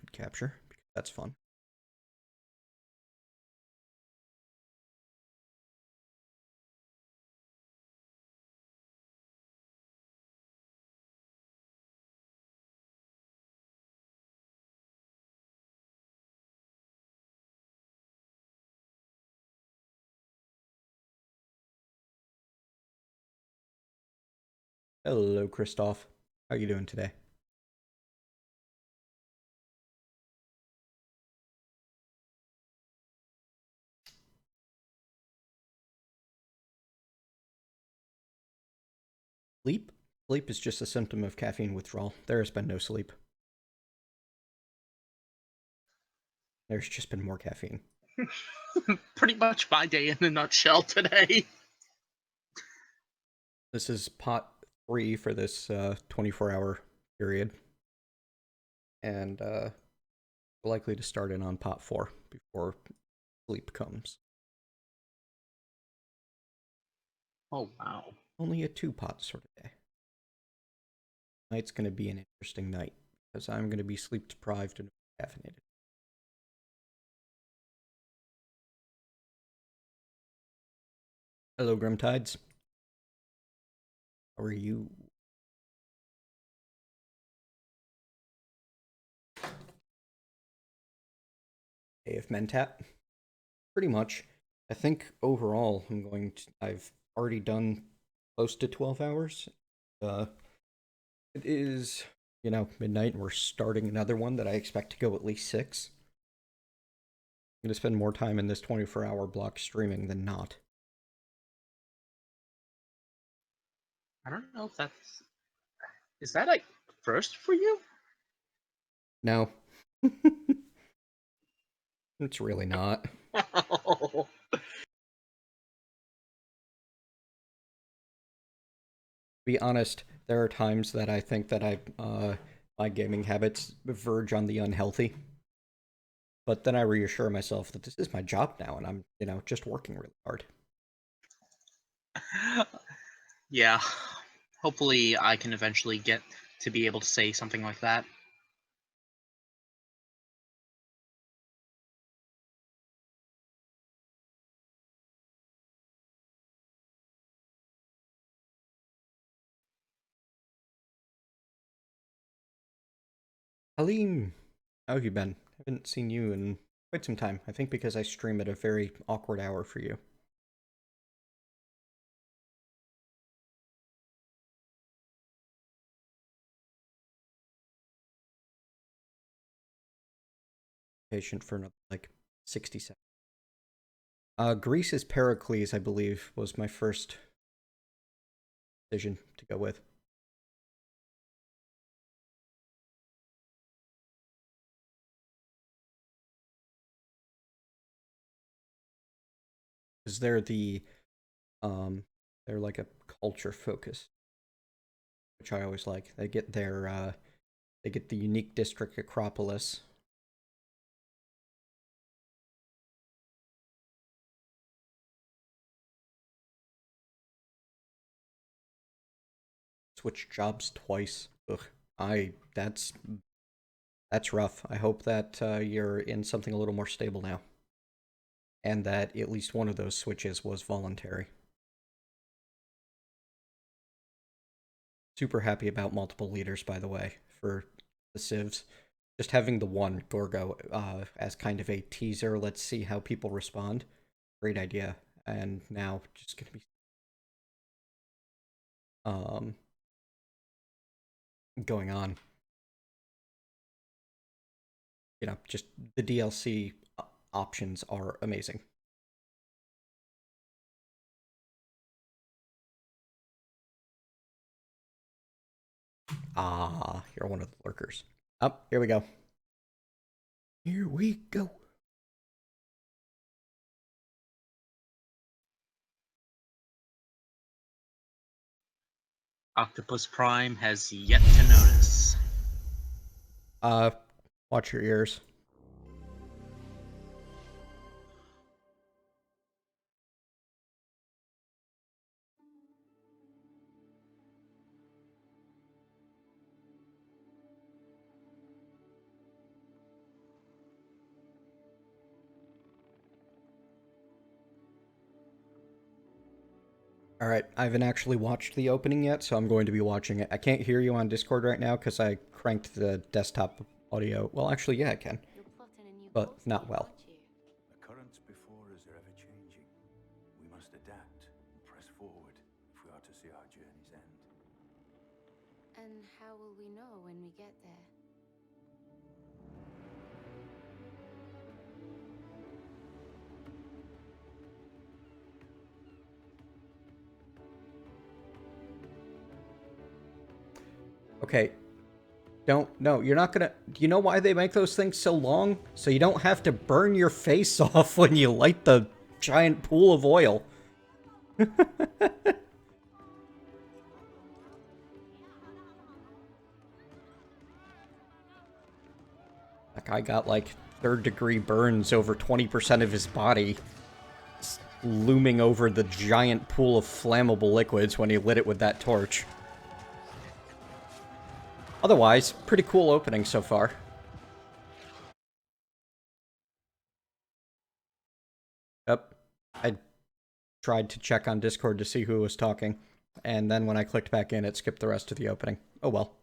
stupid capture, because that's fun. Hello, Christoph. How you doing today? Sleep? Sleep is just a symptom of caffeine withdrawal. There has been no sleep. There's just been more caffeine. Pretty much my day in a nutshell today. This is pot 3 for this 24-hour period. And we're likely to start in on pot 4 before sleep comes. Oh, wow. Only a 2-pot sort of day. Tonight's going to be an interesting night, because I'm going to be sleep deprived and caffeinated. Hello, Grimtides. How are you? PurpleMentat? Pretty much. I think overall I've already done close to 12 hours. It is, midnight, and we're starting another one that I expect to go at least 6. I'm going to spend more time in this 24-hour block streaming than not. I don't know if that's... Is that, like, first for you? No. It's really not. Oh. To be honest, there are times that I think that my gaming habits verge on the unhealthy. But then I reassure myself that this is my job now, and I'm, just working really hard. Yeah. Hopefully I can eventually get to be able to say something like that. Halim, how have you been? I haven't seen you in quite some time. I think because I stream at a very awkward hour for you. Patient for another, like, 60 seconds. Greece's Pericles, I believe, was my first decision to go with. Because they're like a culture focus, which I always like. They get the unique district Acropolis. Switch jobs twice. Ugh. That's rough. I hope that you're in something a little more stable now, and that at least one of those switches was voluntary. Super happy about multiple leaders, by the way, for the civs. Just having the one Gorgo as kind of a teaser. Let's see how people respond. Great idea. And now just gonna be going on. Just the DLC options are amazing. Ah, you're one of the lurkers. Oh, here we go. Here we go. Octopus Prime has yet to notice. Watch your ears. Alright, I haven't actually watched the opening yet, so I'm going to be watching it. I can't hear you on Discord right now because I cranked the desktop audio. Well, actually, yeah, I can. You're plotting a new But course not here, well. aren't you? The currents before us are ever changing. We must adapt and press forward if we are to see our journey's end. And how will we know when we get there? Okay. No, you're not gonna... Do you know why they make those things so long? So you don't have to burn your face off when you light the giant pool of oil. That guy got, like, third-degree burns over 20% of his body, looming over the giant pool of flammable liquids when he lit it with that torch. Otherwise, pretty cool opening so far. Yep. I tried to check on Discord to see who was talking, and then when I clicked back in, it skipped the rest of the opening. Oh well.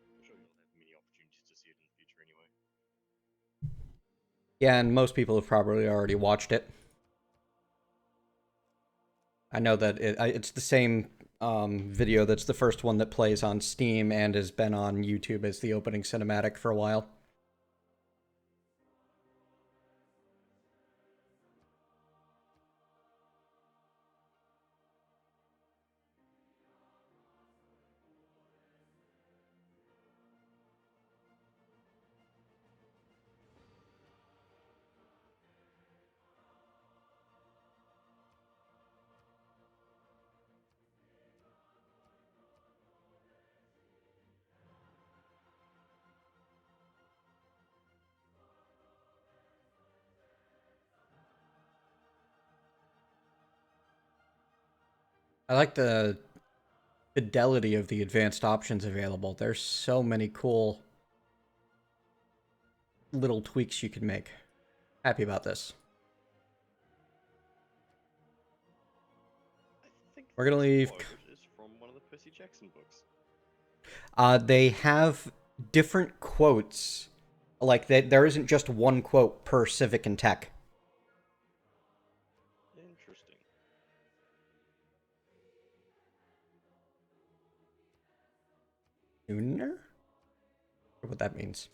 I'm sure you'll have many opportunities to see it in the future anyway. Yeah, and most people have probably already watched it. I know that it's the same video that's the first one that plays on Steam and has been on YouTube as the opening cinematic for a while. I like the fidelity of the advanced options available. There's so many cool little tweaks you can make. Happy about this. I think We're gonna this leave. quote is from one of the Percy Jackson books. They have different quotes. Like, there isn't just one quote per civic and tech. Interesting. Sooner? What that means.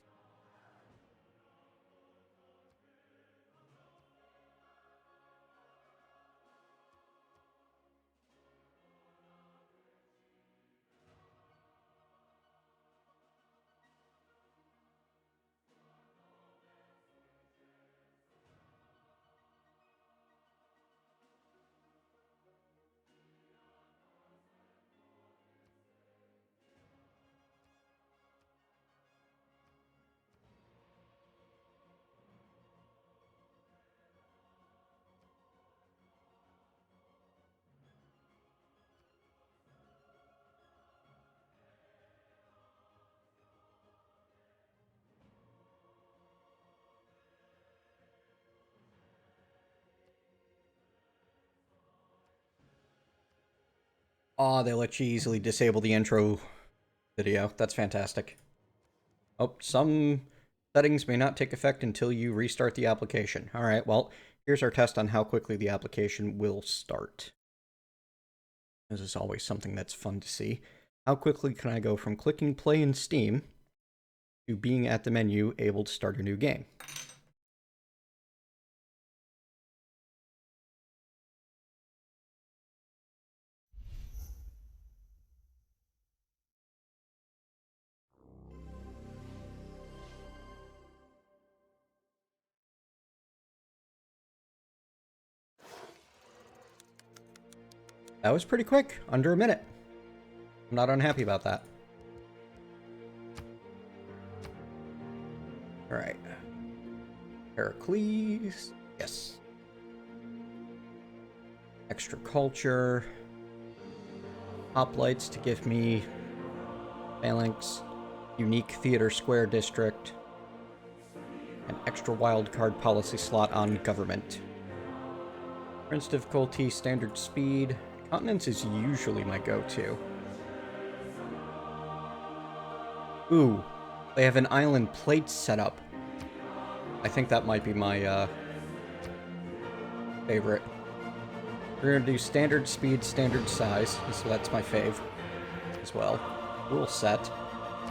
Oh, they let you easily disable the intro video. That's fantastic. Oh, some settings may not take effect until you restart the application. Alright, well, here's our test on how quickly the application will start. This is always something that's fun to see. How quickly can I go from clicking play in Steam to being at the menu able to start a new game? That was pretty quick, under a minute. I'm not unhappy about that. Alright. Heracles. Yes. Extra culture. Hoplites to give me Phalanx, unique Theater Square District, an extra wildcard policy slot on government. Prince difficulty, standard speed. Continents is usually my go-to. Ooh, they have an island plate set up. I think that might be my favorite. We're gonna do standard speed, standard size, so that's my fave as well. Rule set.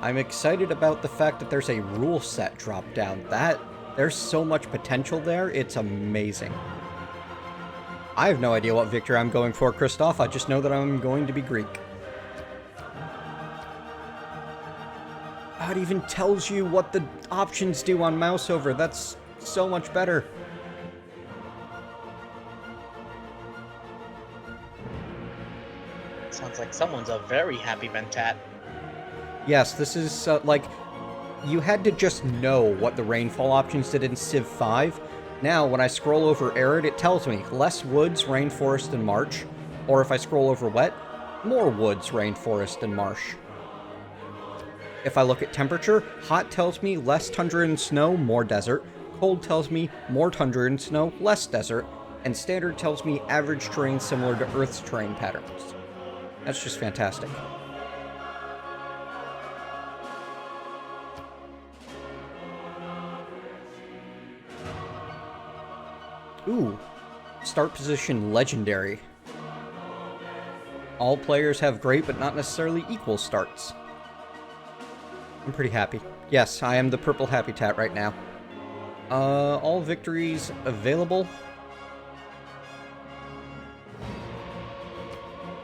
I'm excited about the fact that there's a rule set drop down. There's so much potential there, it's amazing. I have no idea what victory I'm going for, Christoph. I just know that I'm going to be Greek. Oh, it even tells you what the options do on mouse over. That's so much better. Sounds like someone's a very happy Mentat. Yes, this is, like, you had to just know what the rainfall options did in Civ 5. Now, when I scroll over Arid, it tells me less woods, rainforest, and marsh. Or if I scroll over wet, more woods, rainforest, and marsh. If I look at temperature, hot tells me less tundra and snow, more desert. Cold tells me more tundra and snow, less desert. And standard tells me average terrain similar to Earth's terrain patterns. That's just fantastic. Ooh, start position legendary. All players have great but not necessarily equal starts. I'm pretty happy. Yes, I am the purple habitat right now. All victories available.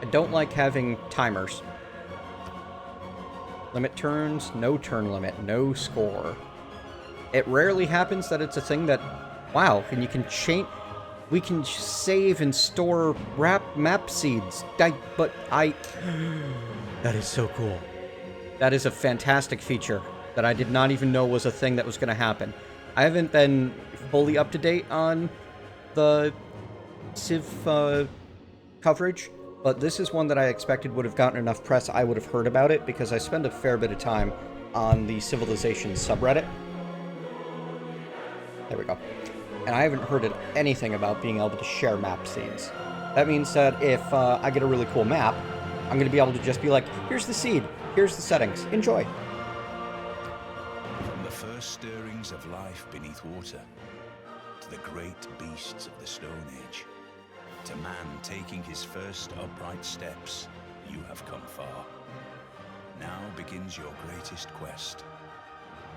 I don't like having timers. Limit turns, no turn limit, no score. It rarely happens that it's a thing that, wow, and you can change, we can save and store map seeds. That is so cool. That is a fantastic feature that I did not even know was a thing that was going to happen. I haven't been fully up to date on the Civ coverage, but this is one that I expected would have gotten enough press. I would have heard about it because I spend a fair bit of time on the Civilization subreddit. There we go. And I haven't heard anything about being able to share map seeds. That means that if I get a really cool map, I'm going to be able to just be like, here's the seed, here's the settings, enjoy. From the first stirrings of life beneath water, to the great beasts of the Stone Age, to man taking his first upright steps, you have come far. Now begins your greatest quest.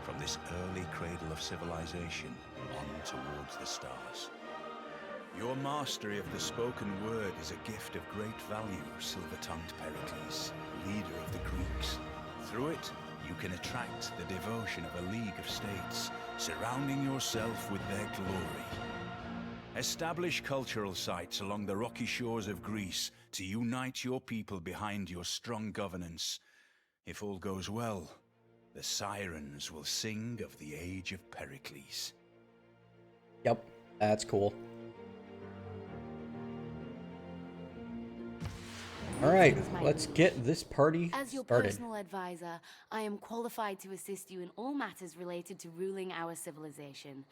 From this early cradle of civilization on towards the stars. Your mastery of the spoken word is a gift of great value, silver-tongued Pericles, leader of the Greeks. Through it, you can attract the devotion of a league of states, surrounding yourself with their glory. Establish cultural sites along the rocky shores of Greece to unite your people behind your strong governance. If all goes well, the sirens will sing of the age of Pericles. Yep, that's cool. Alright, let's get this party As your started. personal advisor, I am qualified to assist you in all matters related to ruling our civilization.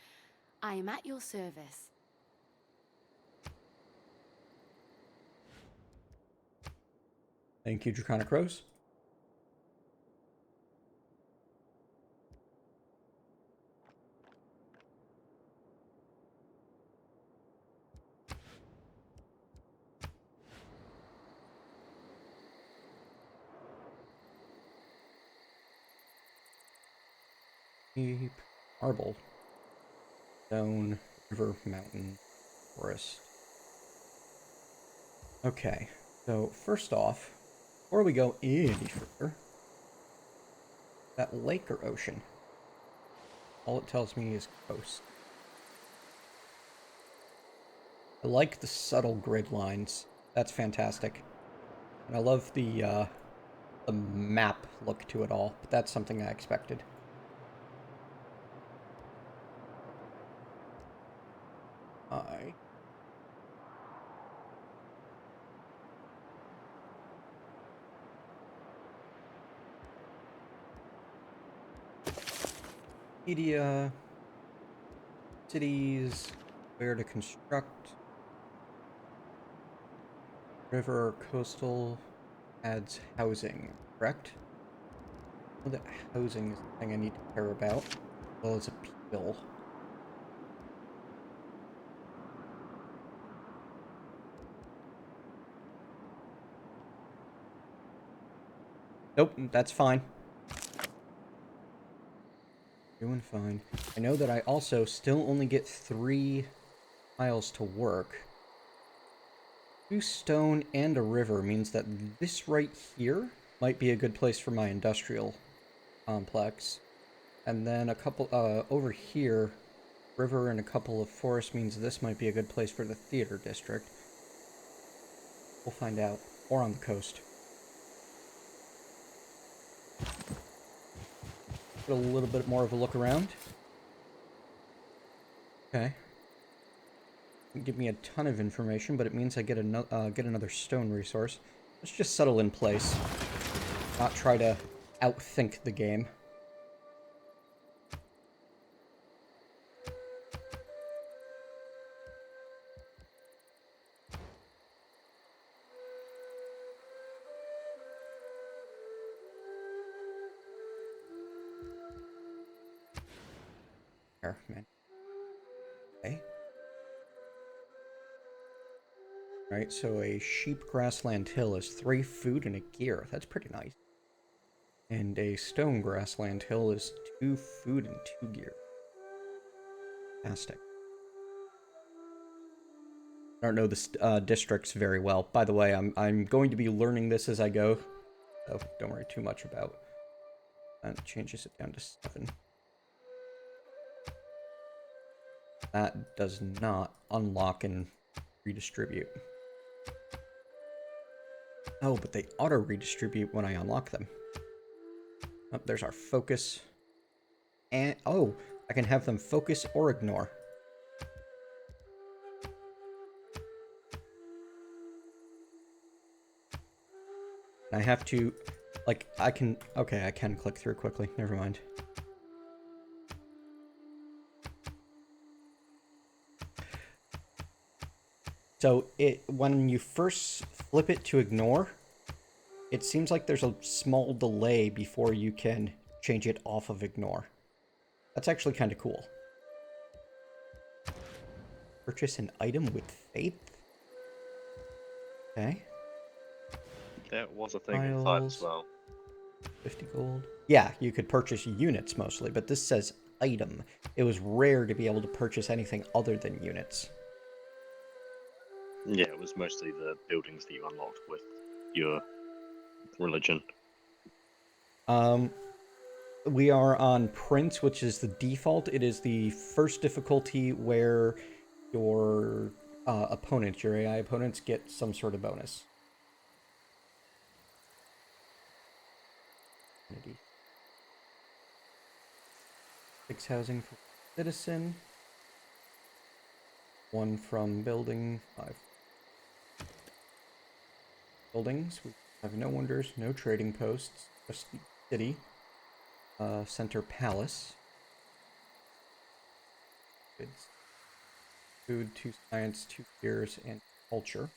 I am at your service. Thank you, Draconic Rose. Deep, marble, stone, river, mountain, forest. Okay, so first off, before we go any further, that lake or ocean, all it tells me is coast. I like the subtle grid lines. That's fantastic. And I love the map look to it all, but that's something I expected. Media, cities, where to construct, river or coastal adds housing, correct? Well, that housing is the thing I need to care about, as well as appeal. Nope, that's fine. Doing fine. I know that I also still only get 3 miles to work. 2 stone and a river means that this right here might be a good place for my industrial complex. And then a couple, over here, river and a couple of forests means this might be a good place for the theater district. We'll find out. Or on the coast. Get a little bit more of a look around. Okay. Give me a ton of information, but it means I get another stone resource. Let's just settle in place. Not try to outthink the game. There, man. Okay. Alright, so a sheep grassland hill is 3 food and a gear. That's pretty nice. And a stone grassland hill is 2 food and 2 gear. Fantastic. I don't know the districts very well. By the way, I'm going to be learning this as I go, so don't worry too much about. That changes it down to 7. That does not unlock and redistribute. Oh, but they auto redistribute when I unlock them. Oh, there's our focus. And oh, I can have them focus or ignore. I have to, like, I can click through quickly. Never mind. So when you first flip it to ignore, it seems like there's a small delay before you can change it off of ignore. That's actually kind of cool. Purchase an item with faith? Okay. There was a thing inside as well. 50 gold. Yeah, you could purchase units mostly, but this says item. It was rare to be able to purchase anything other than units. Yeah, it was mostly the buildings that you unlocked with your religion. We are on Prince, which is the default. It is the first difficulty where your opponents, your AI opponents, get some sort of bonus. Six housing for citizen. 1 from building. 5 buildings. We have no wonders, no trading posts, just the city. Center palace. Goods. Food, 2 science, 2 gears, and culture.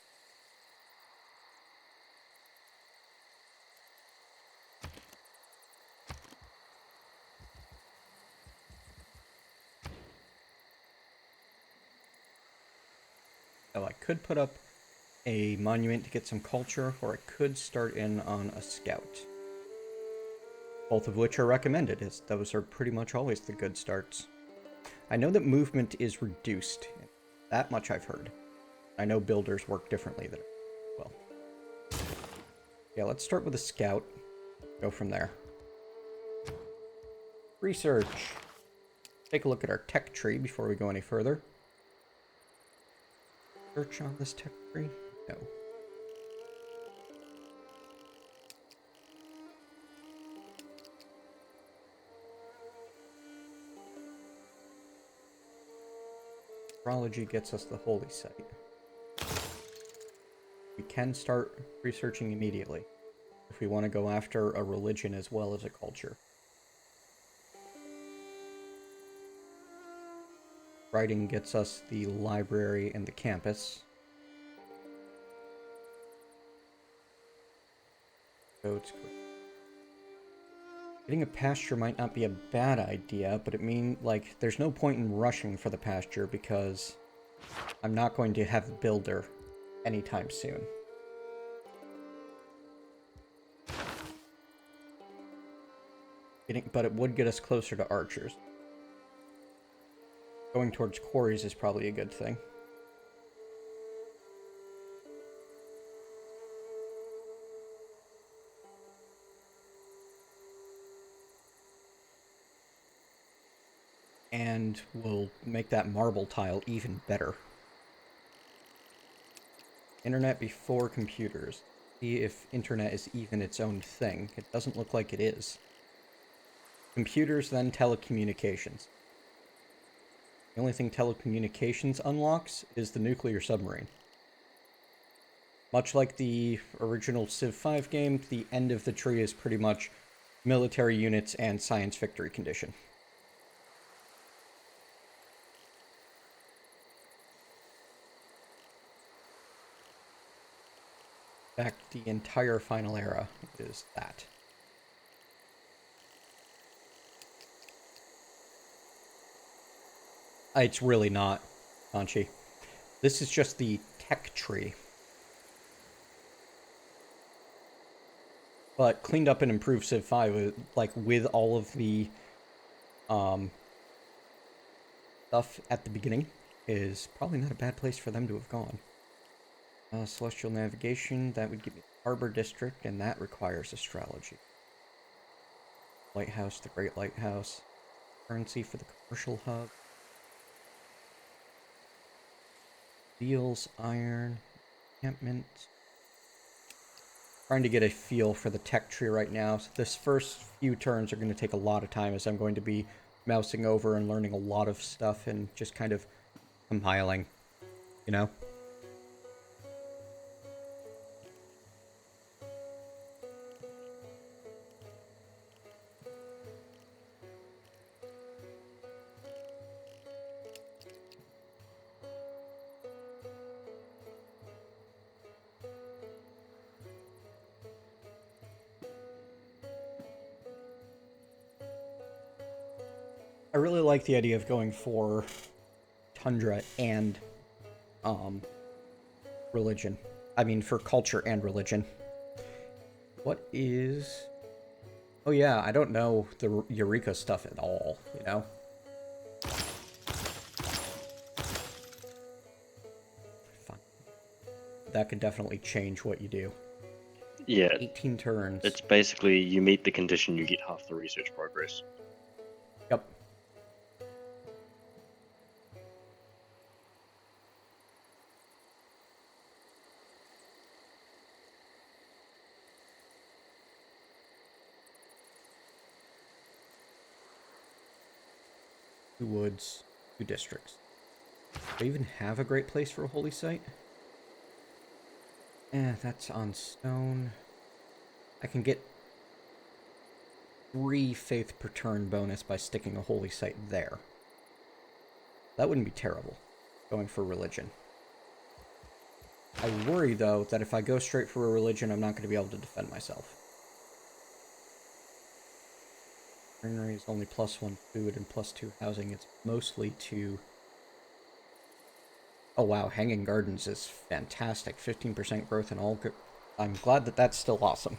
So I could put up a monument to get some culture, or I could start in on a scout. Both of which are recommended, as those are pretty much always the good starts. I know that movement is reduced. That much I've heard. I know builders work differently than well. Yeah, let's start with a scout. Go from there. Research. Take a look at our tech tree before we go any further. Search on this tech tree? No. Astrology gets us the holy site. We can start researching immediately if we want to go after a religion as well as a culture. Writing gets us the library and the campus. So it's great. Getting a pasture might not be a bad idea, but it means, like, there's no point in rushing for the pasture because I'm not going to have a builder anytime soon. But it would get us closer to archers. Going towards quarries is probably a good thing. And we'll make that marble tile even better. Internet before computers. See if internet is even its own thing. It doesn't look like it is. Computers, then telecommunications. The only thing telecommunications unlocks is the nuclear submarine. Much like the original Civ 5 game, the end of the tree is pretty much military units and science victory condition. In fact, the entire final era is that. It's really not, Conchi. This is just the tech tree. But cleaned up and improved Civ 5, like, with all of the stuff at the beginning, is probably not a bad place for them to have gone. Celestial navigation, that would give me Harbor District, and that requires astrology. Lighthouse, the Great Lighthouse. Currency for the commercial hub. Steels, iron, encampment. Trying to get a feel for the tech tree right now. So this first few turns are going to take a lot of time as I'm going to be mousing over and learning a lot of stuff and just kind of compiling, you know? I really like the idea of going for tundra and religion. I mean, for culture and religion. What is... Oh yeah, I don't know the Eureka stuff at all, you know? Fine. That could definitely change what you do. Yeah, 18 turns. it's basically you meet the condition, you get half the research progress. Yep. Two woods, two districts. Do I even have a great place for a holy site? That's on stone. I can get 3 faith per turn bonus by sticking a holy site there. That wouldn't be terrible, going for religion. I worry, though, that if I go straight for a religion, I'm not going to be able to defend myself. Granary is only +1 food and +2 housing. It's mostly to... Oh wow, Hanging Gardens is fantastic. 15% growth in all... I'm glad that that's still awesome.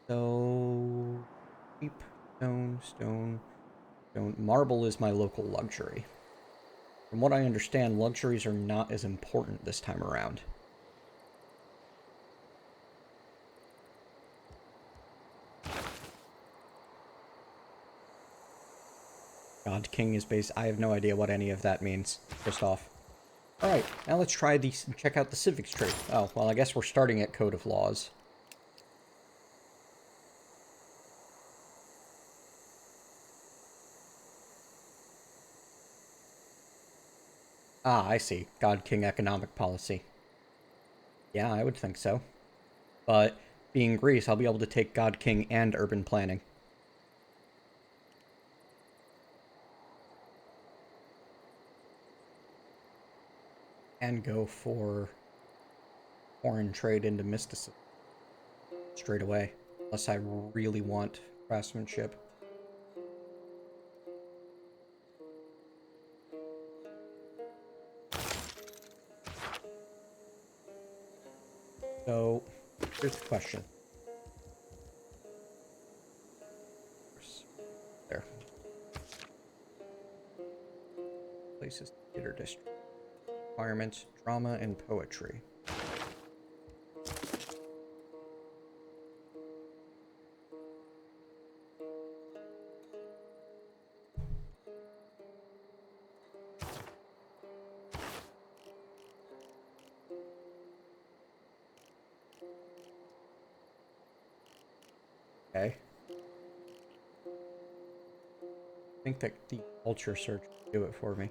So... Cheap, stone, stone, stone. Marble is my local luxury. From what I understand, luxuries are not as important this time around. God King is based... I have no idea what any of that means. First off. Alright, now let's try these... Check out the civics tree. Oh, well, I guess we're starting at Code of Laws. Ah, I see. God King economic policy. Yeah, I would think so. But, being Greece, I'll be able to take God King and urban planning. and go for foreign trade into mysticism straight away, unless I really want craftsmanship. So, here's the question. There. Places theater district. Requirements, drama, and poetry. Okay. I think that the culture search will do it for me.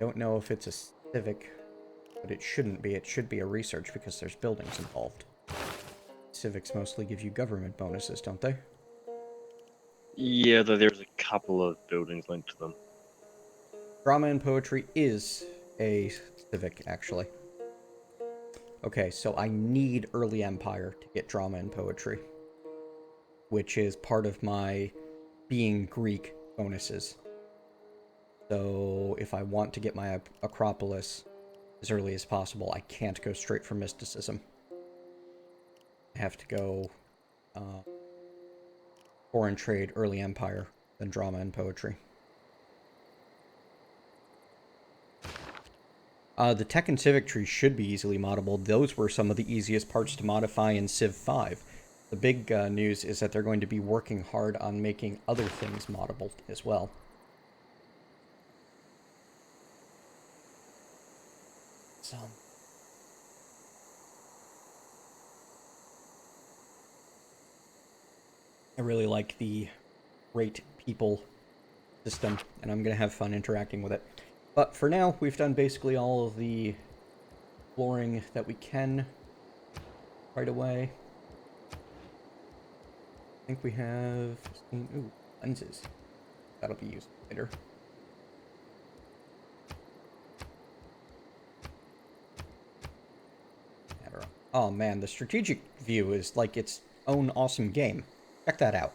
Don't know if it's a civic, but it shouldn't be. It should be a research because there's buildings involved. Civics mostly give you government bonuses, don't they? Yeah, though there's a couple of buildings linked to them. Drama and poetry is a civic, actually. Okay, so I need early empire to get drama and poetry, which is part of my being Greek bonuses. So if I want to get my Acropolis as early as possible, I can't go straight for mysticism. I have to go foreign trade, early empire, then drama and poetry. The tech and civic trees should be easily moddable. Those were some of the easiest parts to modify in Civ 5. The big news is that they're going to be working hard on making other things moddable as well. So, I really like the rate people system, and I'm going to have fun interacting with it. But for now, we've done basically all of the exploring that we can right away. I think we have... Ooh, lenses. That'll be used later. Oh man, the strategic view is like its own awesome game. Check that out.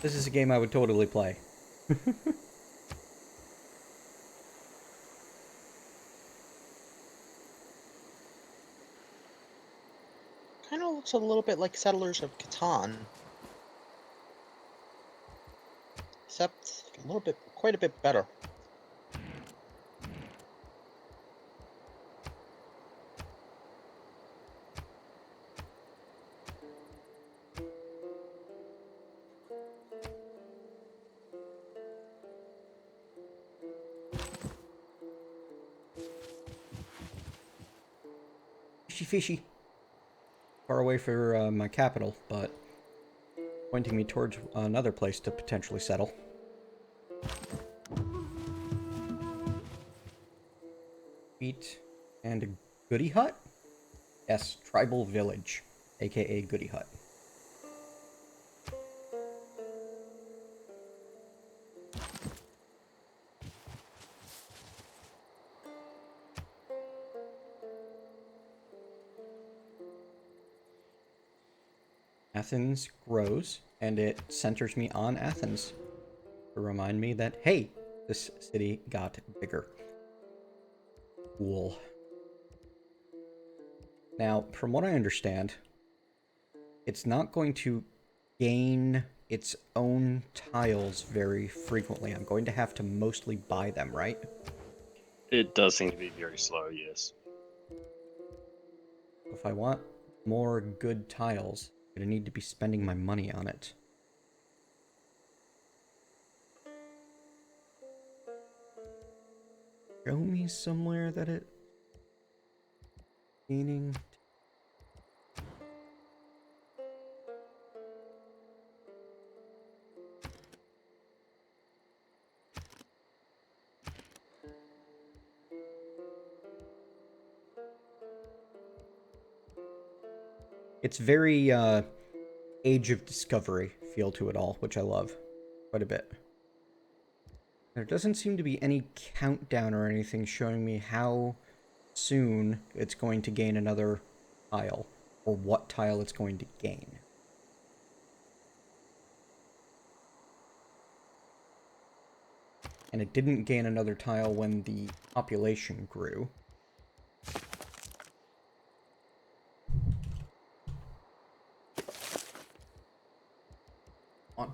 This is a game I would totally play. Kind of looks a little bit like Settlers of Catan. Except a little bit, quite a bit better. Fishy fishy. Far away for my capital, but pointing me towards another place to potentially settle. Eat and a goody hut? Yes, tribal village, aka goody hut. Athens grows, and it centers me on Athens to remind me that, hey, this city got bigger. Cool. Now, from what I understand, it's not going to gain its own tiles very frequently. I'm going to have to mostly buy them, right? It does seem to be very slow, yes. If I want more good tiles, I'm going to need to be spending my money on it. Show me somewhere that it... Meaning... It's very, Age of Discovery feel to it all, which I love quite a bit. There doesn't seem to be any countdown or anything showing me how soon it's going to gain another tile, or what tile it's going to gain. And it didn't gain another tile when the population grew. On.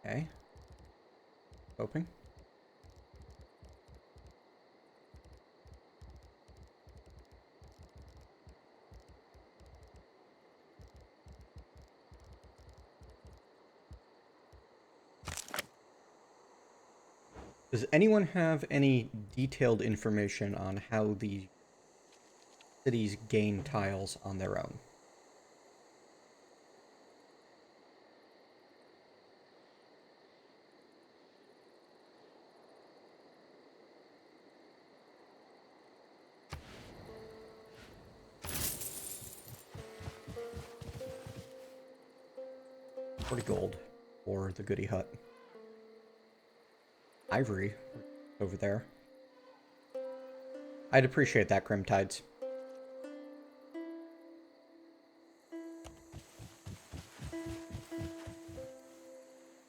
Okay. Hoping. Does anyone have any detailed information on how the cities gain tiles on their own? $40 for the goody hut. Ivory over there. I'd appreciate that, Grim Tides.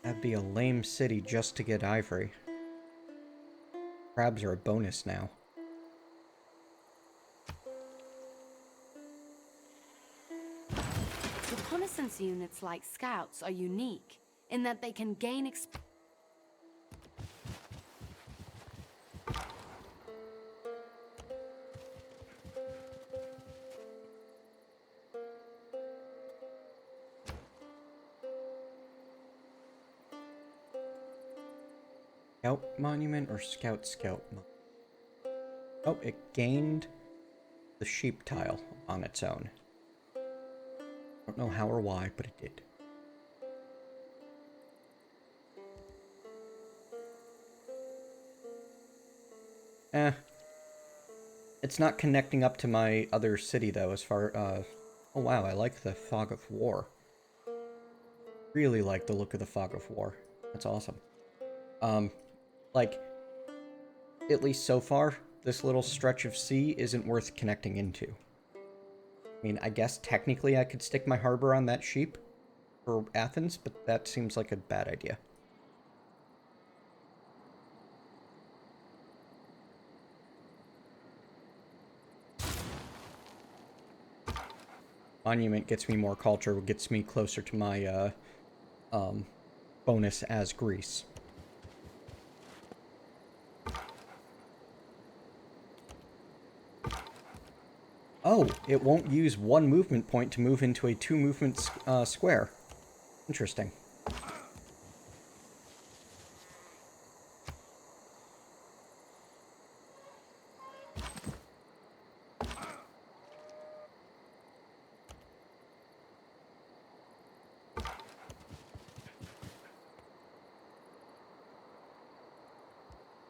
That'd be a lame city just to get ivory. Crabs are a bonus now. Reconnaissance units like scouts are unique in that they can gain Scout monument or scout monument? Oh, it gained the sheep tile on its own. Don't know how or why, but it did. It's not connecting up to my other city, though, as far, oh wow, I like the Fog of War. Really like the look of the Fog of War. That's awesome. Like, at least so far, this little stretch of sea isn't worth connecting into. I mean, I guess technically I could stick my harbor on that sheep for Athens, but that seems like a bad idea. Monument gets me more culture, gets me closer to my bonus as Greece. Oh, it won't use one movement point to move into a 2 movement square. Interesting.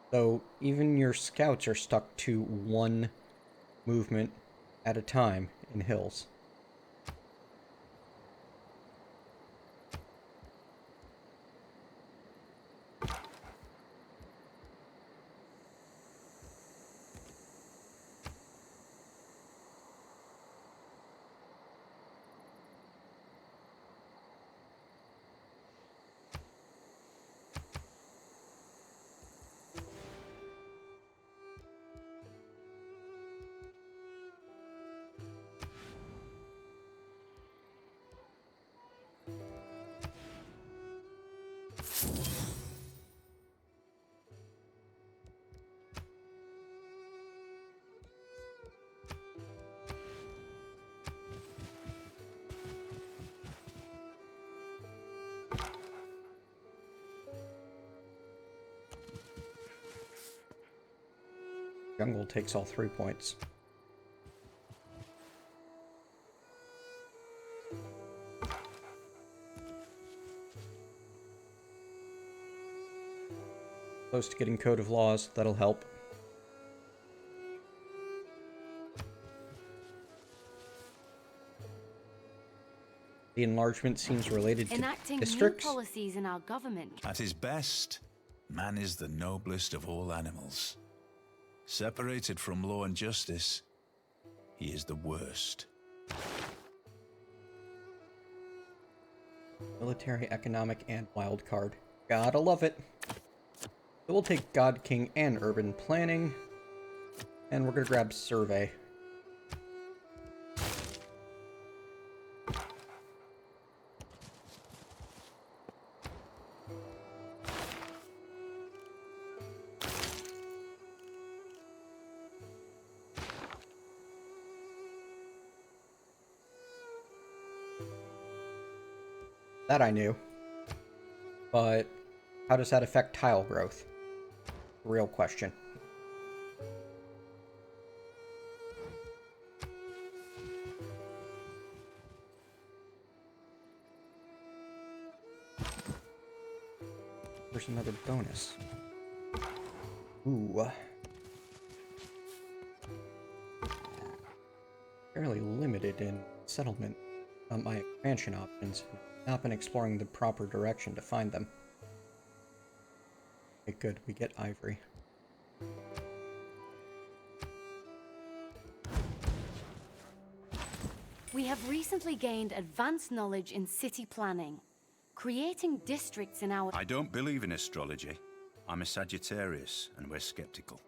So even your scouts are stuck to 1 movement at a time in hills. Jungle takes all 3 points. Close to getting Code of Laws, that'll help. The enlargement seems related to Enacting districts. new policies in our government. At his best, man is the noblest of all animals. Separated from law and justice, he is the worst. Military, economic, and wild card. Gotta love it. So we'll take God King and urban planning. And we're gonna grab survey. That I knew. But how does that affect tile growth? Real question. There's another bonus. Ooh. Fairly limited in settlement on my expansion options. I've not been exploring the proper direction to find them. Okay, good. We get ivory. We have recently gained advanced knowledge in city planning. Creating districts in our... I don't believe in astrology. I'm a Sagittarius, and we're skeptical.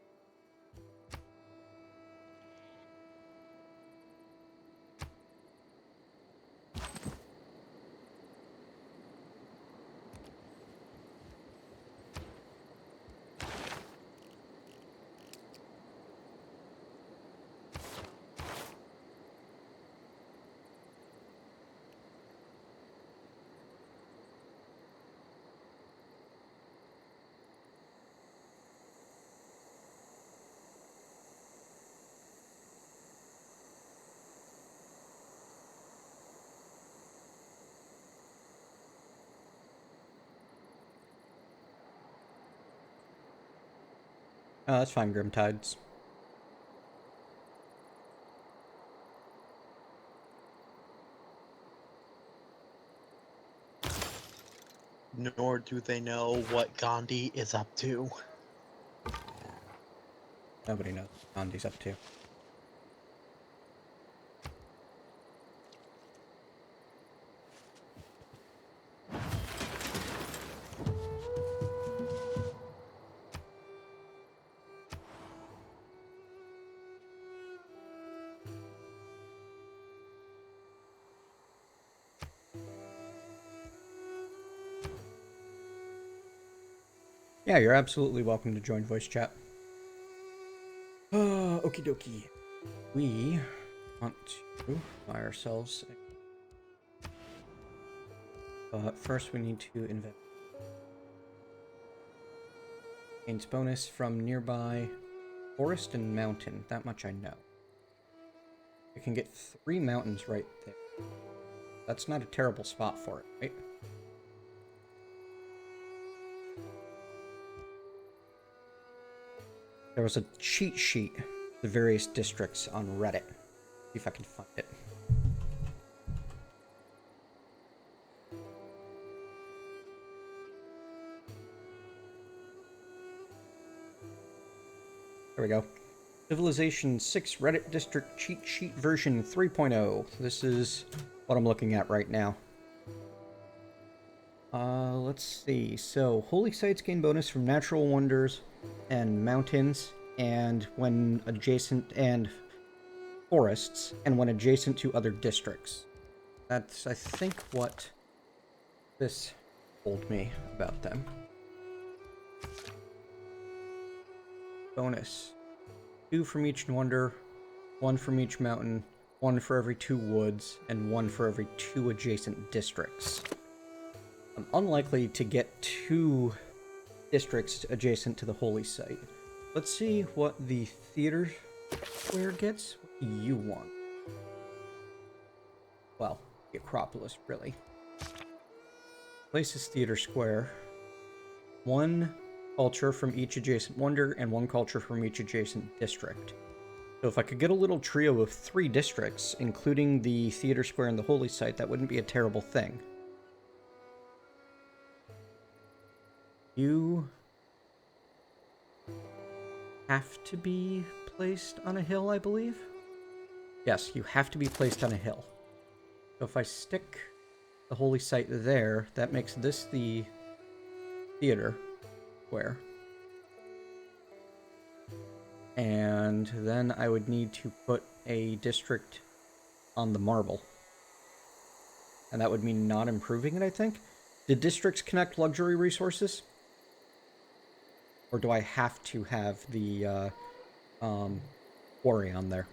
That's fine, Grimtides. Nor do they know what Gandhi is up to. Nobody knows what Gandhi's up to. Yeah, you're absolutely welcome to join voice chat. Okie dokie. We want to buy ourselves. But first we need to invest. Gains bonus from nearby forest and mountain. That much I know. We can get 3 mountains right there. That's not a terrible spot for it, right? There was a cheat sheet of the various districts on Reddit. See if I can find it. There we go. Civilization 6 Reddit District Cheat Sheet version 3.0. This is what I'm looking at right now. Let's see. So, holy sites gain bonus from natural wonders and mountains, and when adjacent, and forests, and when adjacent to other districts. That's, I think, what this told me about them. Bonus. 2 from each wonder, 1 from each mountain, 1 for every 2 woods, and 1 for every 2 adjacent districts. I'm unlikely to get 2 districts adjacent to the holy site. Let's see what the theater square gets. What do you want? Well, the Acropolis, really. Places theater square. 1 culture from each adjacent wonder and 1 culture from each adjacent district. So if I could get a little trio of 3 districts, including the Theater Square and the Holy Site, that wouldn't be a terrible thing. You have to be placed on a hill, I believe? Yes, you have to be placed on a hill. So if I stick the Holy Site there, that makes this the Theater Square. And then I would need to put a district on the marble. And that would mean not improving it, I think. Do districts connect luxury resources? Or do I have to have the quarry on there?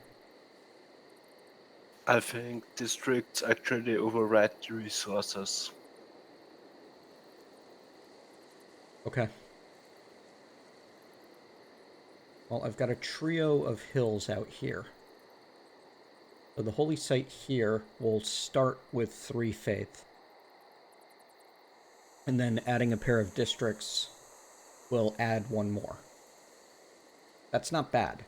I think districts actually override the resources. Okay. Well, I've got a trio of hills out here. So the Holy Site here will start with 3 faith. And then adding a pair of districts will add 1 more. That's not bad.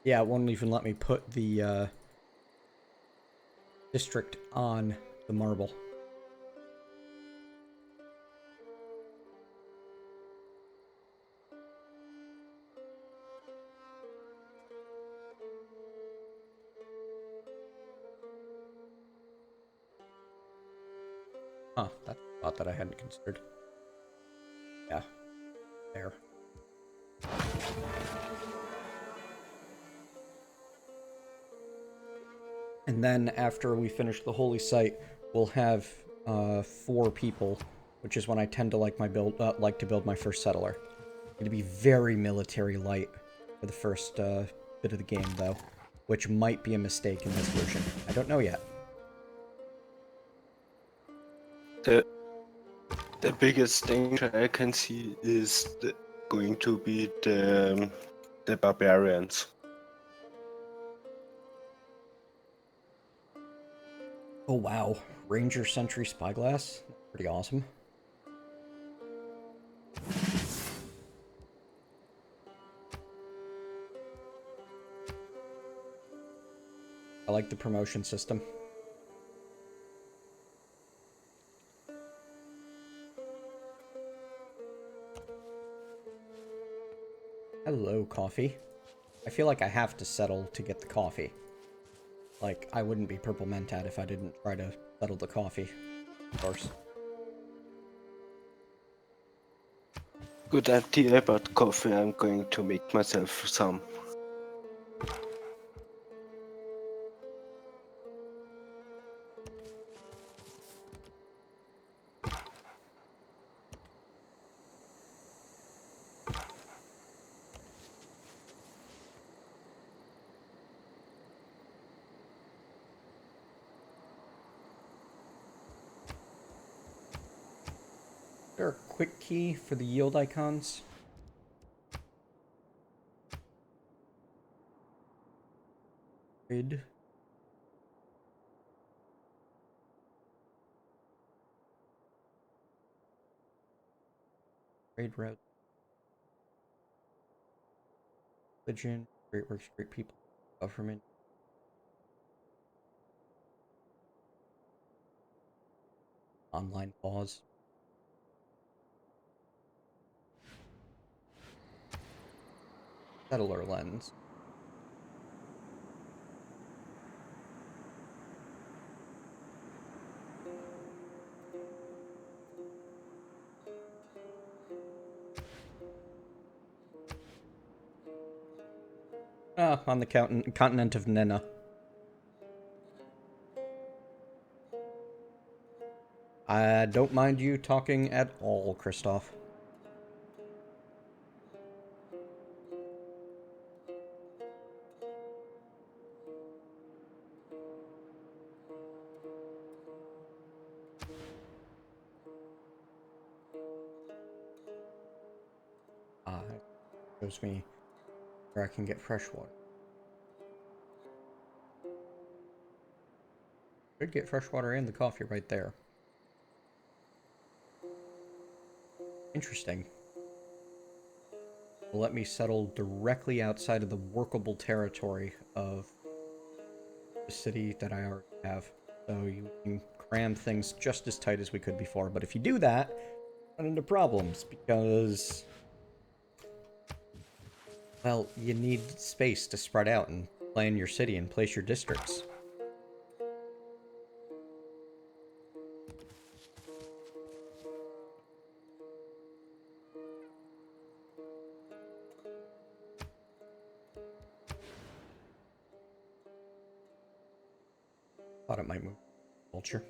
Yeah, it won't even let me put the district on the marble. Huh, that's a thought that I hadn't considered. Yeah, there. And then after we finish the Holy Site, we'll have 4 people, which is when I tend to like to build my first settler. It'll be very military light for the first bit of the game, though, which might be a mistake in this version. I don't know yet. The biggest danger I can see is going to be the barbarians. Oh wow, Ranger Sentry Spyglass? Pretty awesome. I like the promotion system. Hello, coffee. I feel like I have to settle to get the coffee. Like, I wouldn't be PurpleMentat if I didn't try to settle the coffee, of course. Good idea about coffee. I'm going to make myself some. Is there a quick key for the yield icons? Grid. Trade route. Religion. Great works, great people. Government. Online laws. Settler lens. Ah, on the continent of Nena. I don't mind you talking at all, Christoph. Shows me where I can get fresh water. Could get fresh water and the coffee right there. Interesting. Will let me settle directly outside of the workable territory of the city that I already have. So you can cram things just as tight as we could before. But if you do that, run into problems because, well, you need space to spread out and plan your city and place your districts. Thought it might move culture.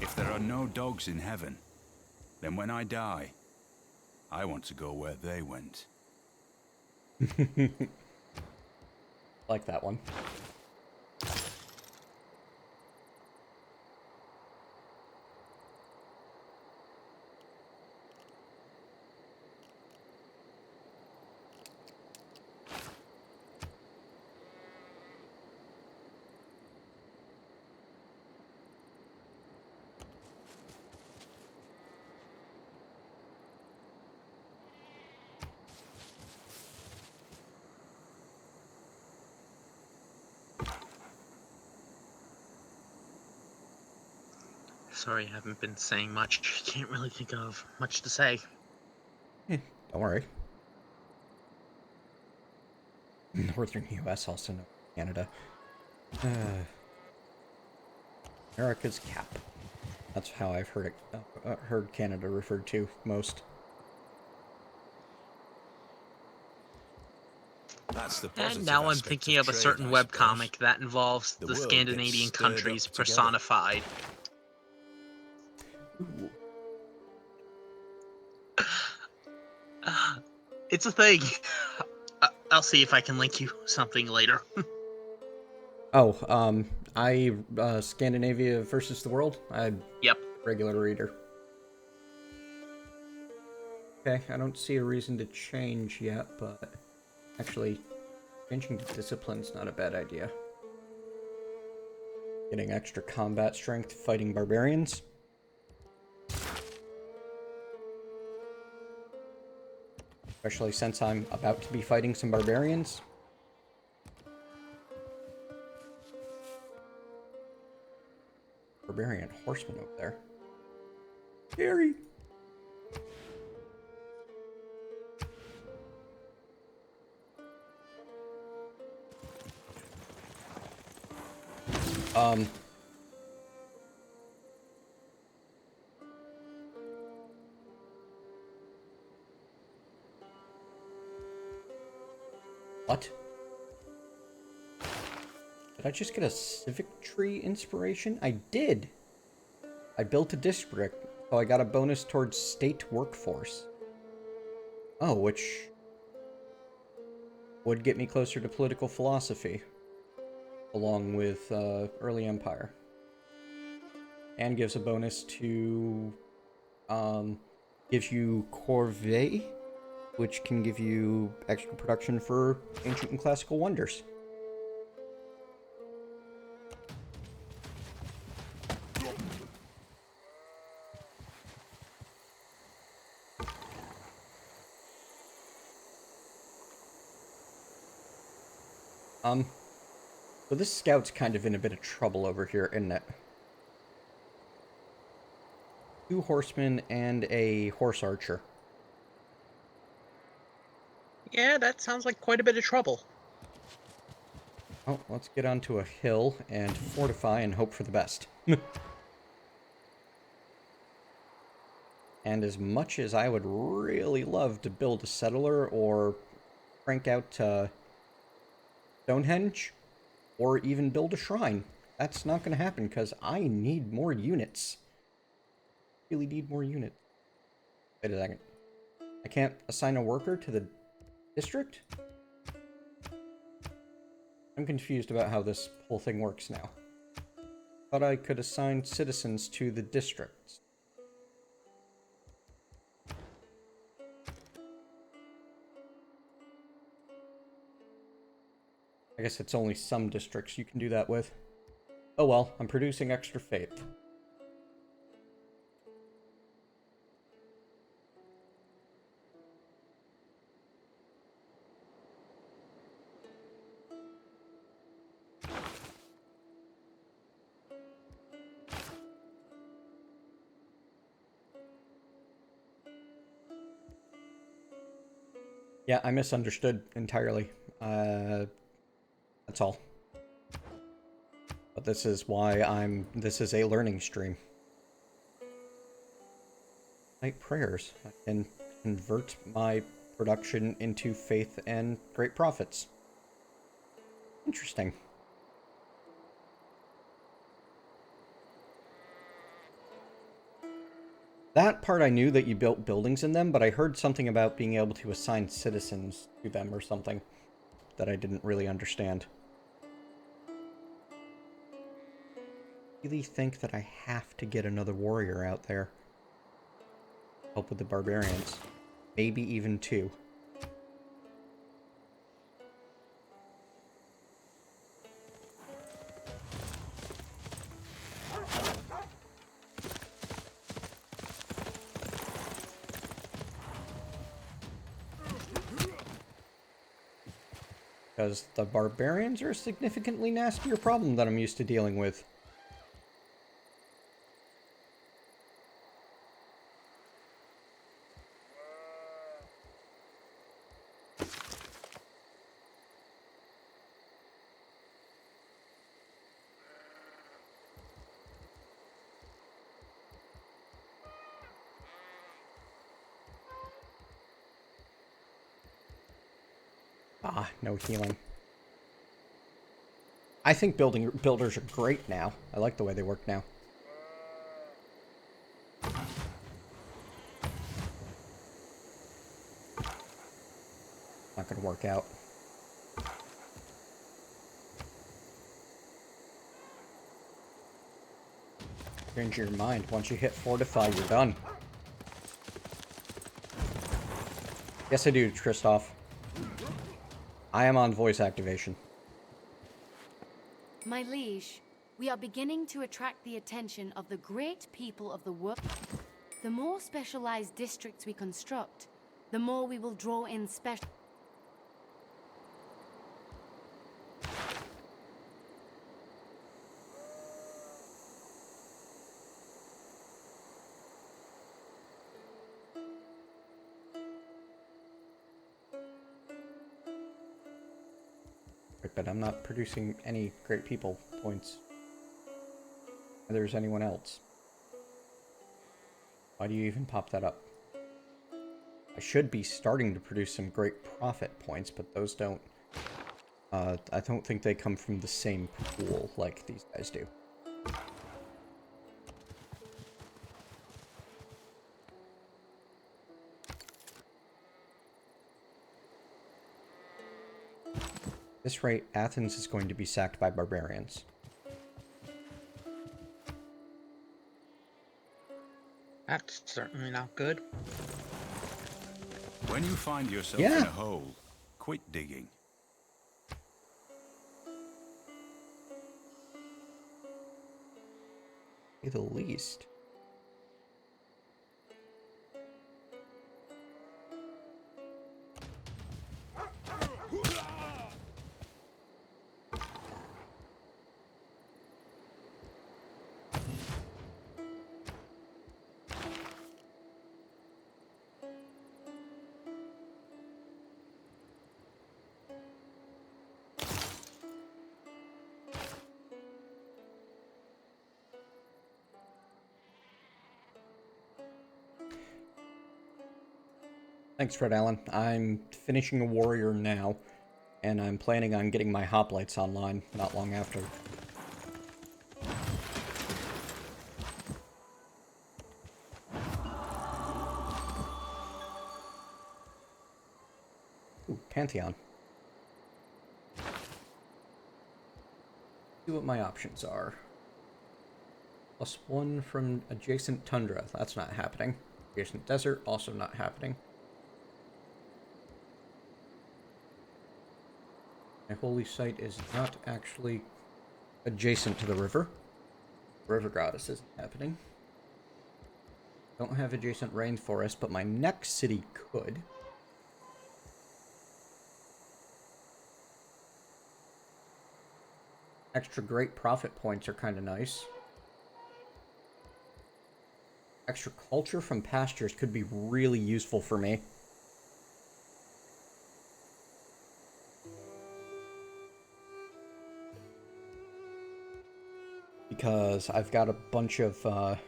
If there are no dogs in heaven, then when I die, I want to go where they went. Like that one. Sorry, I haven't been saying much. Can't really think of much to say. Don't worry. Northern U.S. also known as Canada. America's cap. That's how I've heard it. Heard Canada referred to most. That's the And positive now I'm aspect thinking of a trade, certain I webcomic suppose. that involves The the world Scandinavian gets stirred countries up together. personified. Ooh. It's a thing. I'll see if I can link you something later. Oh, Scandinavia versus the world? I'm Yep. regular reader. Okay, I don't see a reason to change yet, but actually, changing to discipline's not a bad idea. Getting extra combat strength fighting barbarians. Especially since I'm about to be fighting some barbarians. Barbarian horseman over there. Scary! What? Did I just get a civic tree inspiration? I did! I built a district, so I got a bonus towards state workforce. Oh, which would get me closer to political philosophy, along with early empire. And gives a bonus to, gives you corvée, which can give you extra production for ancient and classical wonders. So this scout's kind of in a bit of trouble over here, isn't it? 2 horsemen and a horse archer. Yeah, that sounds like quite a bit of trouble. Oh, let's get onto a hill and fortify and hope for the best. And as much as I would really love to build a settler or crank out Stonehenge, or even build a shrine, that's not going to happen because I need more units. Really need more units. Wait a second. I can't assign a worker to the district? I'm confused about how this whole thing works now. Thought I could assign citizens to the districts. I guess it's only some districts you can do that with. Oh well, I'm producing extra faith. Yeah, I misunderstood entirely. That's all. But this is why this is a learning stream. Night prayers. I can convert my production into faith and great profits. Interesting. That part I knew that you built buildings in them, but I heard something about being able to assign citizens to them or something that I didn't really understand. I really think that I have to get another warrior out there. Help with the barbarians. Maybe even 2. Because the barbarians are a significantly nastier problem that I'm used to dealing with. Ah, no healing. I think builders are great now. I like the way they work now. Not gonna work out. Change your mind. Once you hit fortify, you're done. Yes, I do, Kristoff. I am on voice activation. My liege, we are beginning to attract the attention of the great people of the world. The more specialized districts we construct, the more we will draw in special... But I'm not producing any great people points. Neither is anyone else. Why do you even pop that up? I should be starting to produce some great profit points, but those don't... I don't think they come from the same pool like these guys do. At this rate, Athens is going to be sacked by barbarians. That's certainly not good. When you find yourself Yeah. in a hole, quit digging. Say the least. Thanks, Fred Allen. I'm finishing a warrior now, and I'm planning on getting my hoplites online not long after. Ooh, Pantheon. See what my options are. +1 from adjacent tundra. That's not happening. Adjacent desert, also not happening. My holy site is not actually adjacent to the river. River goddess isn't happening. Don't have adjacent rainforest, but my next city could. Extra great profit points are kind of nice. Extra culture from pastures could be really useful for me. Because I've got a bunch of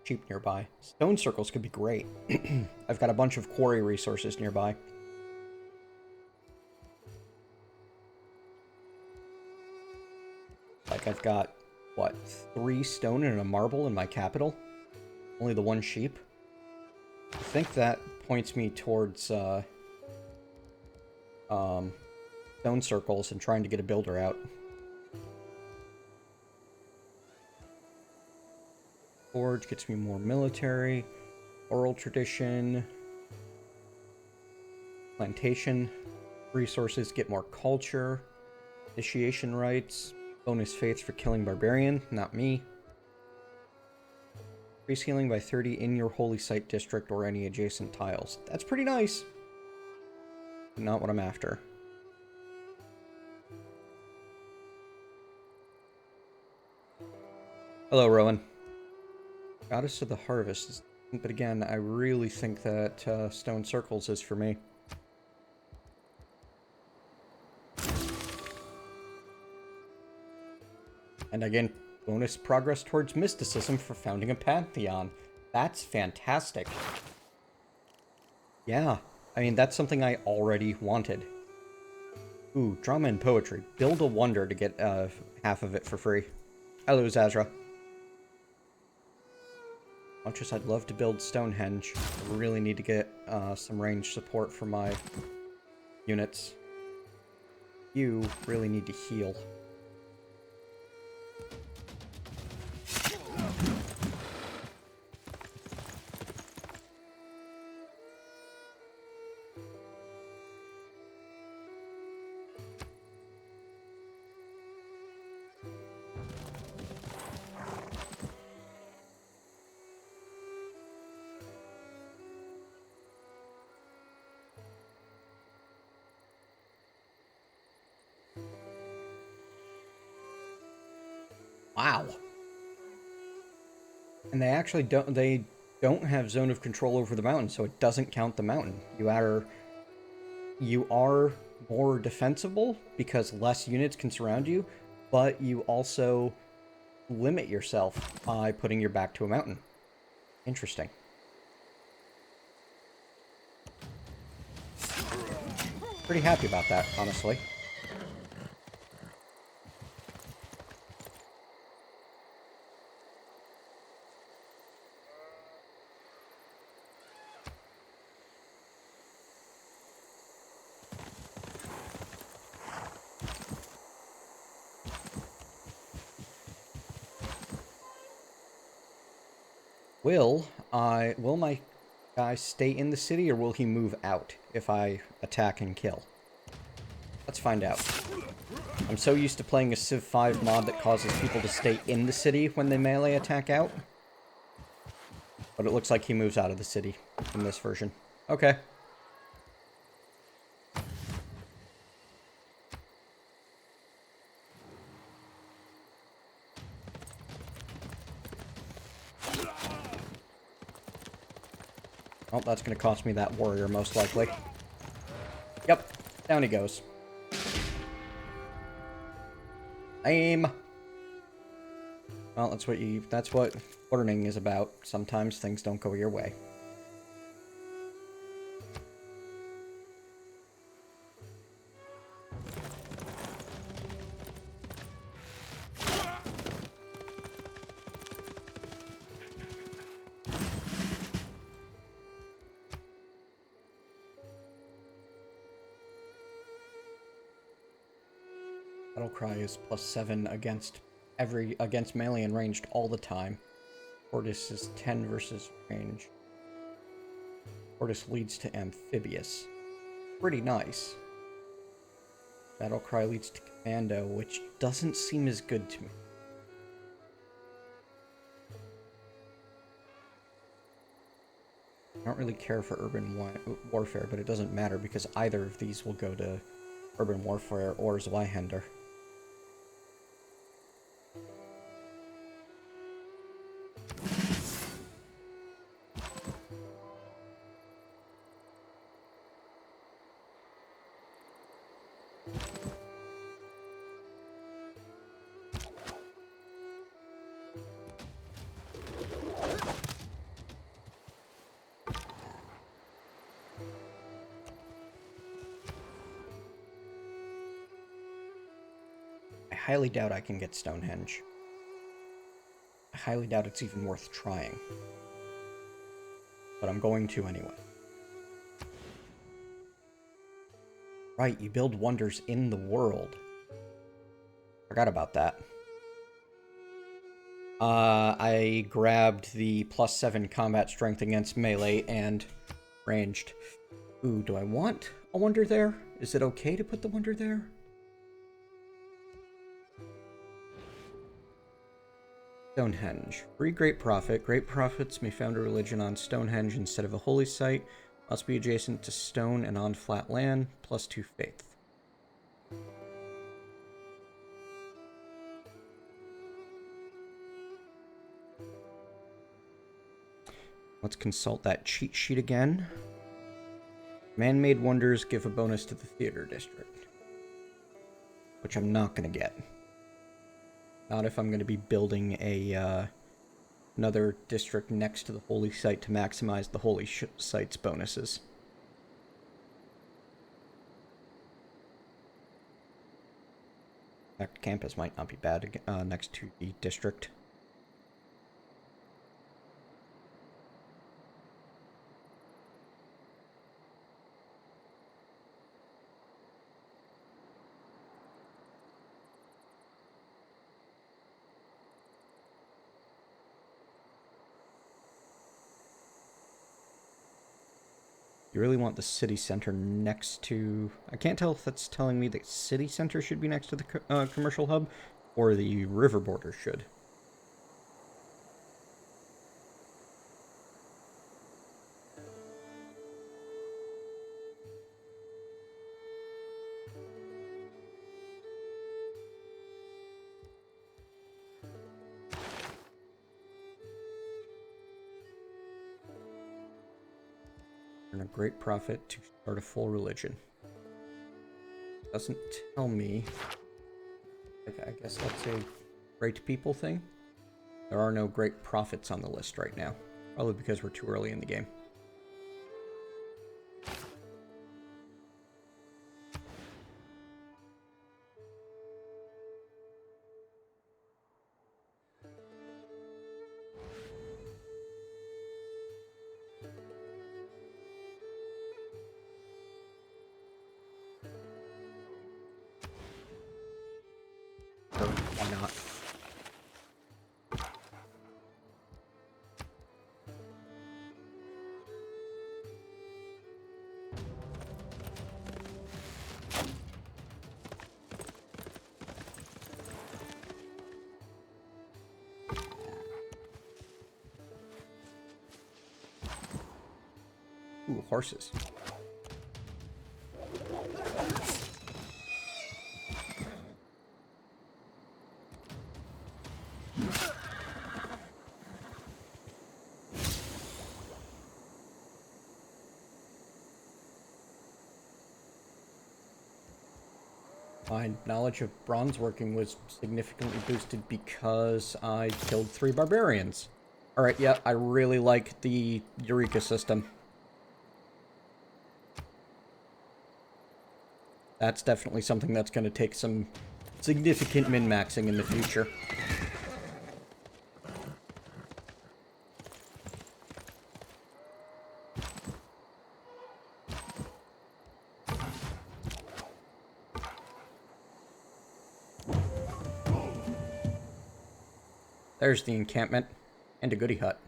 sheep nearby. Stone circles could be great. I've got a bunch of quarry resources nearby. Like I've got, what, 3 stone and a marble in my capital? Only the 1 sheep? I think that points me towards stone circles and trying to get a builder out. Forge gets me more military. Oral tradition. Plantation. Resources get more culture. Initiation rites. Bonus faith for killing barbarian. Not me. Increase healing by 30 in your holy site district or any adjacent tiles. That's pretty nice. But not what I'm after. Hello, Rowan. Goddess of the Harvest. But again, I really think that Stone Circles is for me. And again, bonus progress towards mysticism for founding a pantheon. That's fantastic. Yeah, I mean, that's something I already wanted. Ooh, drama and poetry. Build a wonder to get half of it for free. Hello, Zazra. Much as I'd love to build Stonehenge, I really need to get some range support for my units. You really need to heal. Wow. And they actually don't have zone of control over the mountain, so it doesn't count the mountain. You are more defensible because less units can surround you, but you also limit yourself by putting your back to a mountain. Interesting. Pretty happy about that, honestly. Will my guy stay in the city, or will he move out if I attack and kill? Let's find out. I'm so used to playing a Civ 5 mod that causes people to stay in the city when they melee attack out. But it looks like he moves out of the city in this version. Okay. Oh, that's going to cost me that warrior, most likely. Yep, down he goes. Aim! Well, that's what learning is about. Sometimes things don't go your way. Battlecry is +7 against melee and ranged all the time. Tortoise is 10 versus range. Tortoise leads to amphibious. Pretty nice. Battlecry leads to commando, which doesn't seem as good to me. I don't really care for urban warfare, but it doesn't matter because either of these will go to urban warfare or Zweihander. I highly doubt I can get Stonehenge. I highly doubt it's even worth trying. But I'm going to anyway. Right, you build wonders in the world. Forgot about that. I grabbed the +7 combat strength against melee and ranged. Ooh, do I want a wonder there? Is it okay to put the wonder there? Stonehenge. Free Great Prophet. Great Prophets may found a religion on Stonehenge instead of a holy site. Must be adjacent to stone and on flat land. +2 faith. Let's consult that cheat sheet again. Man-made wonders give a bonus to the theater district. Which I'm not going to get. Not if I'm going to be building a another district next to the holy site to maximize the holy site's bonuses. That campus might not be bad next to the district. You really want the city center next to... I can't tell if that's telling me the city center should be next to the commercial hub, or the river border should. Earn a great profit to start a full religion. Doesn't tell me. I guess that's a great people thing. There are no great profits on the list right now. Probably because we're too early in the game. Why not? Ooh, horses. My knowledge of bronze working was significantly boosted because I killed 3 barbarians. Alright, yeah, I really like the Eureka system. That's definitely something that's going to take some significant min-maxing in the future. There's the encampment. And a goody hut.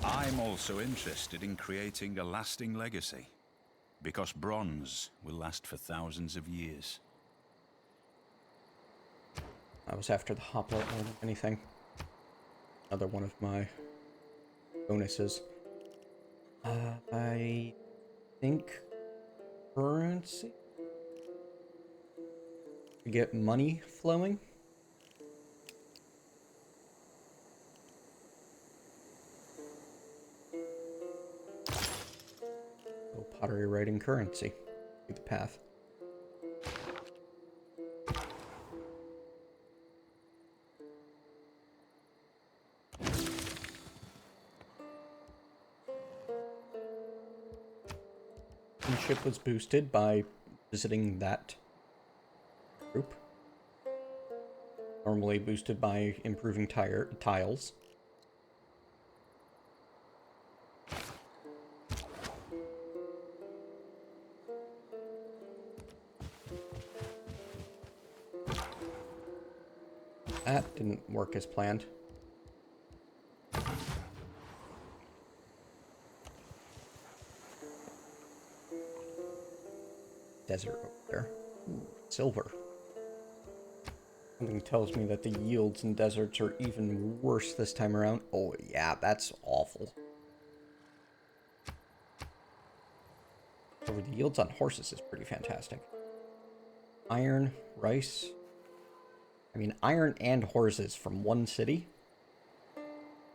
I'm also interested in creating a lasting legacy, because bronze will last for thousands of years. I was after the hoplite more than anything. Another one of my bonuses. I think currency to get money flowing. Oh, pottery writing currency. See the path. Ship was boosted by visiting that group. Normally boosted by improving tiles. That didn't work as planned. Desert over there. Ooh, silver. Something tells me that the yields in deserts are even worse this time around. Oh yeah, that's awful. Over the yields on horses is pretty fantastic. Iron, rice. I mean, iron and horses from one city.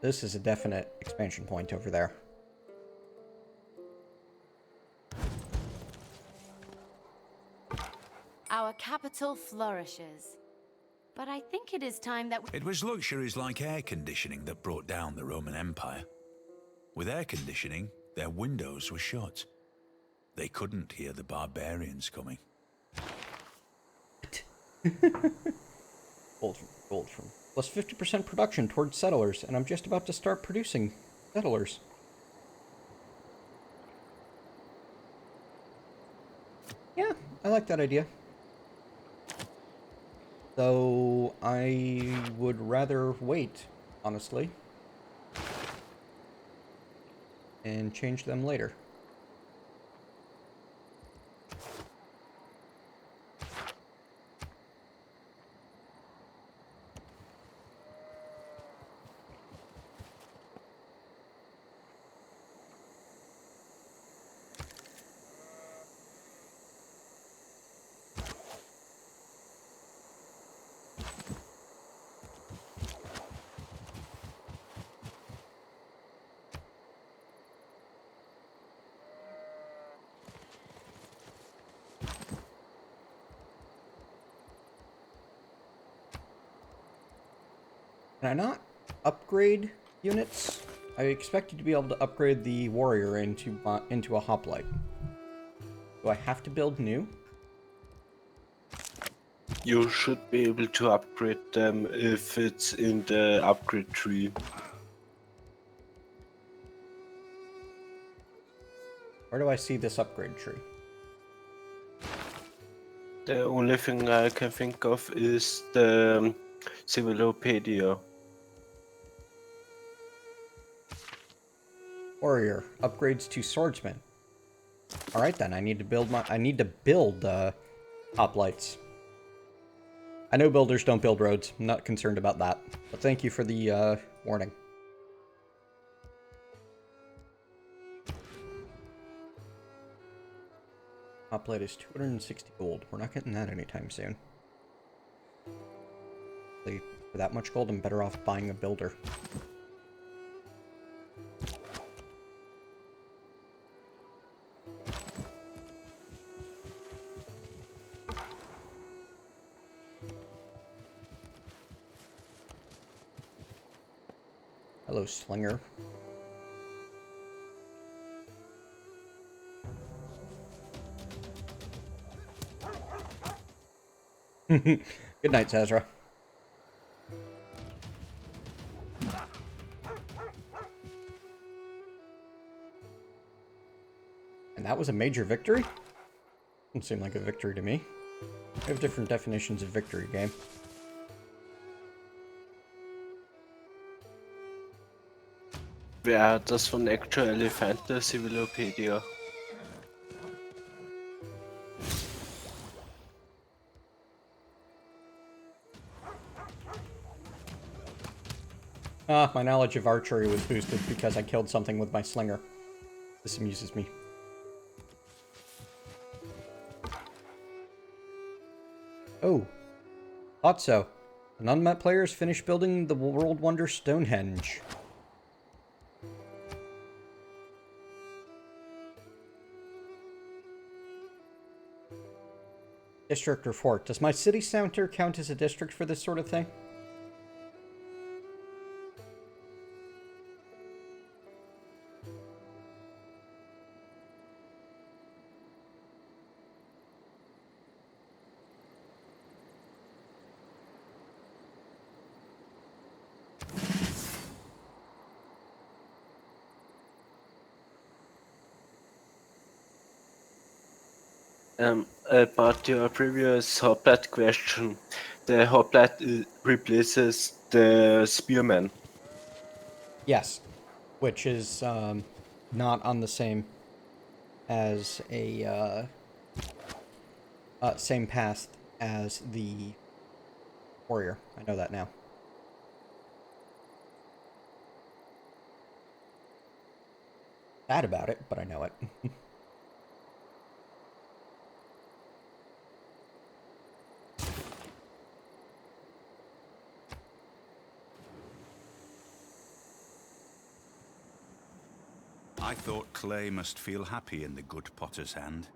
This is a definite expansion point over there. Our capital flourishes. But I think it is time that It was luxuries like air conditioning that brought down the Roman Empire. With air conditioning, their windows were shut. They couldn't hear the barbarians coming. Gold from plus 50% production towards settlers, and I'm just about to start producing settlers. Yeah, I like that idea. Though I would rather wait, honestly, and change them later. Can I not upgrade units? I expected to be able to upgrade the warrior into a hoplite. Do I have to build new? You should be able to upgrade them if it's in the upgrade tree. Where do I see this upgrade tree? The only thing I can think of is the Civilopedia. Warrior upgrades to swordsman. All right then, I need to build hoplites. I know builders don't build roads. I'm not concerned about that. But thank you for the warning. Hoplite is 260 gold. We're not getting that anytime soon. For that much gold, I'm better off buying a builder. Hello, Slinger. Good night, Zazra. And that was a major victory? Doesn't seem like a victory to me. We have different definitions of victory, game. Wer hat das von Actually Fantasy Wikipedia? My knowledge of archery was boosted because I killed something with my slinger. This amuses me. Oh. Thought so. An unmet players finished building the world wonder Stonehenge. District or fort. Does my city center count as a district for this sort of thing? About your previous hoplite question, the hoplite replaces the spearman. Yes. Which is, not on the same as a, same path as the warrior. I know that now. Bad about it, but I know it. I thought clay must feel happy in the good potter's hand.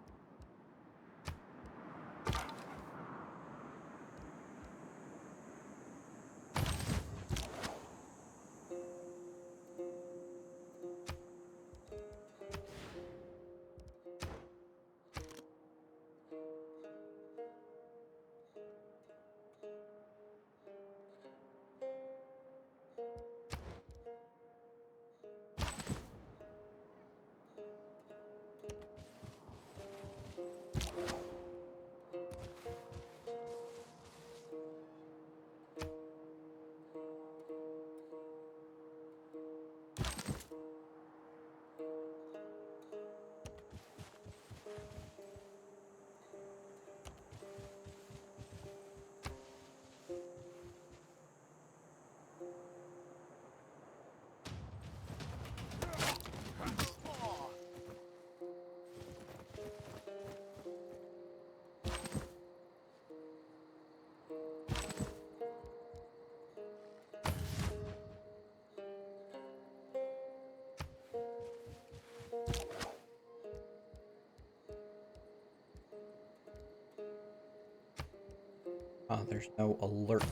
Oh, there's no alert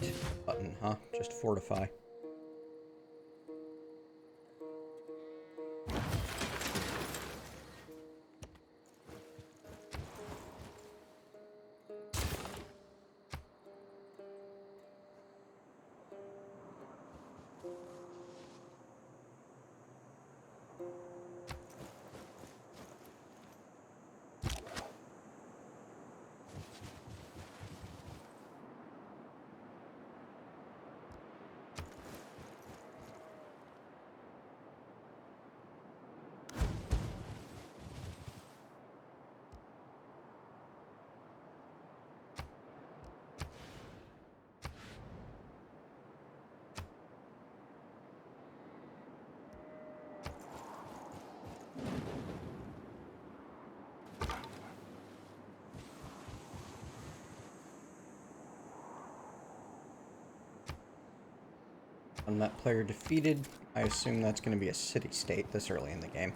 button, huh? Just fortify. On that player defeated, I assume that's going to be a city-state this early in the game.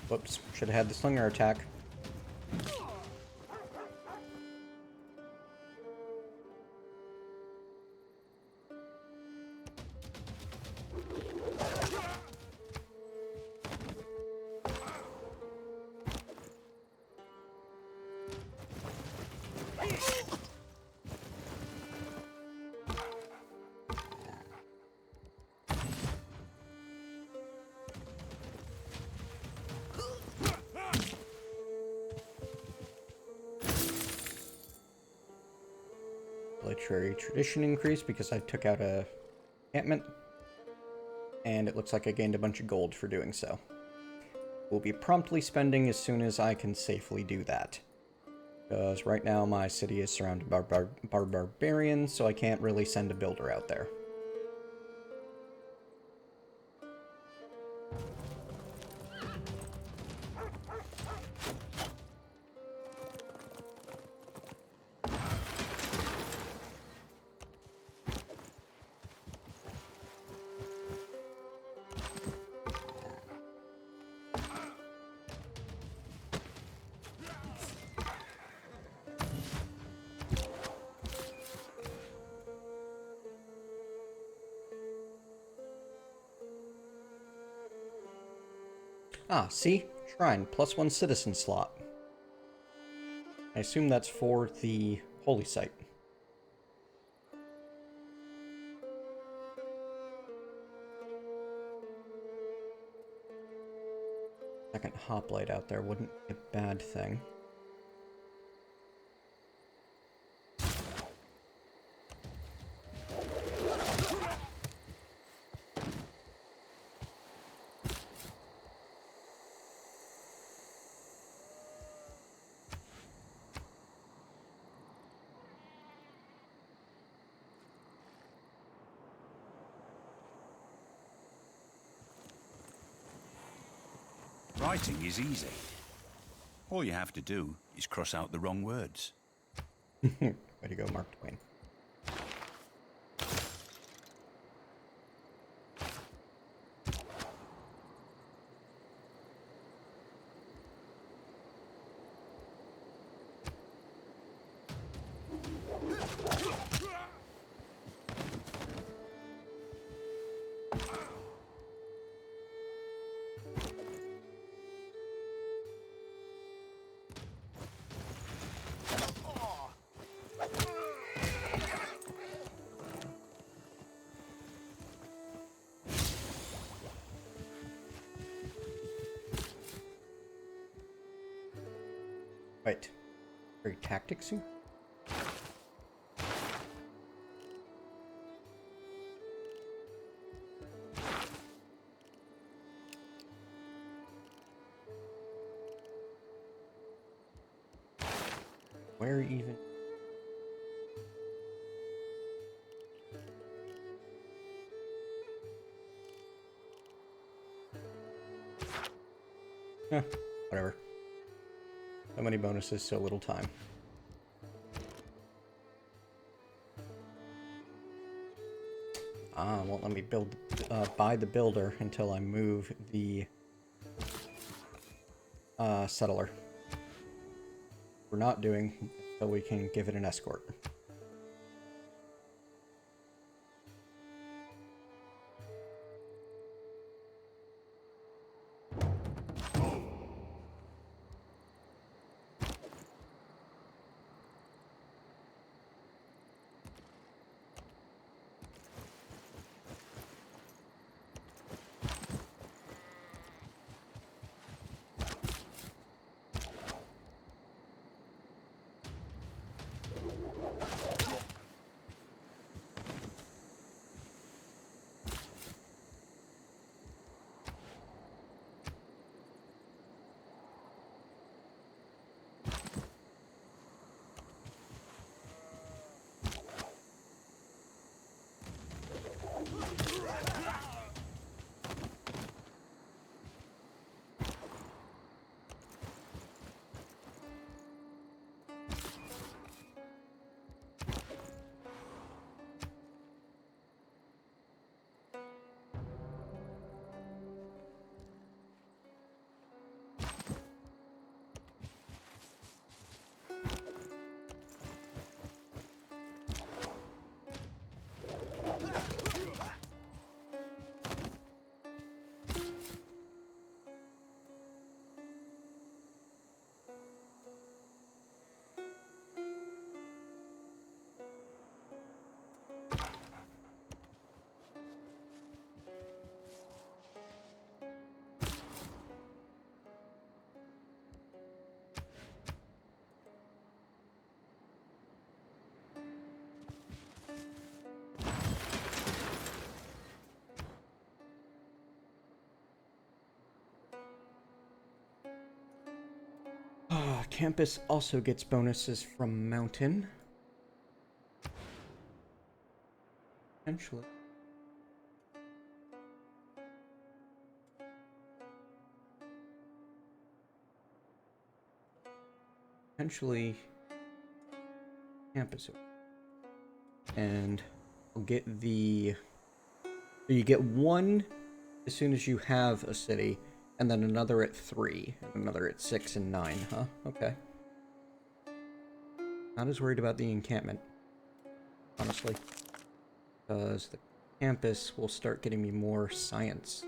Whoops, should have had the slinger attack. arbitrary tradition increase because I took out a encampment. And it looks like I gained a bunch of gold for doing so. We'll be promptly spending as soon as I can safely do that. Because right now my city is surrounded by barbarians, so I can't really send a builder out there. Ah, see? Shrine, +1 citizen slot. I assume that's for the holy site. Second hoplite out there wouldn't be a bad thing. Writing is easy. All you have to do is cross out the wrong words. Way to go, Mark Twain. Wait. Very tacticsy? Where even? Whatever. So many bonuses, so little time. Won't let me buy the builder until I move the settler. We're not doing, so we can give it an escort. Campus also gets bonuses from Mountain. Potentially. Potentially campus. And I'll get the... You get one as soon as you have a city, and then another at 3, and another at 6 and 9, huh? Okay. Not as worried about the encampment, honestly. Because the campus will start getting me more science.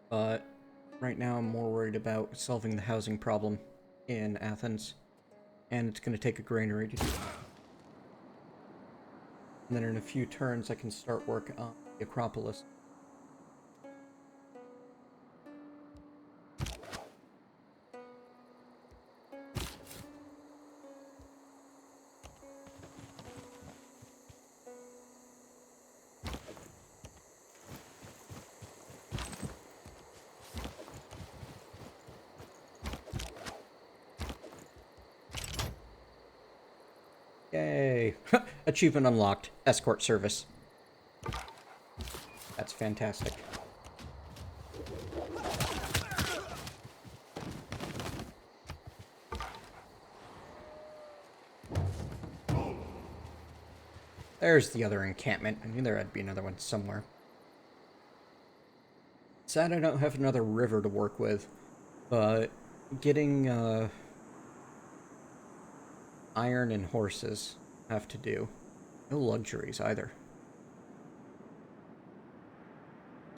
But right now I'm more worried about solving the housing problem in Athens. And it's going to take a granary to do that. And then in a few turns I can start work on the Acropolis. Yay! Achievement unlocked. Escort service. That's fantastic. There's the other encampment. I knew there had to be another one somewhere. Sad I don't have another river to work with, but getting iron and horses have to do. No luxuries either.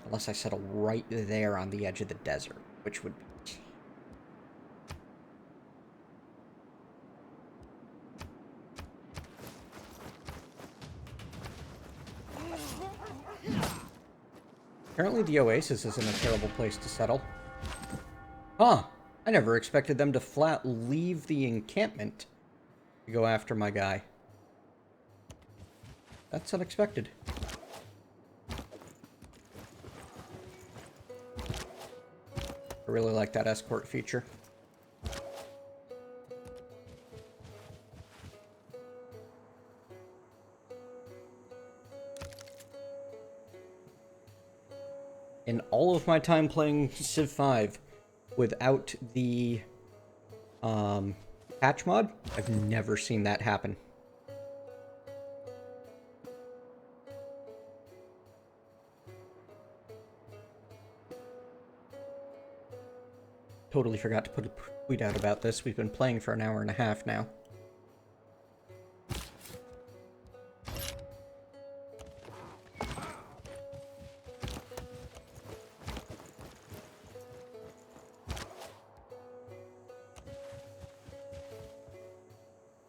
Unless I settle right there on the edge of the desert, which would be... Apparently the Oasis isn't a terrible place to settle. Huh. I never expected them to flat leave the encampment to go after my guy. That's unexpected. I really like that escort feature. In all of my time playing Civ 5, without the patch mod, I've never seen that happen. Totally forgot to put a tweet out about this. We've been playing for an hour and a half now.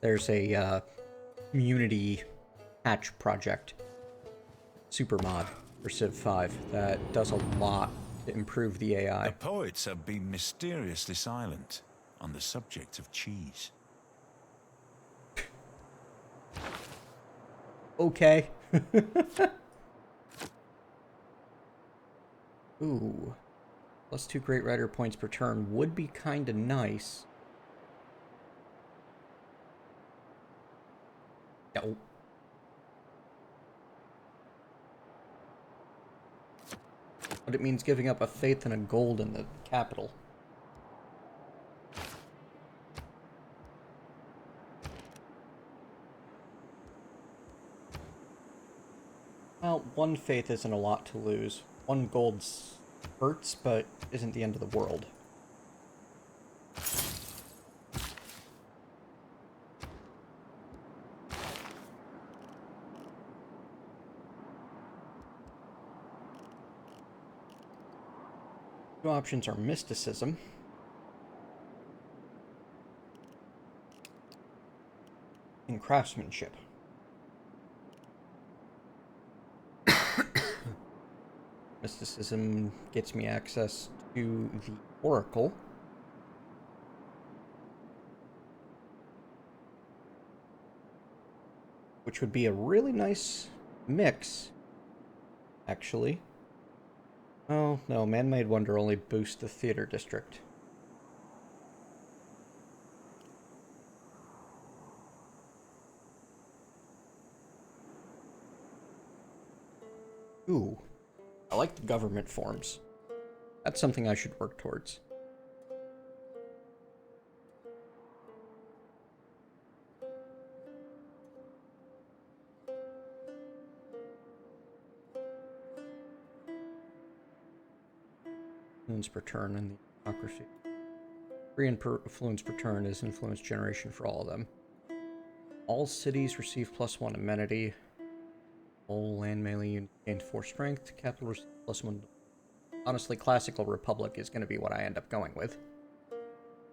There's a community patch project, super mod for Civ 5 that does a lot to improve the AI. The poets have been mysteriously silent on the subject of cheese. Okay. Ooh. +2 Great Rider points per turn would be kinda nice. No. But it means giving up a faith and a gold in the capital. Well, 1 faith isn't a lot to lose. 1 gold hurts, but isn't the end of the world. Two options are mysticism and craftsmanship. Mysticism gets me access to the Oracle. which would be a really nice mix, actually. Oh, no, Man-Made Wonder only boosts the theater district. Ooh, I like the government forms. That's something I should work towards. Influence per turn in the democracy. Free influence per turn is influence generation for all of them. All cities receive +1 amenity. All land melee units gain 4 strength. Capital receives +1. Honestly, Classical Republic is going to be what I end up going with.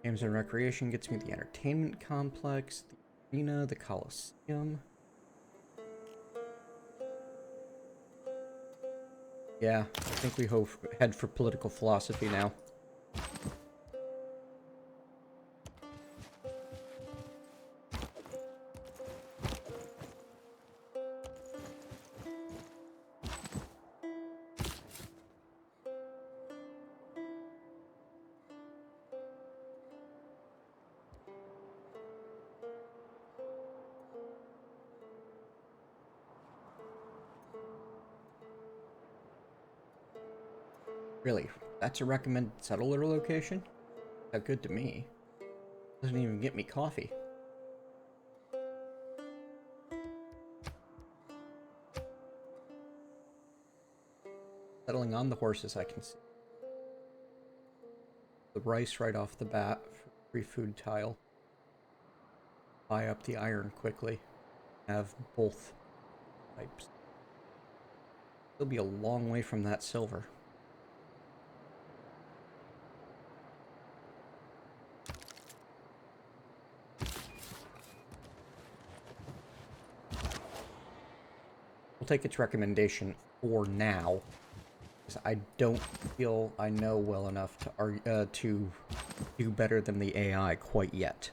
Games and Recreation gets me the Entertainment Complex, the Arena, the Coliseum. Yeah, I think we head for political philosophy now. Really, that's a recommended settler location? How good to me. Doesn't even get me coffee. Settling on the horses, I can see. The rice right off the bat for free food tile. Buy up the iron quickly. Have both types. Still be a long way from that silver. We'll take its recommendation for now, because I don't feel I know well enough to do better than the AI quite yet.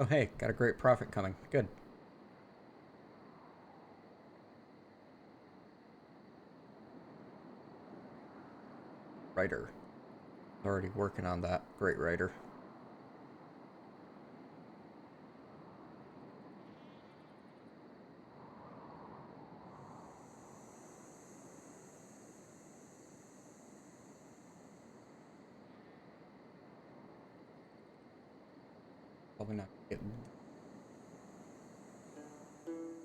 Oh hey, got a great profit coming. Good. Writer. Already working on that. Great writer. Probably not getting.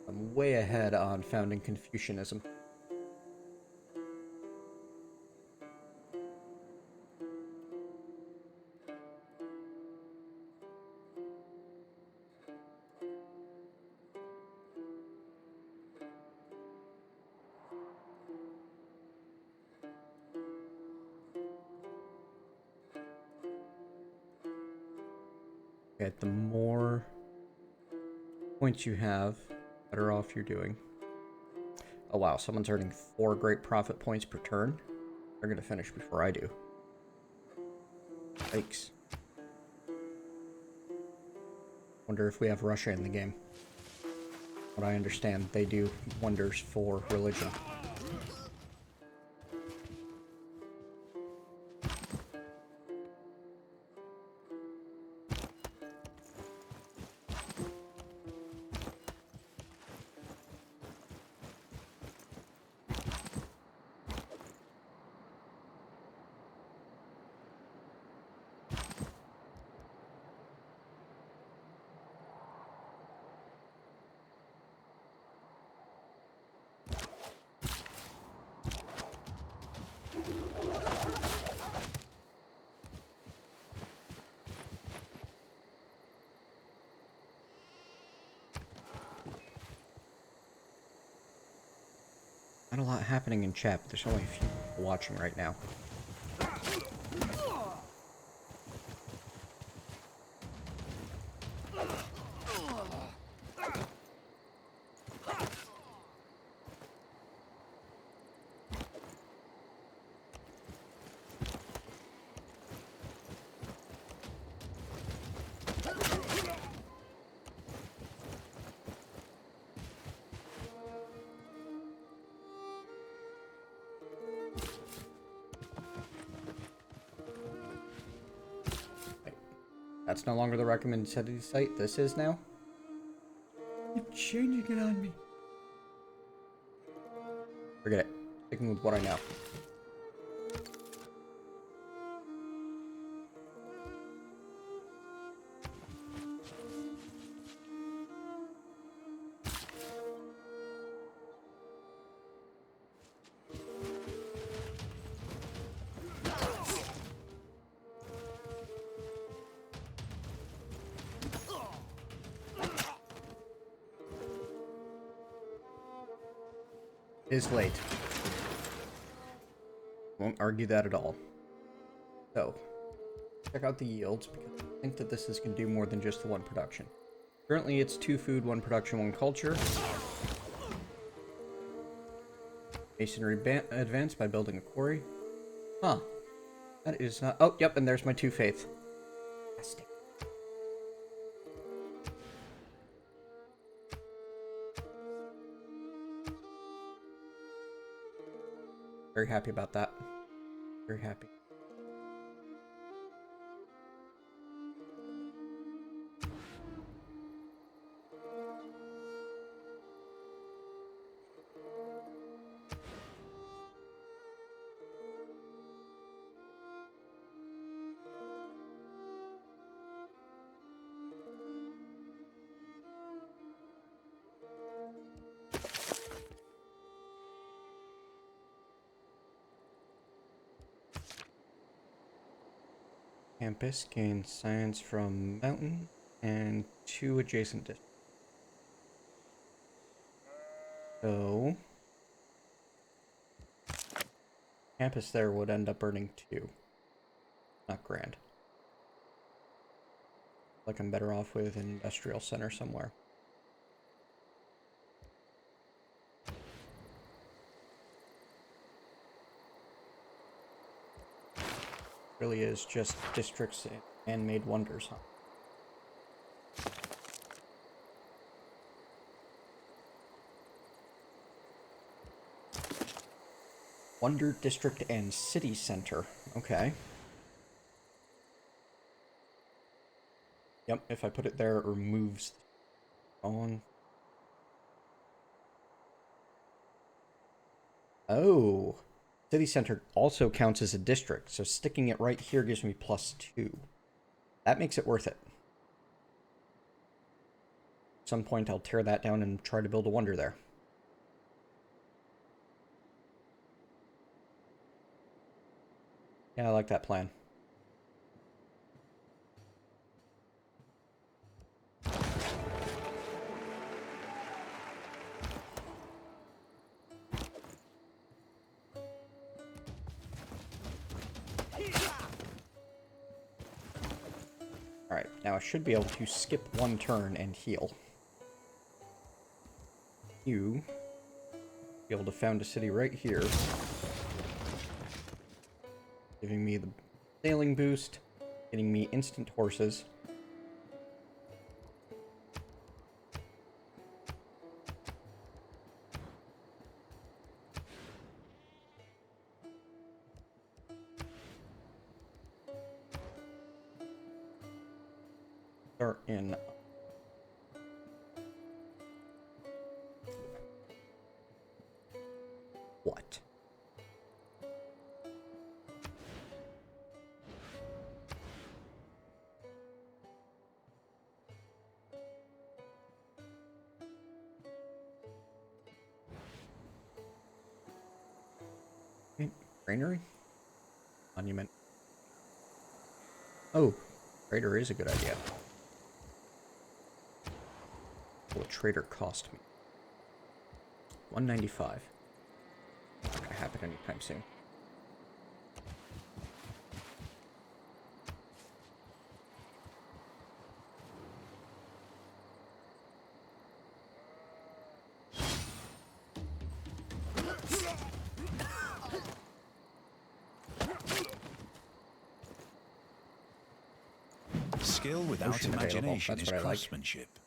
I'm way ahead on founding Confucianism. Okay, the more points you have, better off you're doing. Oh wow, someone's earning 4 great profit points per turn. They're gonna finish before I do. Yikes. Wonder if we have Russia in the game. What I understand, they do wonders for religion. Not a lot happening in chat, but there's only a few people watching right now. That's no longer the recommended city site. This is now. You're changing it on me. Forget it. Sticking with what I know. It is late. Won't argue that at all. So, check out the yields, because I think that this is going to do more than just the one production. Currently, it's 2 food, 1 production, 1 culture. Masonry advanced by building a quarry. Huh. That is not... Oh, yep, and there's my 2 faith. Fantastic. Very happy about that. Very happy. Campus gains science from mountain and 2 adjacent districts. So, campus there would end up earning 2. Not grand. Like I'm better off with an industrial center somewhere. Really is just districts and man-made wonders, huh? Wonder District and City Center. Okay. Yep, if I put it there, it removes on. Oh. City Center also counts as a district, so sticking it right here gives me +2. That makes it worth it. At some point, I'll tear that down and try to build a wonder there. Yeah, I like that plan. Alright, now I should be able to skip 1 turn and heal. You be able to found a city right here. Giving me the sailing boost, getting me instant horses. Start in. What? Granary? Monument. Oh, trader is a good idea. What will a trader cost me? 195. Not gonna happen anytime soon. skill without Ocean available. imagination That's is what I like. craftsmanship,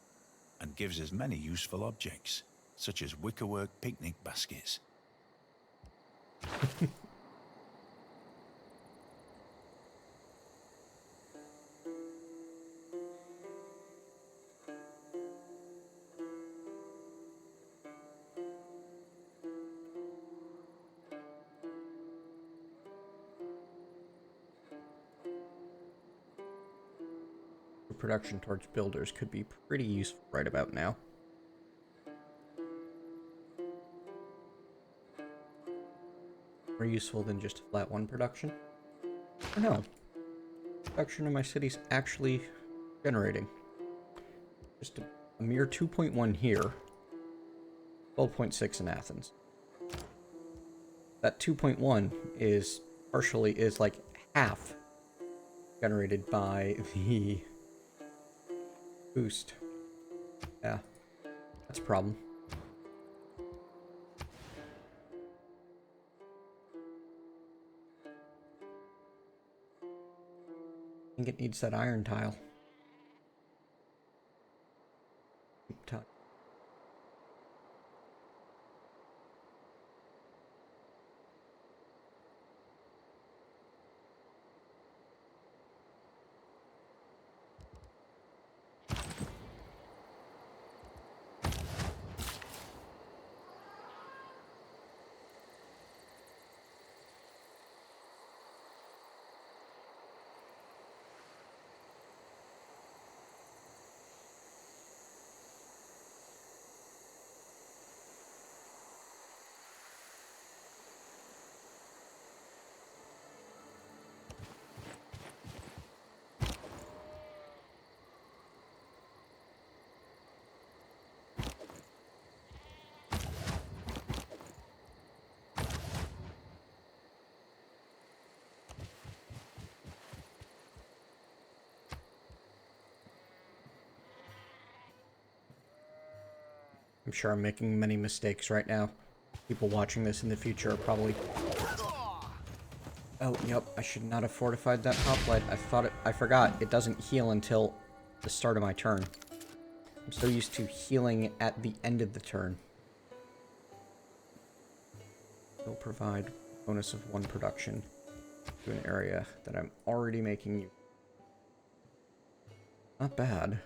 and gives us many useful objects, such as wickerwork picnic baskets. Production towards builders could be pretty useful right about now. More useful than just a flat 1 production? Or no. Production in my city's actually generating. Just a mere 2.1 here. 12.6 in Athens. That 2.1 is like half generated by the boost. Yeah, that's a problem. I think it needs that iron tile. I'm sure I'm making many mistakes right now. People watching this in the future are probably... Oh, yep, I should not have fortified that hoplite. I forgot, it doesn't heal until the start of my turn. I'm so used to healing at the end of the turn. It'll provide bonus of 1 production to an area that I'm already making you. Not bad.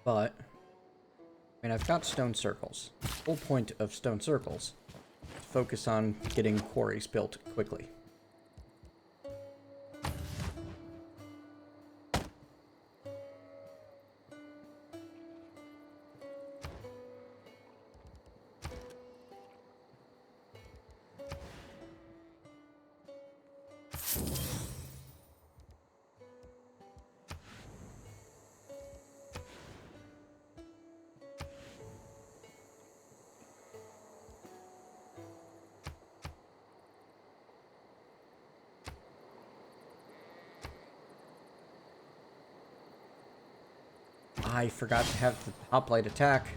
But, I mean, I've got stone circles. The whole point of stone circles is to focus on getting quarries built quickly. I forgot to have the hoplite attack.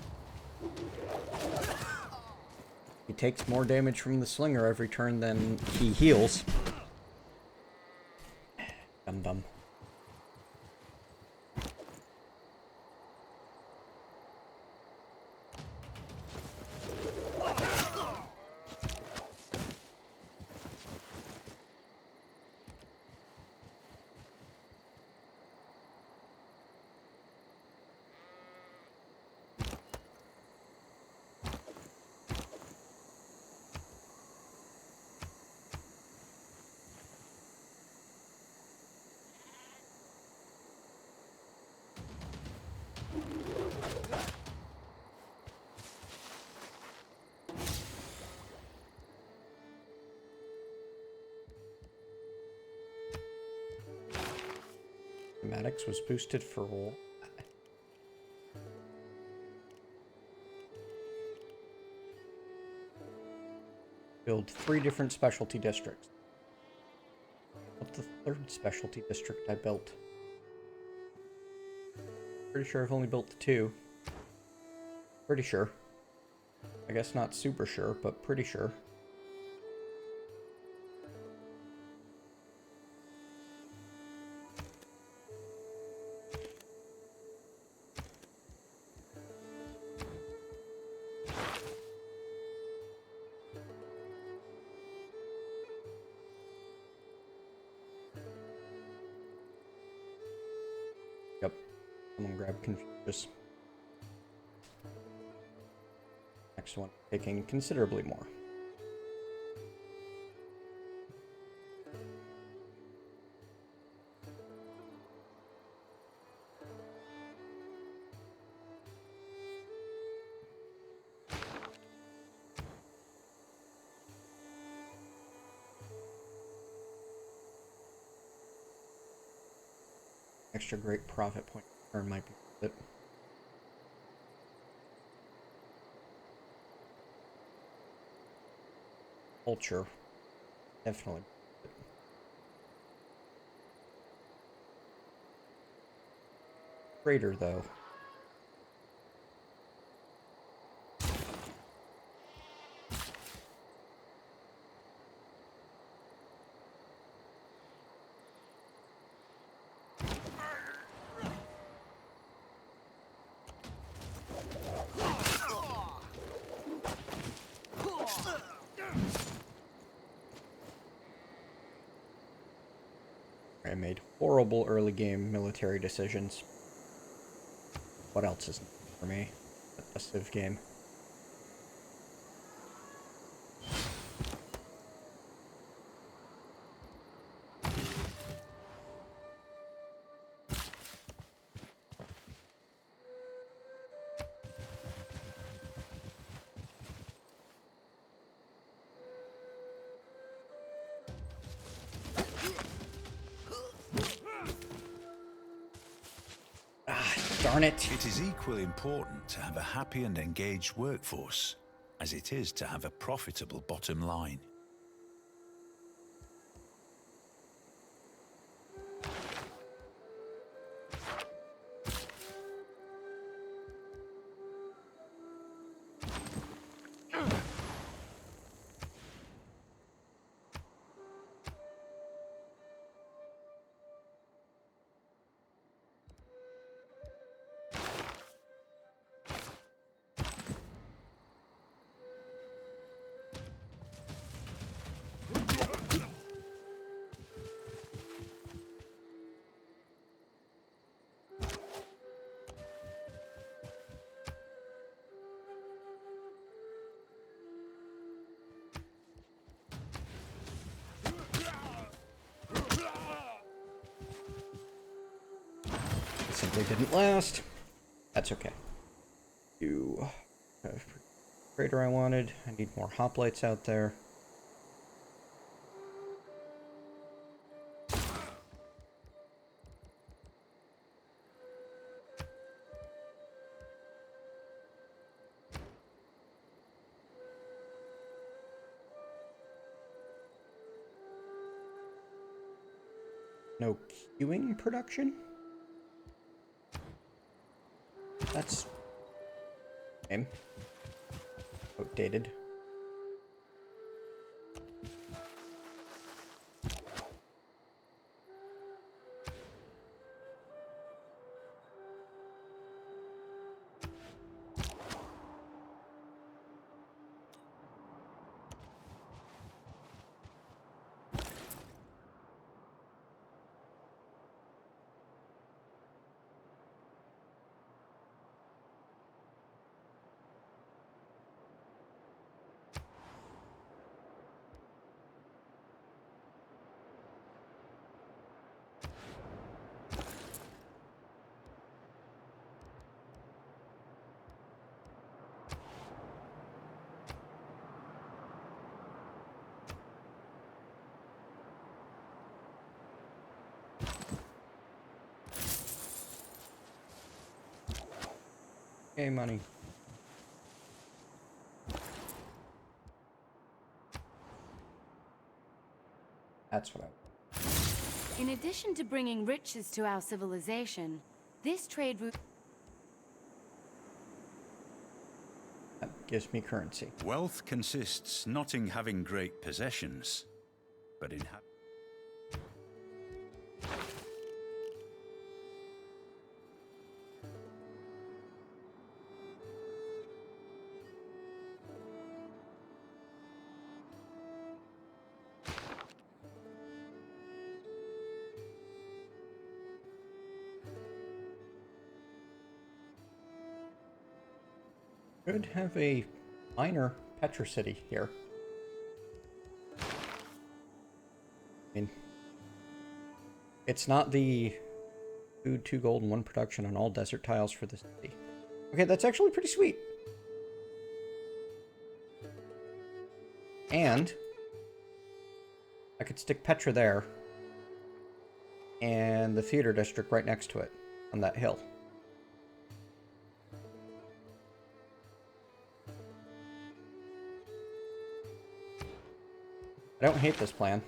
He takes more damage from the slinger every turn than he heals. Dum-dum. Maddox was boosted for what? Build 3 different specialty districts. What's the 3rd specialty district I built? Pretty sure I've only built the 2. Pretty sure. I guess not super sure, but pretty sure. Someone grab Confucius. Next one taking considerably more. Extra great profit point turn might be worth it. Culture, definitely. Trader though. I made horrible early game military decisions. What else is for me? A Civ game. Ah, darn it. It is equally important to have a happy and engaged workforce as it is to have a profitable bottom line. Simply didn't last. That's okay. You have trader I wanted. I need more hoplites out there. No queuing production? That's lame. Outdated. Okay, money. That's what I... In addition to bringing riches to our civilization, this trade route That gives me currency. Wealth consists not in having great possessions, but in having... should have a minor Petrocity here. I mean, it's not the food, 2 gold, and 1 production on all desert tiles for the city. Okay, that's actually pretty sweet. And I could stick Petra there and the theater district right next to it on that hill. I don't hate this plan.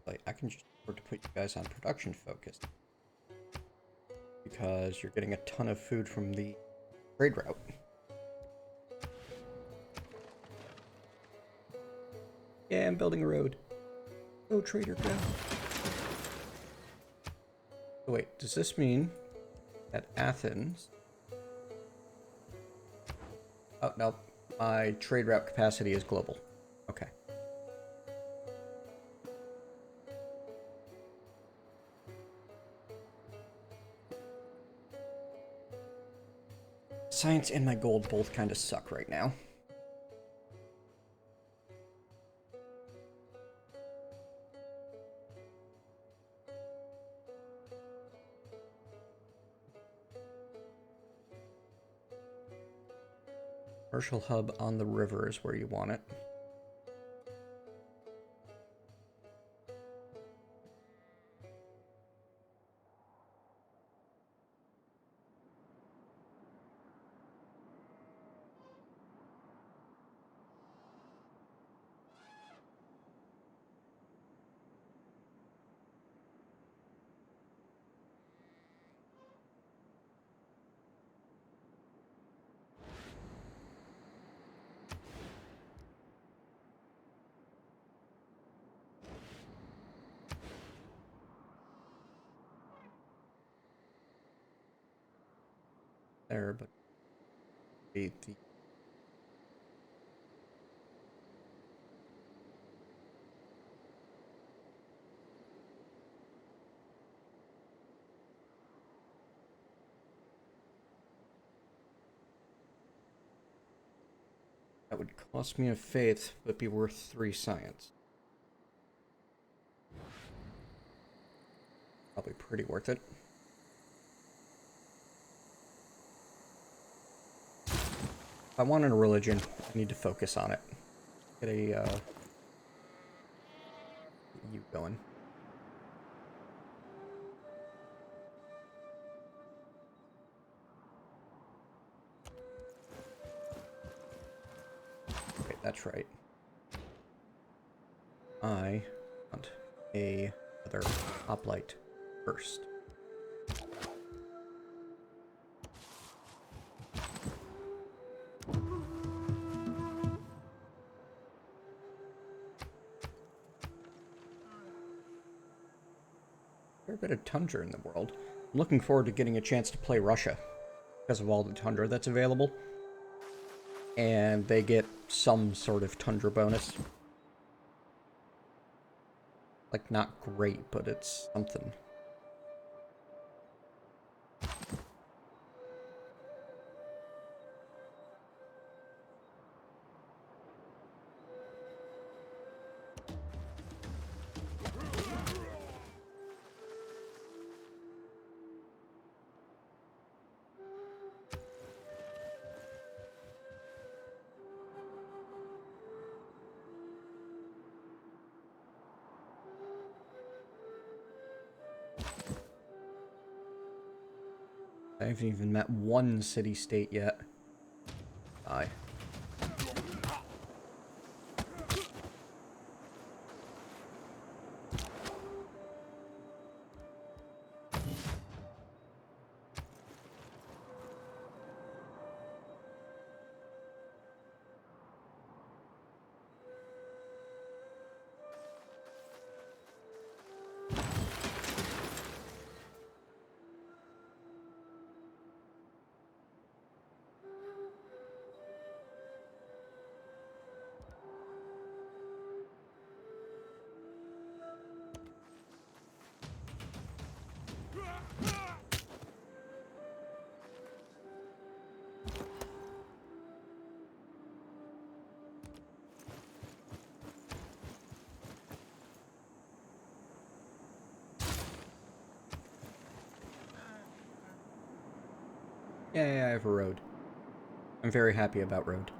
Like, I can just afford to put you guys on production focus because you're getting a ton of food from the trade route. Yeah, I'm building a road. Go, trader, go. So wait, does this mean that Athens... Oh, no, my trade route capacity is global. Okay. Science and my gold both kind of suck right now. Commercial hub on the river is where you want it. There, but the that would cost me a faith, but be worth 3 science. Probably pretty worth it. If I wanted a religion, I need to focus on it. Get a, you going. Okay, that's right. I want another hoplite first. Fair bit of tundra in the world. I'm looking forward to getting a chance to play Russia because of all the tundra that's available. and they get some sort of tundra bonus. Like, not great, but it's something. I haven't even met one city-state yet. Die. Yeah, I have a road. I'm very happy about road.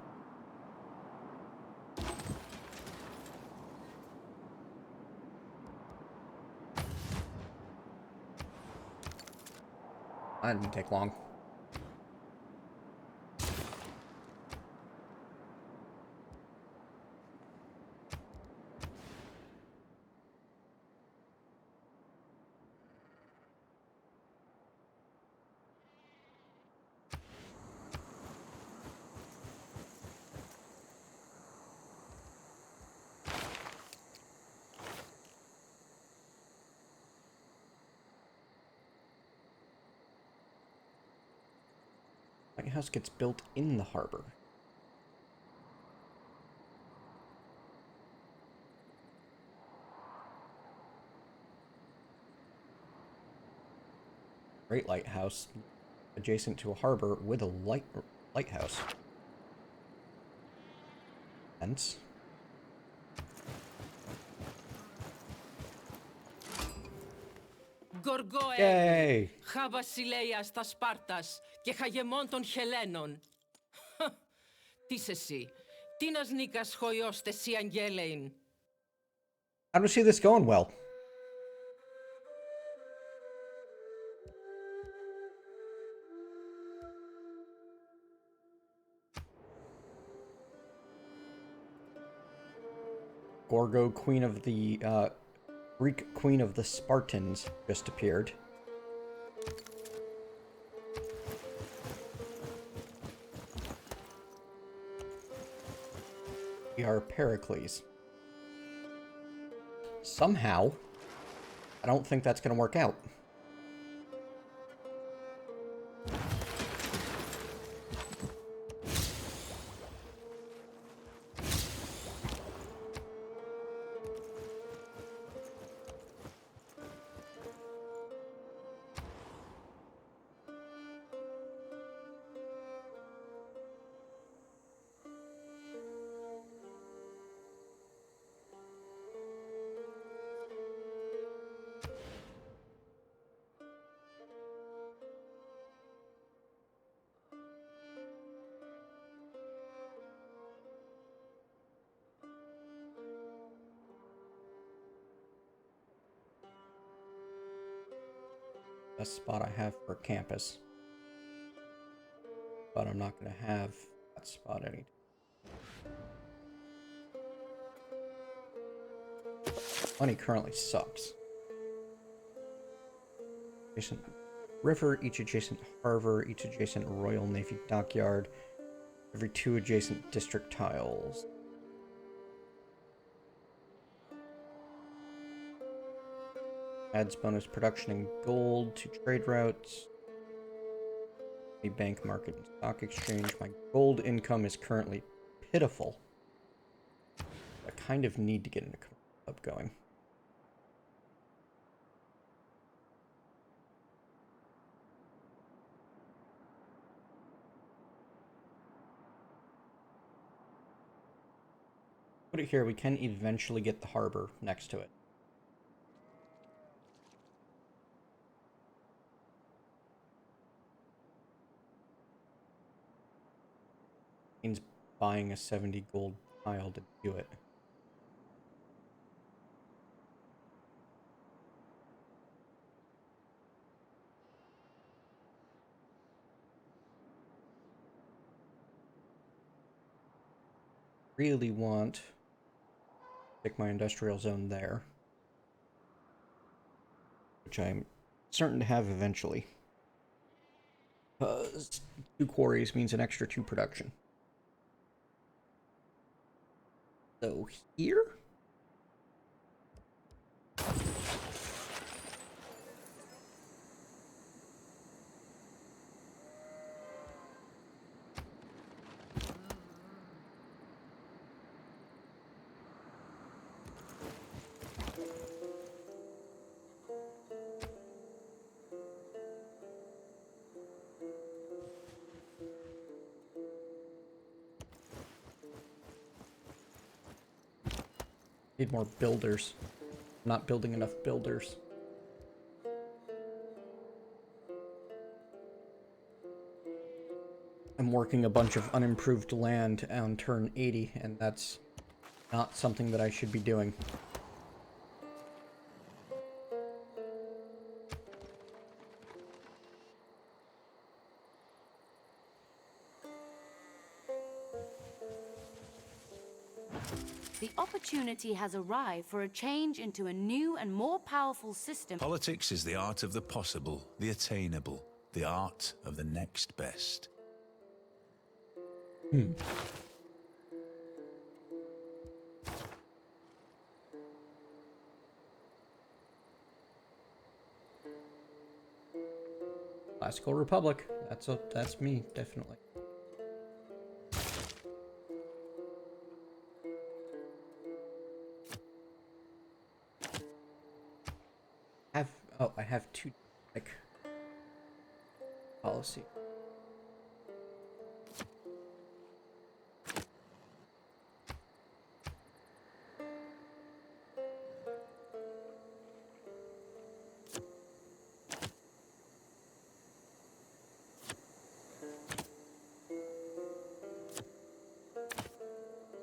That didn't take long. Lighthouse gets built in the harbor. Great lighthouse adjacent to a harbor with a lighthouse. Hence. Yay! Χα βασιλέας τα Σπάρτας και χαγεμόν των Χελένων. Τις εσύ, τίνας νίκας χωιός τεσί αγγέλειν. I don't see this going well. Gorgo, queen of the, Greek queen of the Spartans, just appeared. We are Pericles. Somehow, I don't think that's going to work out. Best spot I have for campus. But I'm not going to have that spot anytime. Money currently sucks. Adjacent river, each adjacent harbor, each adjacent Royal Navy dockyard, every 2 adjacent district tiles. Adds bonus production in gold to trade routes. the bank market and stock exchange. My gold income is currently pitiful. I kind of need to get into club going. Put it here, we can eventually get the harbor next to it. Means buying a 70 gold tile to do it. Really want to pick my industrial zone there, which I'm certain to have eventually. 2 quarries means an extra 2 production. So here? Need more builders. I'm not building enough builders. I'm working a bunch of unimproved land on turn 80, and that's not something that I should be doing. The opportunity has arrived for a change into a new and more powerful system. Politics is the art of the possible, the attainable, the art of the next best. Classical Republic. That's me, definitely. I have 2 policy.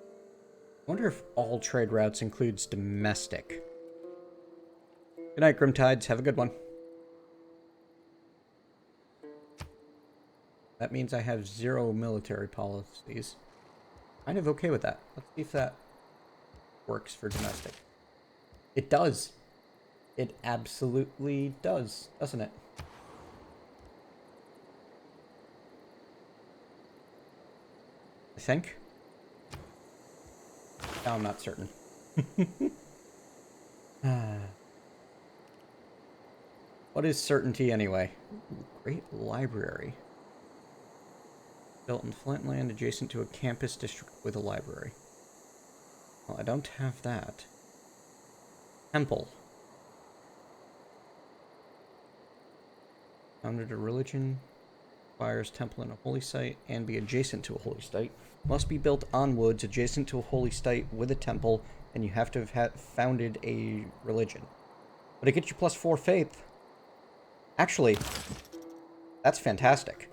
I wonder if all trade routes includes domestic. Good night, Grimtides. Have a good one. That means I have 0 military policies. Kind of okay with that. Let's see if that works for domestic. It does. It absolutely does, doesn't it? I think. No, I'm not certain. What is certainty anyway? Ooh, great library. Built in Flintland adjacent to a campus district with a library. Well, I don't have that. Temple. Founded a religion. Requires temple in a holy site and be adjacent to a holy site. Must be built on woods adjacent to a holy site with a temple, and you have to have founded a religion. But it gets you +4 faith. Actually, that's fantastic.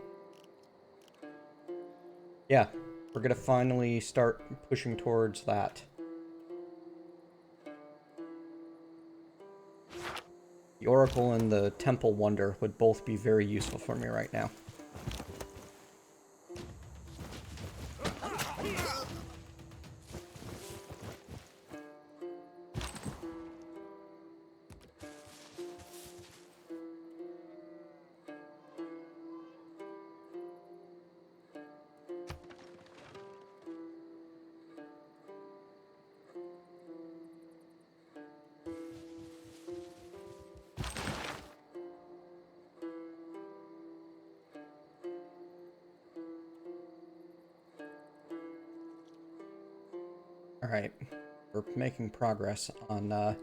Yeah, we're gonna finally start pushing towards that. The Oracle and the Temple Wonder would both be very useful for me right now. Alright, we're making progress on,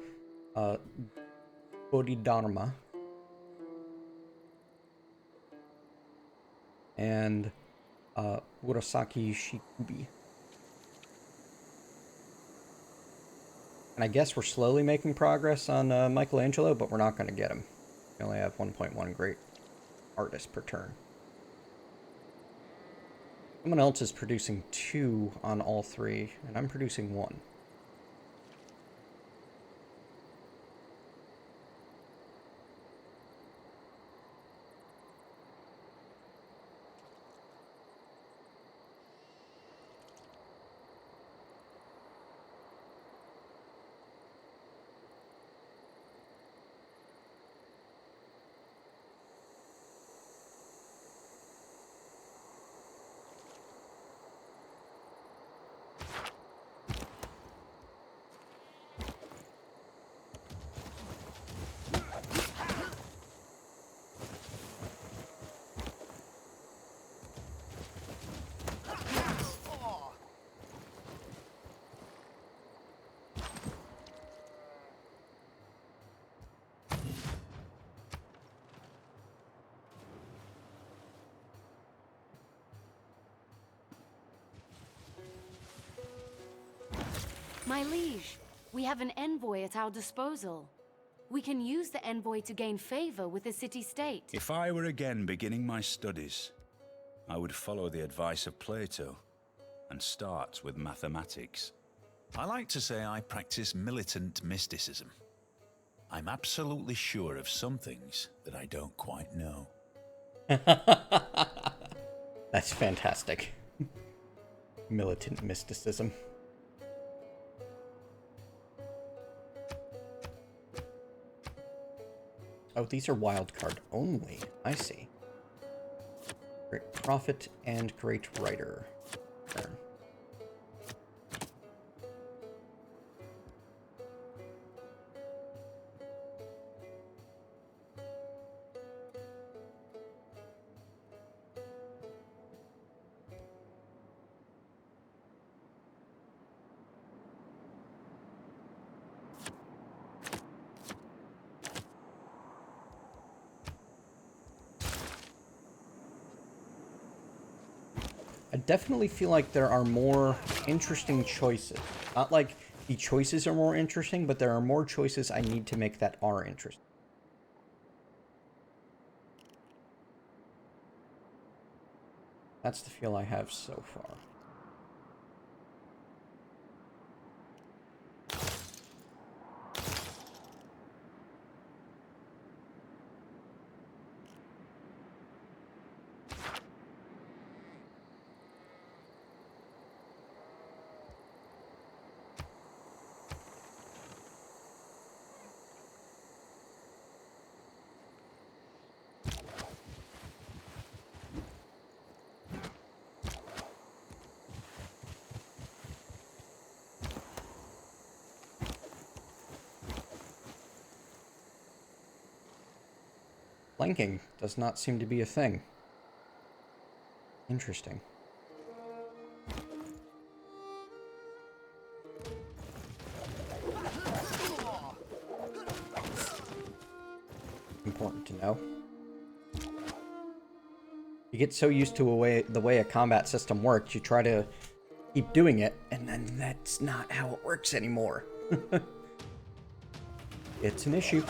Bodhidharma. And, Murasaki Shikubi. And I guess we're slowly making progress on, Michelangelo, but we're not going to get him. We only have 1.1 great artists per turn. Someone else is producing 2 on all 3, and I'm producing 1. My liege, we have an envoy at our disposal. We can use the envoy to gain favor with the city-state. If I were again beginning my studies, I would follow the advice of Plato and start with mathematics. I like to say I practice militant mysticism. I'm absolutely sure of some things that I don't quite know. That's fantastic. Militant mysticism. Oh, these are wildcard only. I see. Great Prophet and Great Writer. Turn. I definitely feel like there are more interesting choices. Not like the choices are more interesting, but there are more choices I need to make that are interesting. That's the feel I have so far. Flanking does not seem to be a thing. Interesting. Important to know. You get so used to the way a combat system works, you try to keep doing it, and then that's not how it works anymore. It's an issue.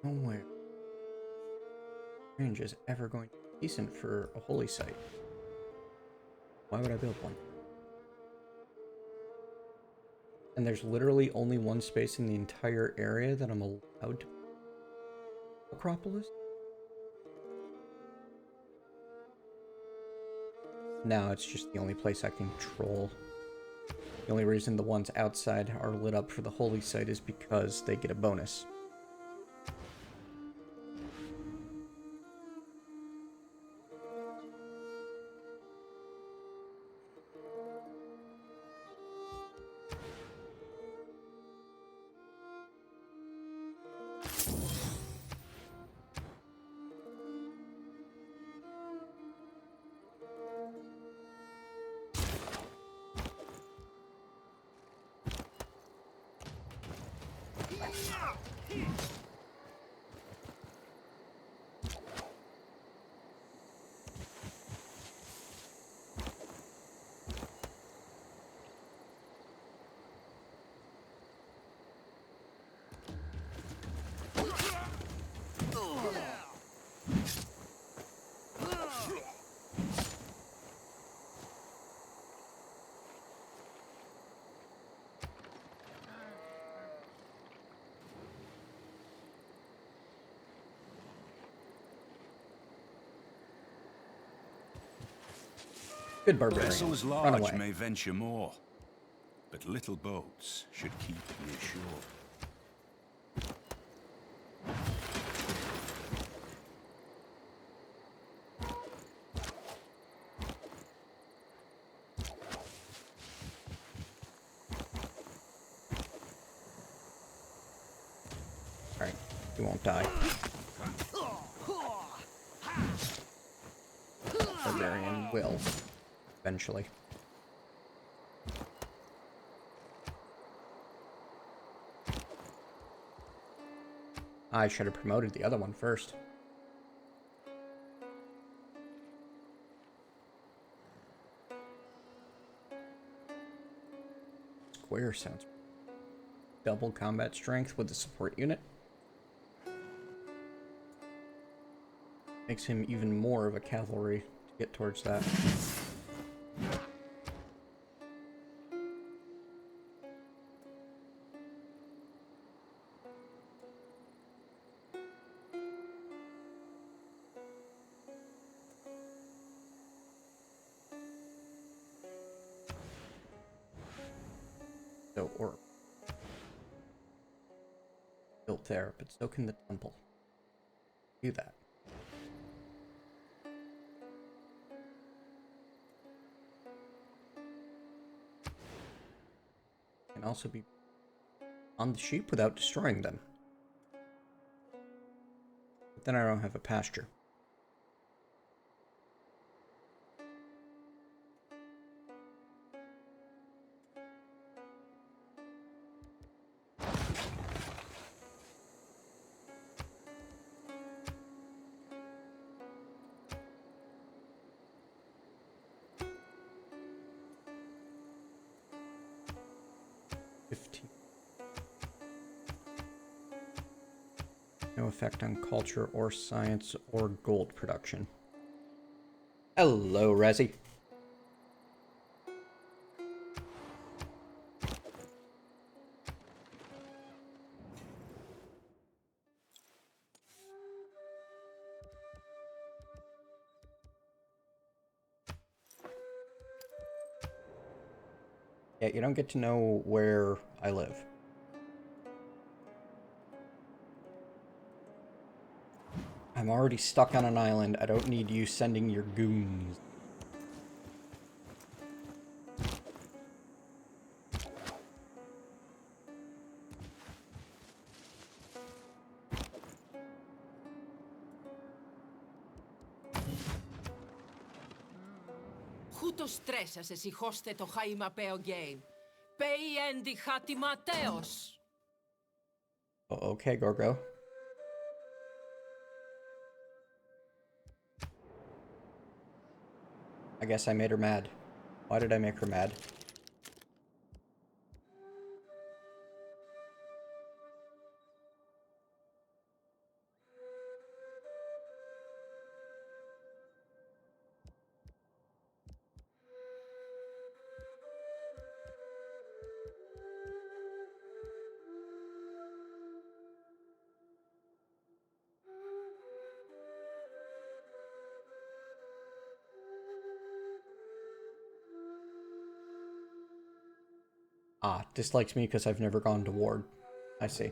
Nowhere range is ever going to be decent for a holy site. Why would I build one? And there's literally only one space in the entire area that I'm allowed to Acropolis? No, it's just the only place I can control. The only reason the ones outside are lit up for the holy site is because they get a bonus. Good barbarian. Vessels Run large away. may venture more, but little boats should keep near shore. Alright, you won't die. Barbarian will. Eventually. I should have promoted the other one first. Square sounds. Double combat strength with the support unit. Makes him even more of a cavalry to get towards that. So, or built there, but so can the temple. Do that. Can also be on the sheep without destroying them. But then I don't have a pasture. No effect on culture or science or gold production. Hello, Rezzy. Yeah, you don't get to know where I live. I'm already stuck on an island. I don't need you sending your goons. Χούτο στρέσας εσύ χώστε το χαϊμαπέο game. Πέι έντι χάτι ματέος. Okay, Gorgo. I guess I made her mad. Why did I make her mad? Ah, dislikes me because I've never gone to ward. I see.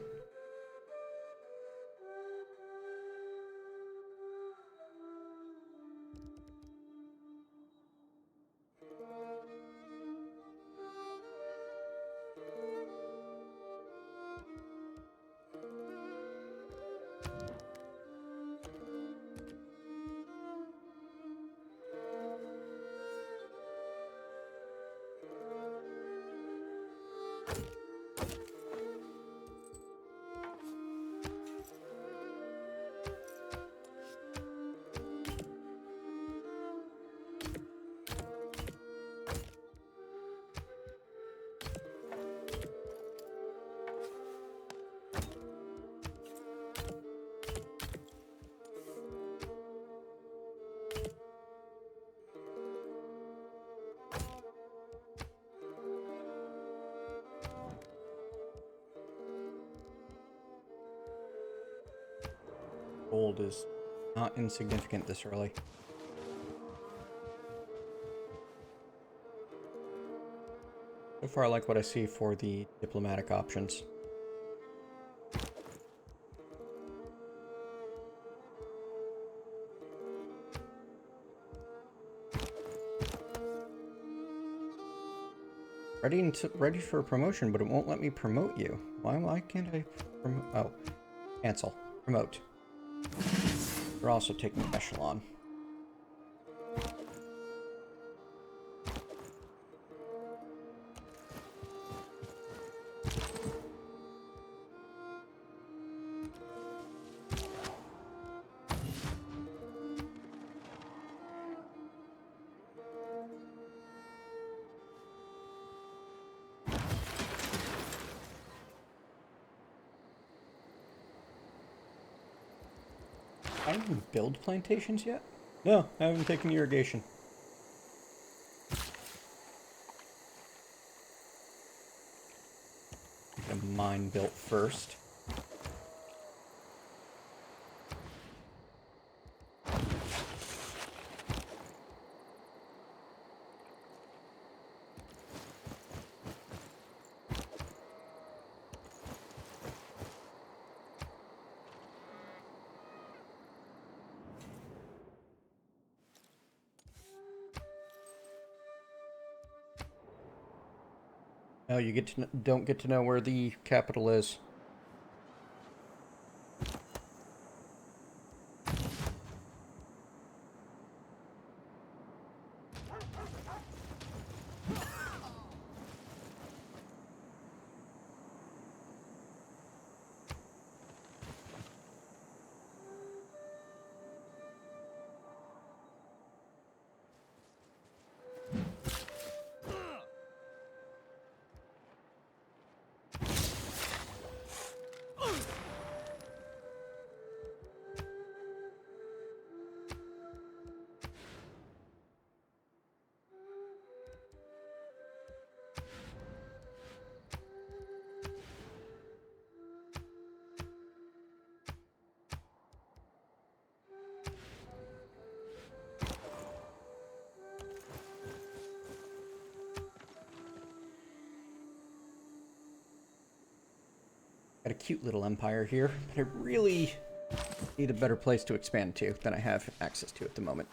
Gold is not insignificant this early. So far, I like what I see for the diplomatic options. Ready for a promotion, but it won't let me promote you. Why can't I promote? Oh, cancel. Promote. You're also taking echelon. I didn't even build plantations yet? No, I haven't taken irrigation. Get a mine built first. No, you don't get to know where the capital is. Got a cute little empire here, but I really need a better place to expand to than I have access to at the moment.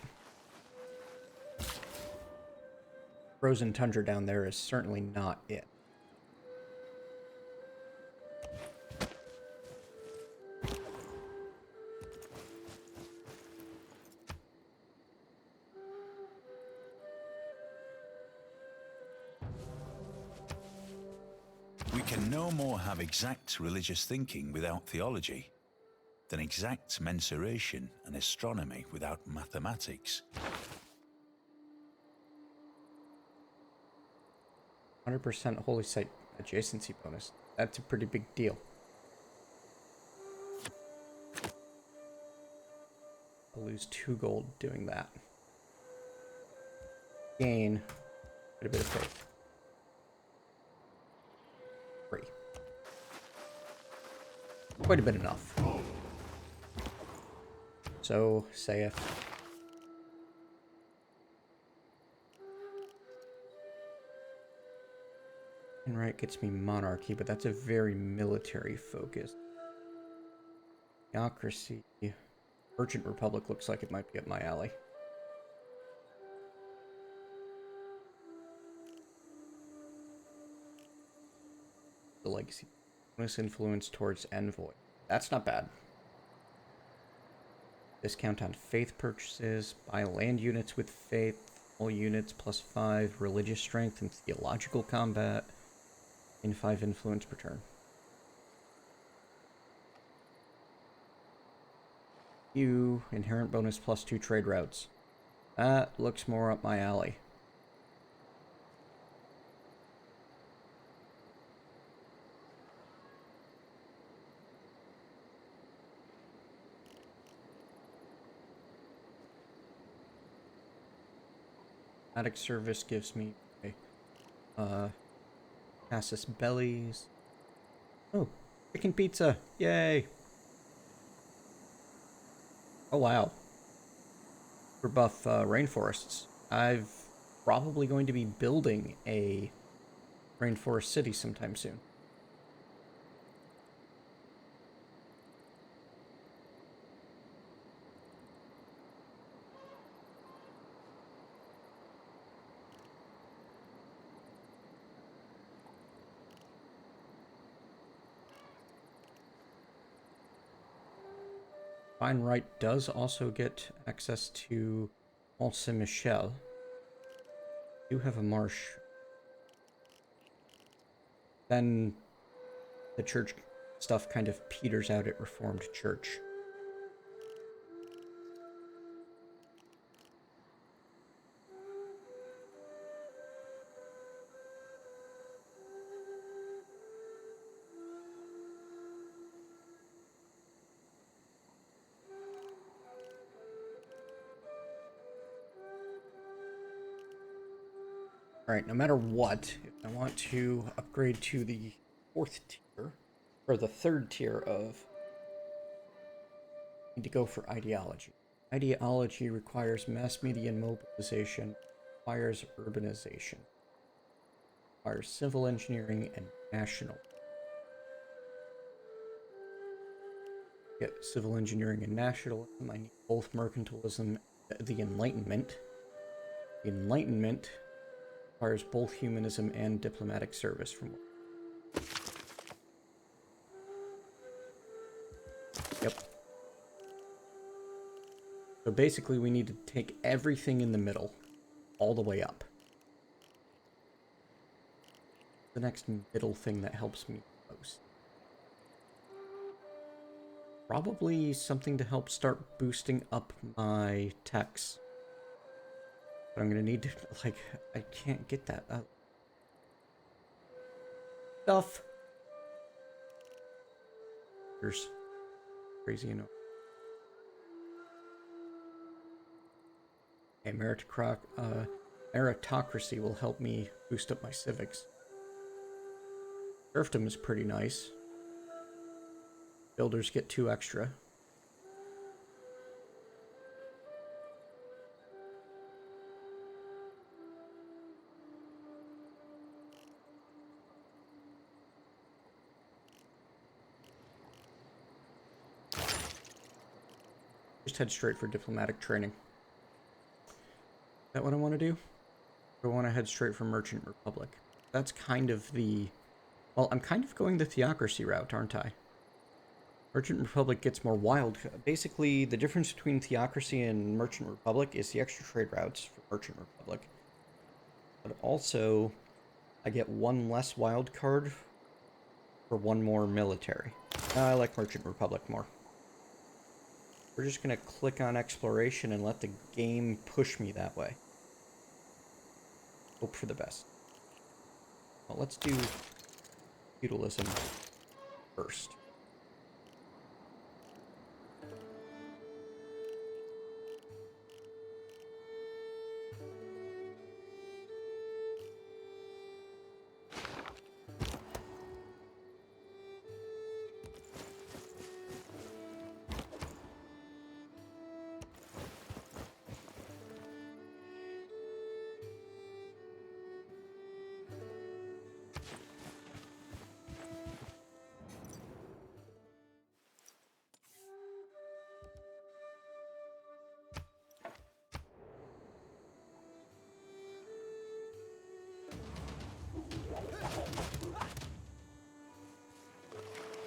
Frozen tundra down there is certainly not it. We can no more have exact religious thinking without theology than exact mensuration and astronomy without mathematics. 100% holy site adjacency bonus. That's a pretty big deal. I'll lose 2 gold doing that. Gain quite a bit of faith. 3. Quite a bit enough. So saith. right gets me monarchy, but that's a very military focus. Theocracy. Merchant Republic looks like it might be up my alley. The legacy. Bonus influence towards envoy. That's not bad. Discount on faith purchases. Buy land units with faith. All units +5. Religious strength and theological combat. In 5 influence per turn. Inherent bonus +2 trade routes. That looks more up my alley. Attic service gives me Cassis bellies. Oh, chicken pizza! Yay! Oh wow. For buff rainforests. I'm probably going to be building a rainforest city sometime soon. Fine Right does also get access to Mont Saint Michel. Do have a marsh. Then the church stuff kind of peters out at Reformed Church. Alright, no matter what, if I want to upgrade to the 4th tier, or the 3rd tier of... I need to go for ideology. Ideology requires mass media mobilization, requires urbanization, requires civil engineering and national. Get civil engineering and nationalism. I need both mercantilism and the Enlightenment. The Enlightenment requires both humanism and diplomatic service from work. Yep. So basically we need to take everything in the middle, all the way up. The next middle thing that helps me most. Probably something to help start boosting up my techs. But I'm gonna need to, like, I can't get that up. Stuff! There's crazy enough. Okay, meritocracy will help me boost up my civics. Serfdom is pretty nice. Builders get 2 extra. Just head straight for diplomatic training. Is that what I want to do? Or I want to head straight for Merchant Republic? That's kind of the... Well, I'm kind of going the theocracy route, aren't I? Merchant Republic gets more wild. Basically, the difference between theocracy and Merchant Republic is the extra trade routes for Merchant Republic. But also, I get 1 less wild card for 1 more military. I like Merchant Republic more. We're just going to click on exploration and let the game push me that way. Hope for the best. Well, let's do feudalism first.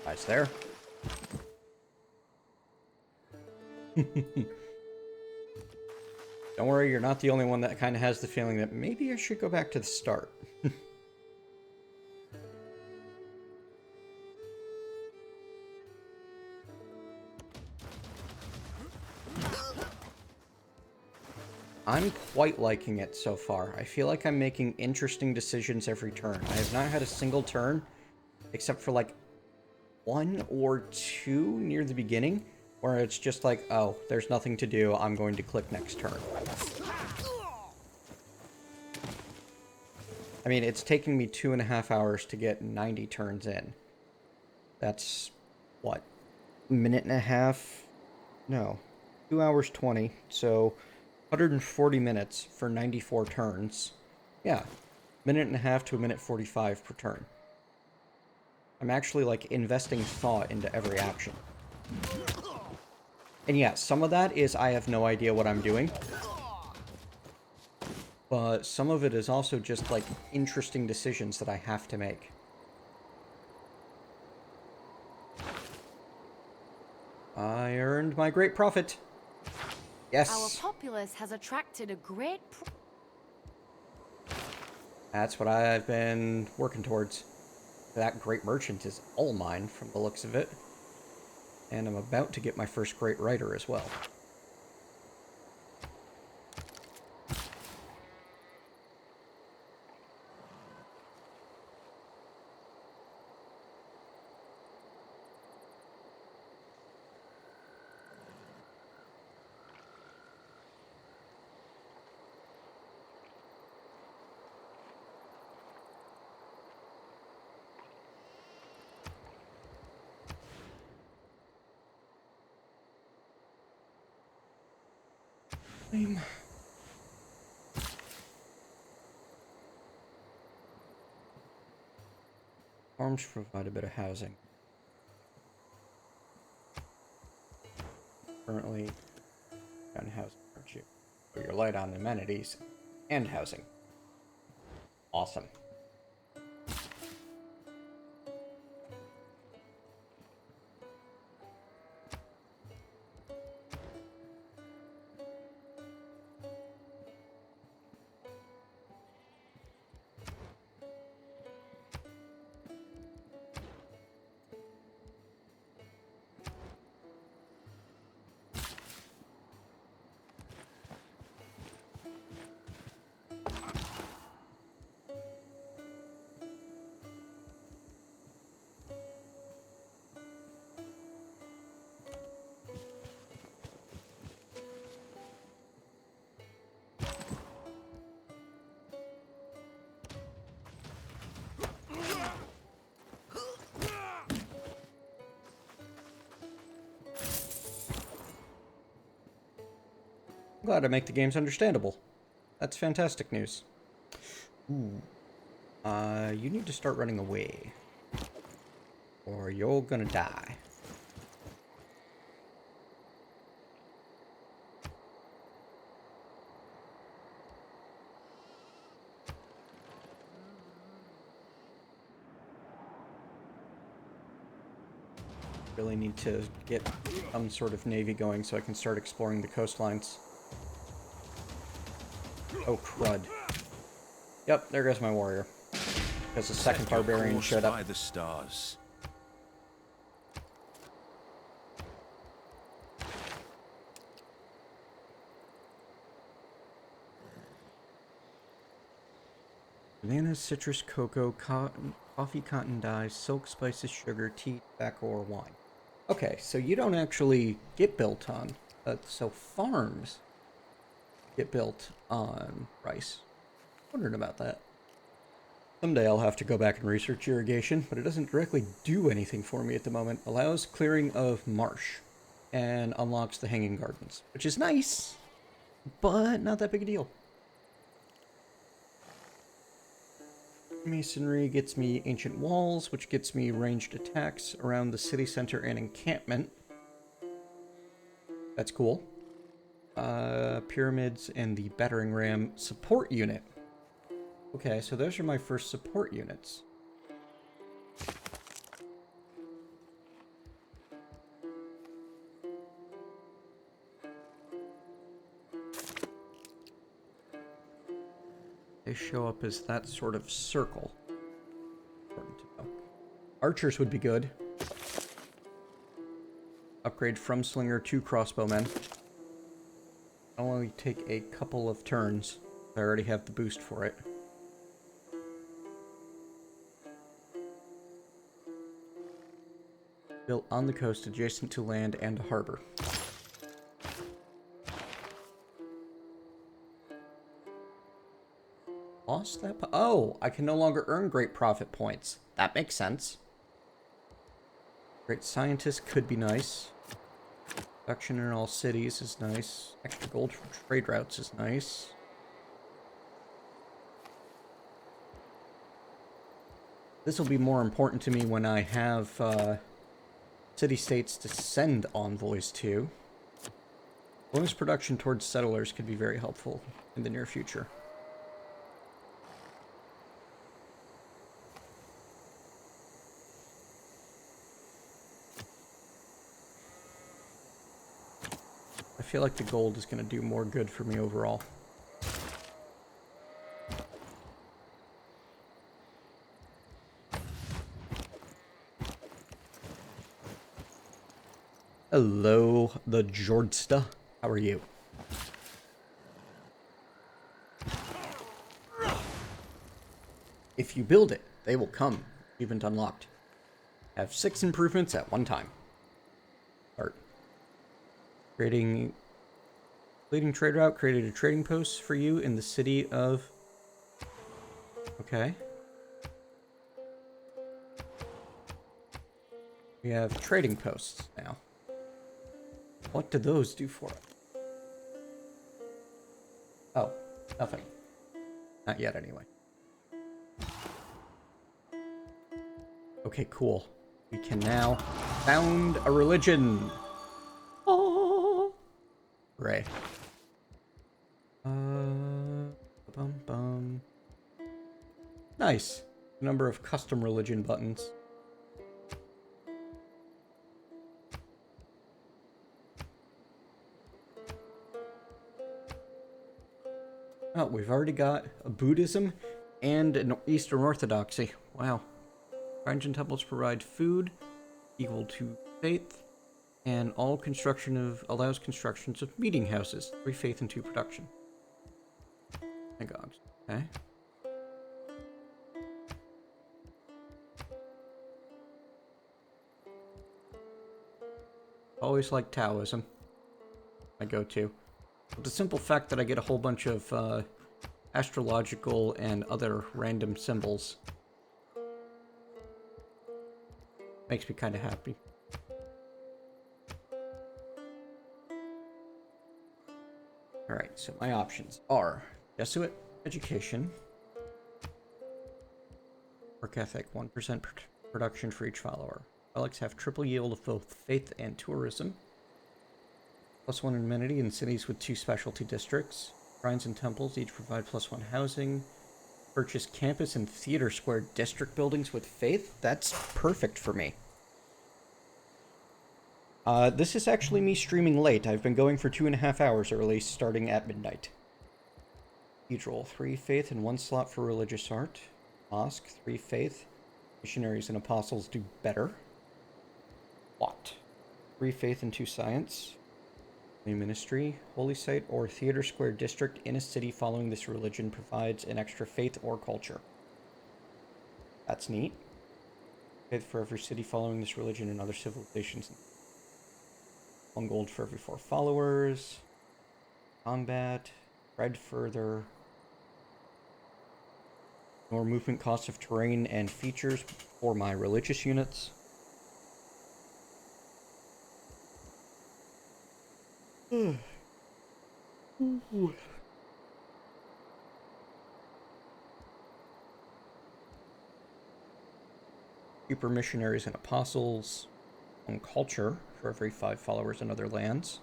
Guys there. Don't worry, you're not the only one that kind of has the feeling that maybe I should go back to the start. I'm quite liking it so far. I feel like I'm making interesting decisions every turn. I have not had a single turn, except for like 1 or 2 near the beginning, where it's just like, oh, there's nothing to do, I'm going to click next turn. I mean, it's taking me 2.5 hours to get 90 turns in. That's, what, a minute and a half? No, 2 hours 20, so 140 minutes for 94 turns. Yeah, minute and a half to a minute 45 per turn. I'm actually, like, investing thought into every action. And yeah, some of that is I have no idea what I'm doing. But some of it is also just, like, interesting decisions that I have to make. I earned my great profit. Yes. Our populace has attracted a great... That's what I've been working towards. That great merchant is all mine from the looks of it. And I'm about to get my first great writer as well. Farms provide a bit of housing. Currently, on housing, aren't you? So you're light on amenities and housing. Awesome. Glad to make the games understandable. That's fantastic news. Ooh. You need to start running away. Or you're gonna die. Really need to get some sort of navy going so I can start exploring the coastlines. Oh, crud. Yep, there goes my warrior. Because the second barbarian showed up. By the stars. Bananas, citrus, cocoa, cotton, coffee, cotton dye, silk, spices, sugar, tea, tobacco, or wine. Okay, so you don't actually get built on. So farms get built on rice. Wondering about that. Someday I'll have to go back and research irrigation, but it doesn't directly do anything for me at the moment. Allows clearing of marsh and unlocks the hanging gardens, which is nice, but not that big a deal. Masonry gets me ancient walls, which gets me ranged attacks around the city center and encampment. That's cool. Pyramids and the battering ram support unit. Okay, so those are my first support units. They show up as that sort of circle. Important to know. Archers would be good. Upgrade from slinger to crossbowmen. I'll only take a couple of turns. I already have the boost for it. Built on the coast adjacent to land and a harbor. Lost that? Oh, I can no longer earn great profit points. That makes sense. Great scientist could be nice. Production in all cities is nice. Extra gold from trade routes is nice. This will be more important to me when I have city-states to send envoys to. Bonus production towards settlers could be very helpful in the near future. I feel like the gold is going to do more good for me overall. Hello, the Jordsta. How are you? If you build it, they will come. Event unlocked. Have 6 improvements at one time. Start. Creating leading trade route, created a trading post for you in the city of... Okay. We have trading posts now. What do those do for us? Oh, nothing. Not yet, anyway. Okay, cool. We can now found a religion. Oh, hooray. Bum. Nice. Number of custom religion buttons. Oh, we've already got a Buddhism and an Eastern Orthodoxy. Wow. Shrines and temples provide food equal to faith, and all construction allows constructions of meeting houses. 3 faith and 2 production. Synagogues. Okay. Always like Taoism. My go-to. But the simple fact that I get a whole bunch of astrological and other random symbols makes me kind of happy. Alright, so my options are Jesuit education, work ethic, 1% production for each follower. Relics have triple yield of both faith and tourism. +1 amenity in cities with 2 specialty districts. Shrines and temples each provide +1 housing. Purchase campus and theater square district buildings with faith. That's perfect for me. This is actually me streaming late. I've been going for 2.5 hours early, starting at midnight. Cathedral, 3 faith and 1 slot for religious art. Mosque, 3 faith. Missionaries and apostles do better. What? 3 faith and 2 science. Ministry, holy site, or theater square district in a city following this religion provides an extra faith or culture. That's neat. Faith for every city following this religion and other civilizations. 1 gold for every 4 followers. Combat. Spread further. More movement costs of terrain and features for my religious units. Cheaper missionaries and apostles. 1 culture for every 5 followers in other lands.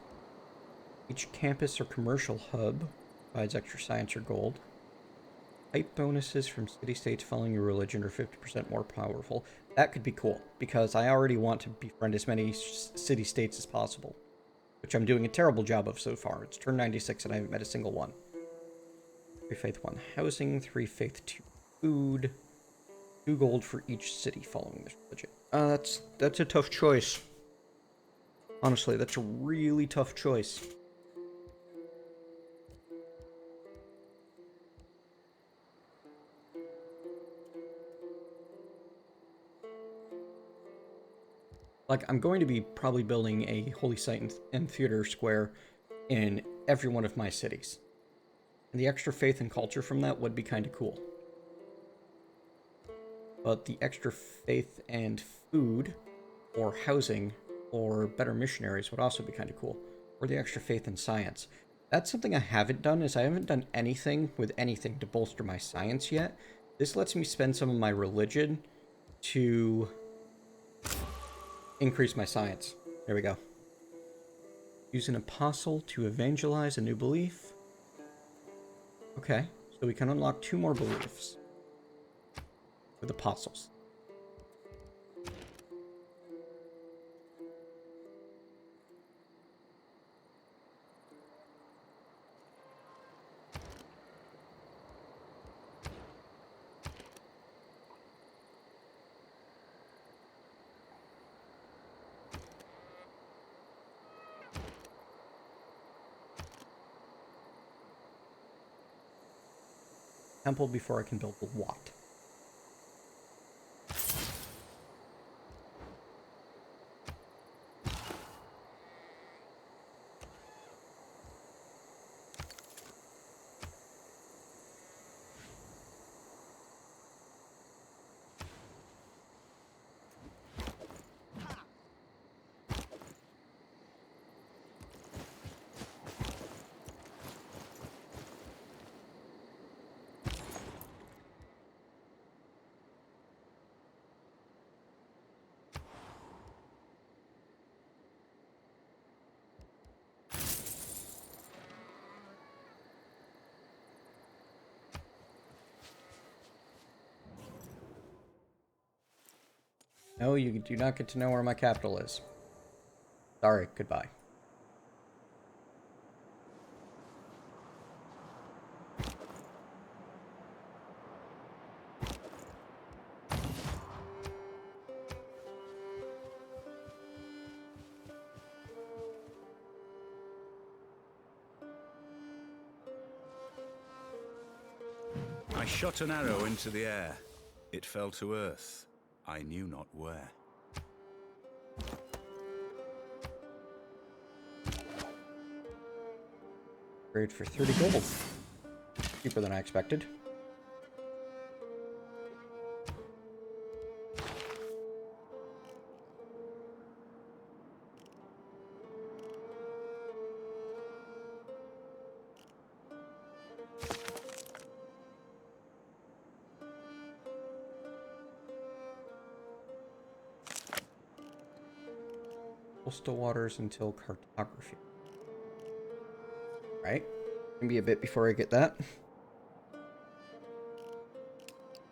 Each campus or commercial hub provides extra science or gold. Type bonuses from city-states following your religion are 50% more powerful. That could be cool, because I already want to befriend as many city-states as possible. Which I'm doing a terrible job of so far. It's turn 96 and I haven't met a single one. 3 faith, 1 housing, 3 faith, 2 food, 2 gold for each city following this religion. That's a tough choice. Honestly, that's a really tough choice. Like, I'm going to be probably building a holy site and theater square in every one of my cities. And the extra faith and culture from that would be kind of cool. But the extra faith and food, or housing, or better missionaries would also be kind of cool. Or the extra faith in science. That's something I haven't done, is I haven't done anything with anything to bolster my science yet. This lets me spend some of my religion to increase my science. There we go. Use an apostle to evangelize a new belief. Okay, so we can unlock 2 more beliefs with apostles. Temple before I can build the what? No, you do not get to know where my capital is. Sorry, goodbye. I shot an arrow into the air. It fell to earth. I knew not where. Trade for 30 gold. Cheaper than I expected. Coastal waters until cartography. Right? Can be a bit before I get that.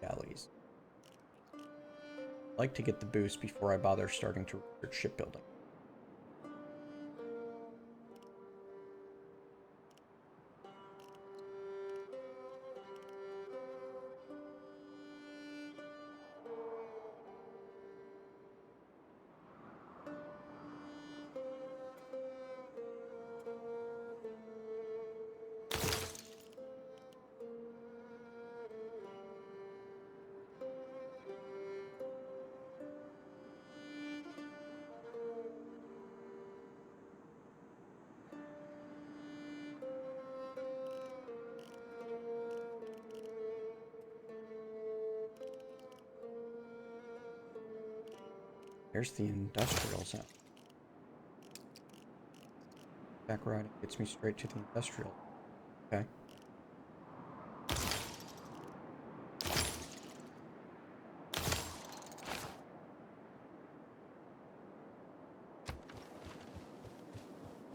Galleys. I'd like to get the boost before I bother starting to research shipbuilding. There's the industrial zone. Back riding gets me straight to the industrial. Okay.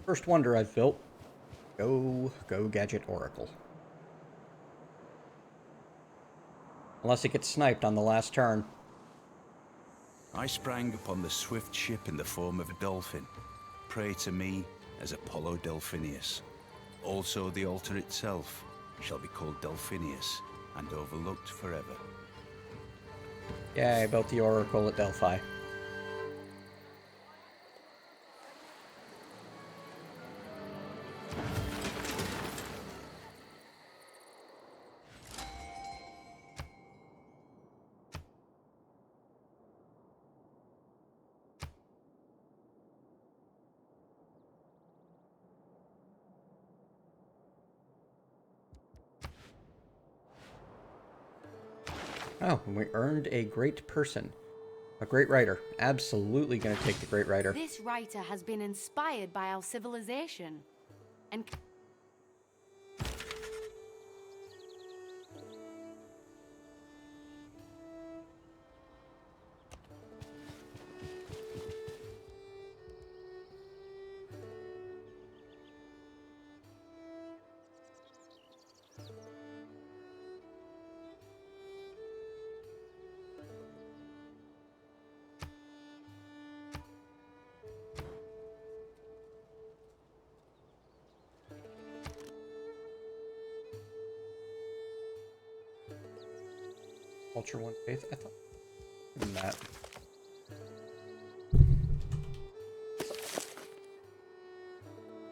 First wonder I've built. Go Gadget Oracle. Unless it gets sniped on the last turn. I sprang upon the swift ship in the form of a dolphin. Pray to me as Apollo Delphinius. Also the altar itself, shall be called Delphinius and overlooked forever. Yeah, I built the Oracle at Delphi. Oh, and we earned a great person. A great writer. Absolutely going to take the great writer. This writer has been inspired by our civilization. And Culture 1 faith. I thought that.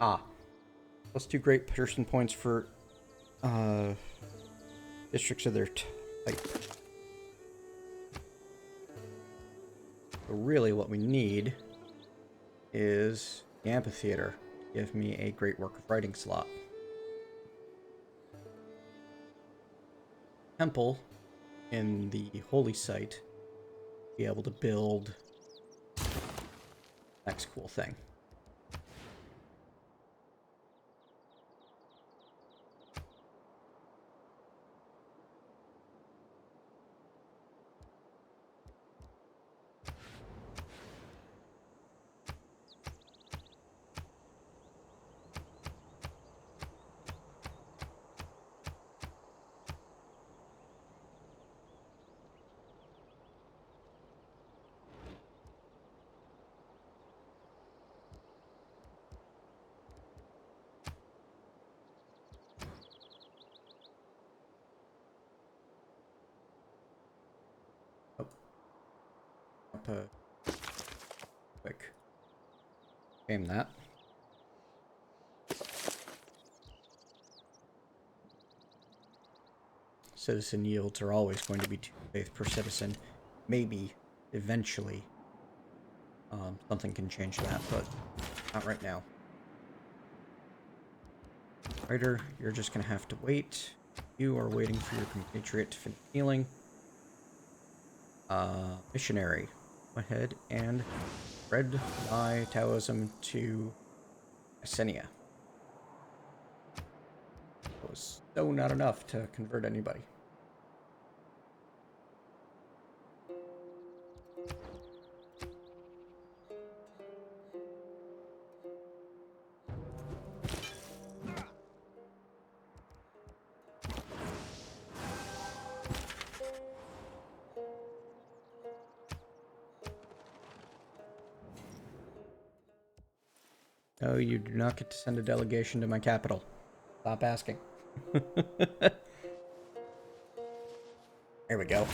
Ah. +2 great person points for districts of their type. So really what we need is the amphitheater to give me a great work of writing slot. Temple in the holy site, be able to build next cool thing. Quick. Game that. Citizen yields are always going to be 2 faith per citizen. Maybe, eventually, something can change that, but not right now. Writer, you're just gonna have to wait. You are waiting for your compatriot to finish healing. Missionary. Go ahead and spread my Taoism to Essenia. That was so not enough to convert anybody. No, you do not get to send a delegation to my capital. Stop asking. There we go.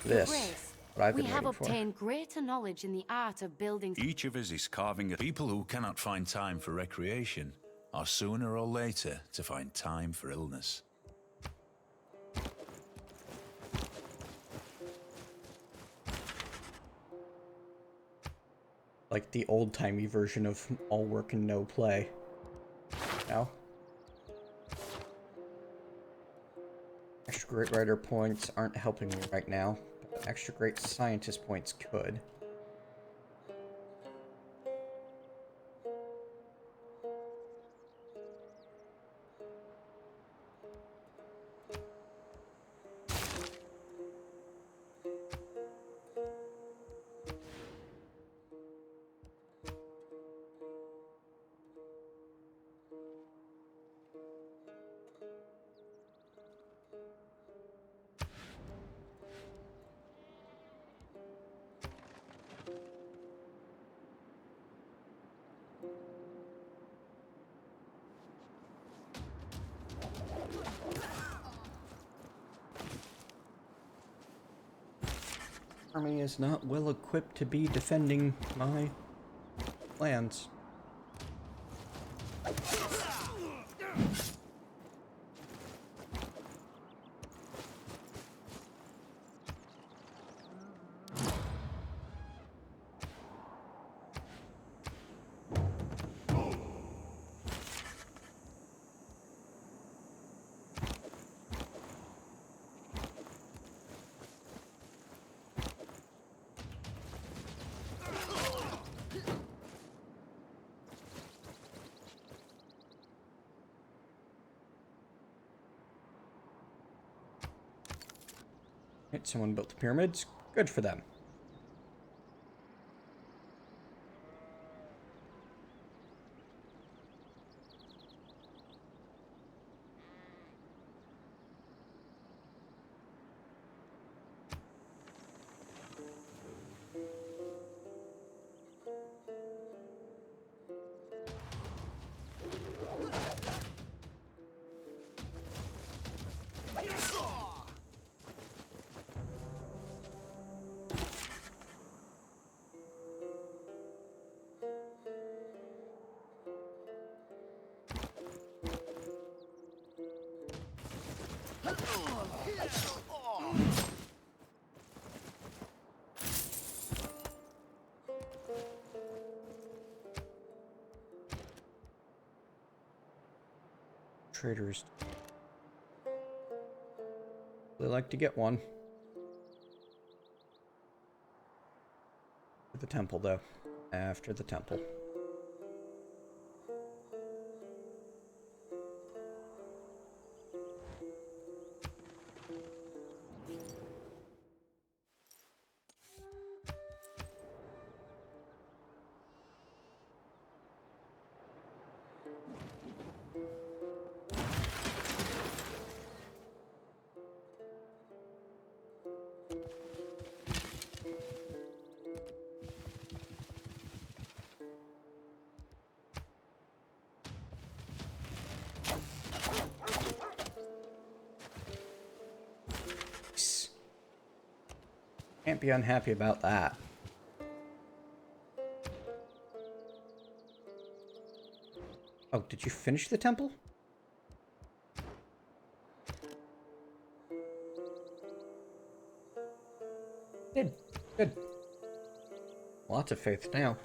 This. Grace, What I've we been have waiting for. obtained greater knowledge in the art of building. Each of us is carving a people who cannot find time for recreation are sooner or later to find time for illness. Like the old-timey version of all work and no play. Now, extra great writer points aren't helping me right now, but extra great scientist points could. army is not well equipped to be defending my lands. Right, someone built the pyramids. Good for them. Traders. They like to get one. The temple, though. After the temple. Can't be unhappy about that. Oh, did you finish the temple? Did. Good. Lots of faith now.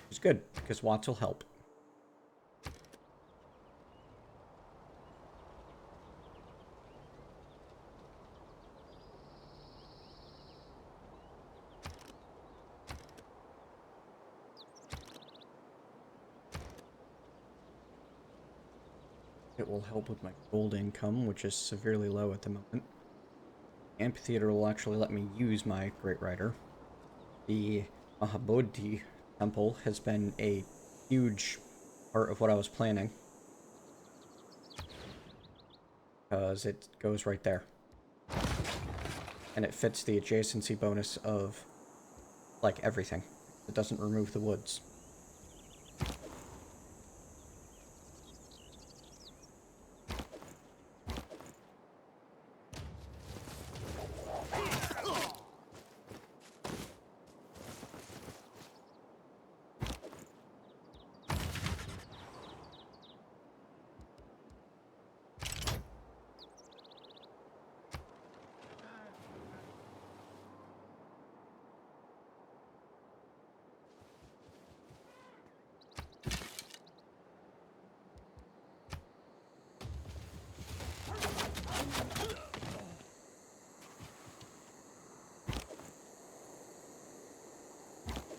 It's good, because Watts will help. It will help with my gold income, which is severely low at the moment. The amphitheater will actually let me use my Great Rider. The Mahabodhi temple has been a huge part of what I was planning, because it goes right there. And it fits the adjacency bonus of, like, everything. It doesn't remove the woods.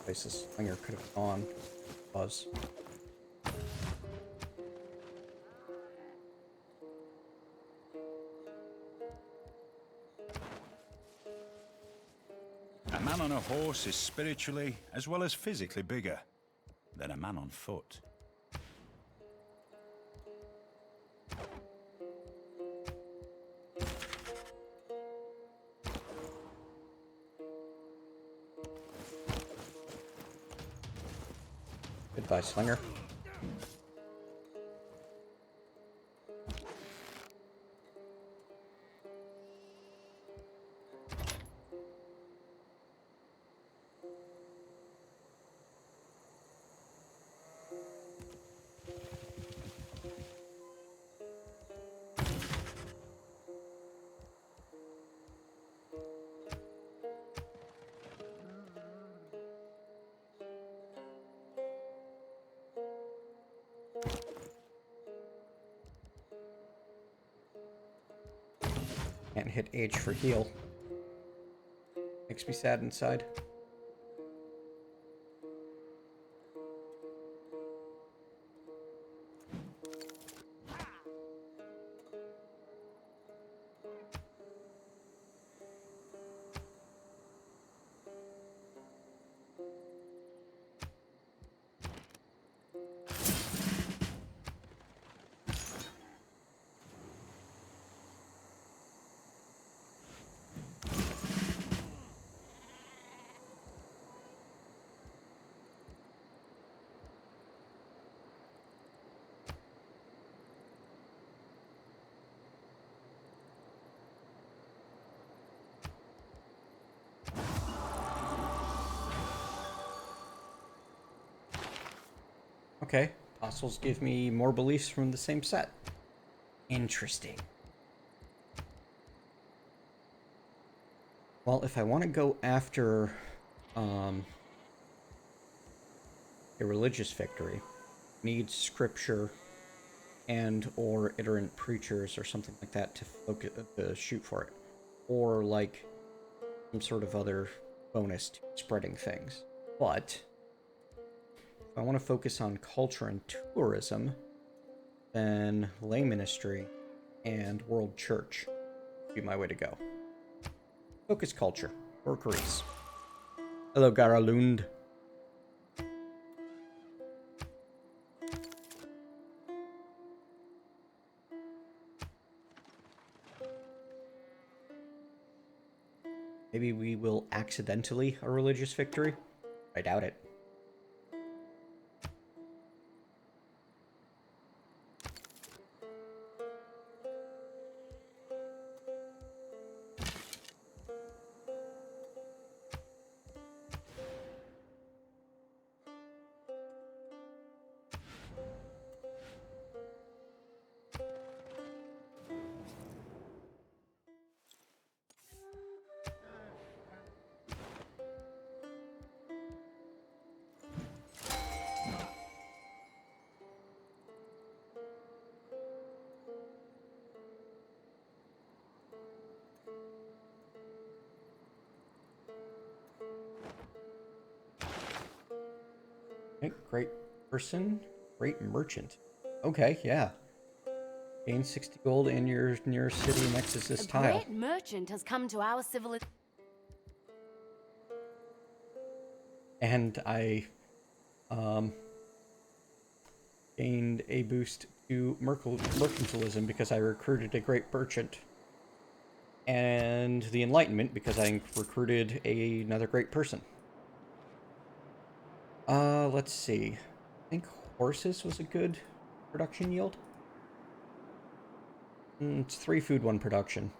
Places Slinger could have gone was. A man on a horse is spiritually as well as physically bigger than a man on foot. Goodbye, Slinger. Can't hit H for heal. Makes me sad inside. Okay, apostles give me more beliefs from the same set. Interesting. Well, if I want to go after a religious victory, need scripture and or iterant preachers or something like that to focus to shoot for it, or like some sort of other bonus to spreading things. But if I want to focus on culture and tourism, then lay ministry and world church would be my way to go. Focus culture or Greece. Hello, Garalund. Maybe we will accidentally a religious victory. I doubt it. Okay, great person, great merchant. Okay, yeah. Gain 60 gold in your nearest city next is this tile. A great merchant has come to our civilization. And I gained a boost to mercantilism because I recruited a great merchant. And the enlightenment because I recruited another great person. Let's see. I think horses was a good production yield. It's 3 food, 1 production.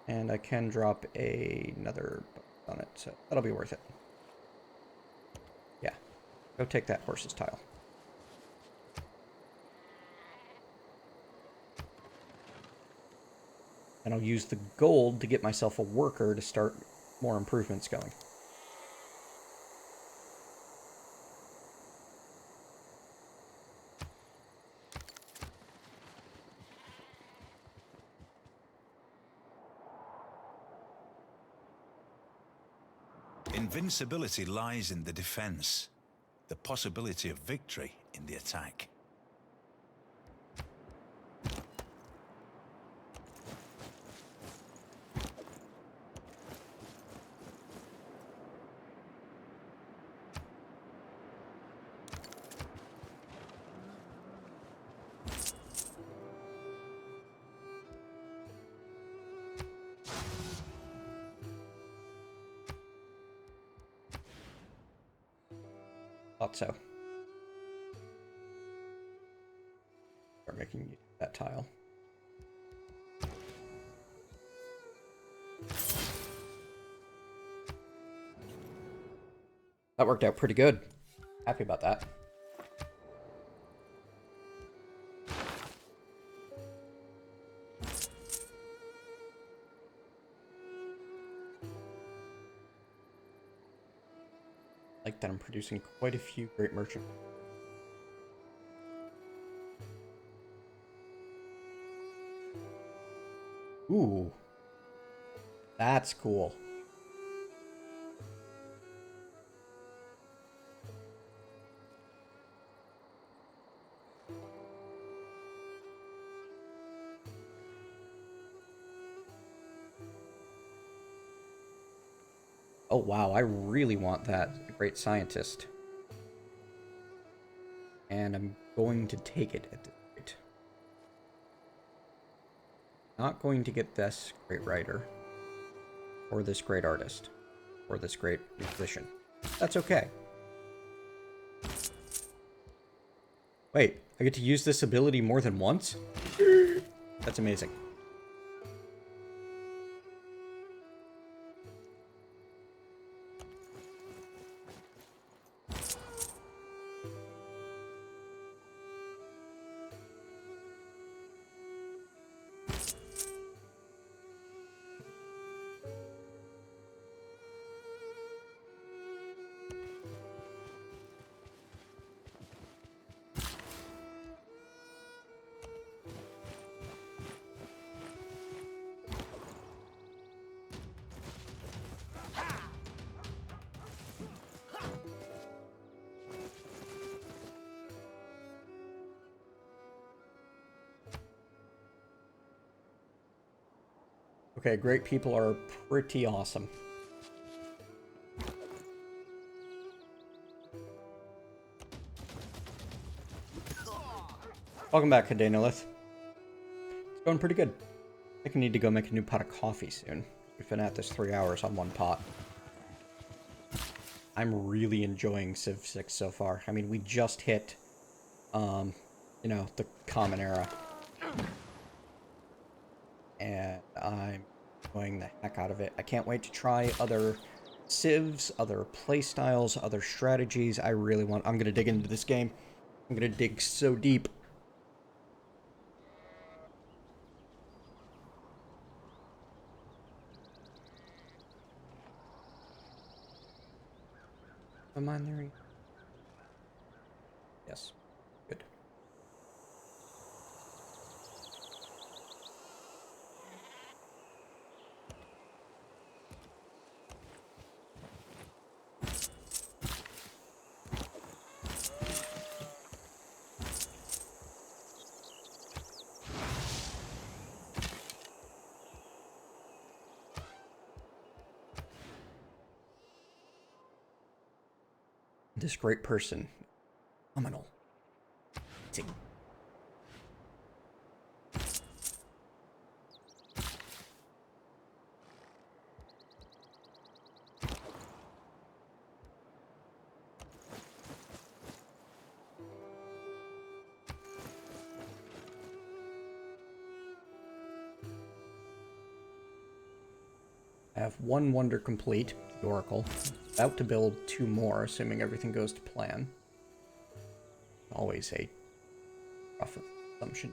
And I can drop another on it, so that'll be worth it. Yeah. Go take that horse's tile. And I'll use the gold to get myself a worker to start more improvements going. Invincibility lies in the defense, the possibility of victory in the attack. Thought so. Start making that tile. That worked out pretty good. Happy about that. Like that I'm producing quite a few great merchants. Ooh. That's cool. Oh wow, I really want that. A great scientist. And I'm going to take it at this rate. Not going to get this great writer. Or this great artist. Or this great musician. That's okay. Wait, I get to use this ability more than once? That's amazing. Okay, great people are pretty awesome. Welcome back, Hadanolith. It's going pretty good. I think I need to go make a new pot of coffee soon. We've been at this 3 hours on one pot. I'm really enjoying Civ 6 so far. I mean, we just hit, you know, the common era. And I'm enjoying the heck out of it. I can't wait to try other civs, other playstyles, other strategies. I'm gonna dig into this game. I'm gonna dig so deep. Am I there? Yes. Good. This great person. Phenomenal. I have one wonder complete, the Oracle. About to build 2 more, assuming everything goes to plan. Always a rough assumption.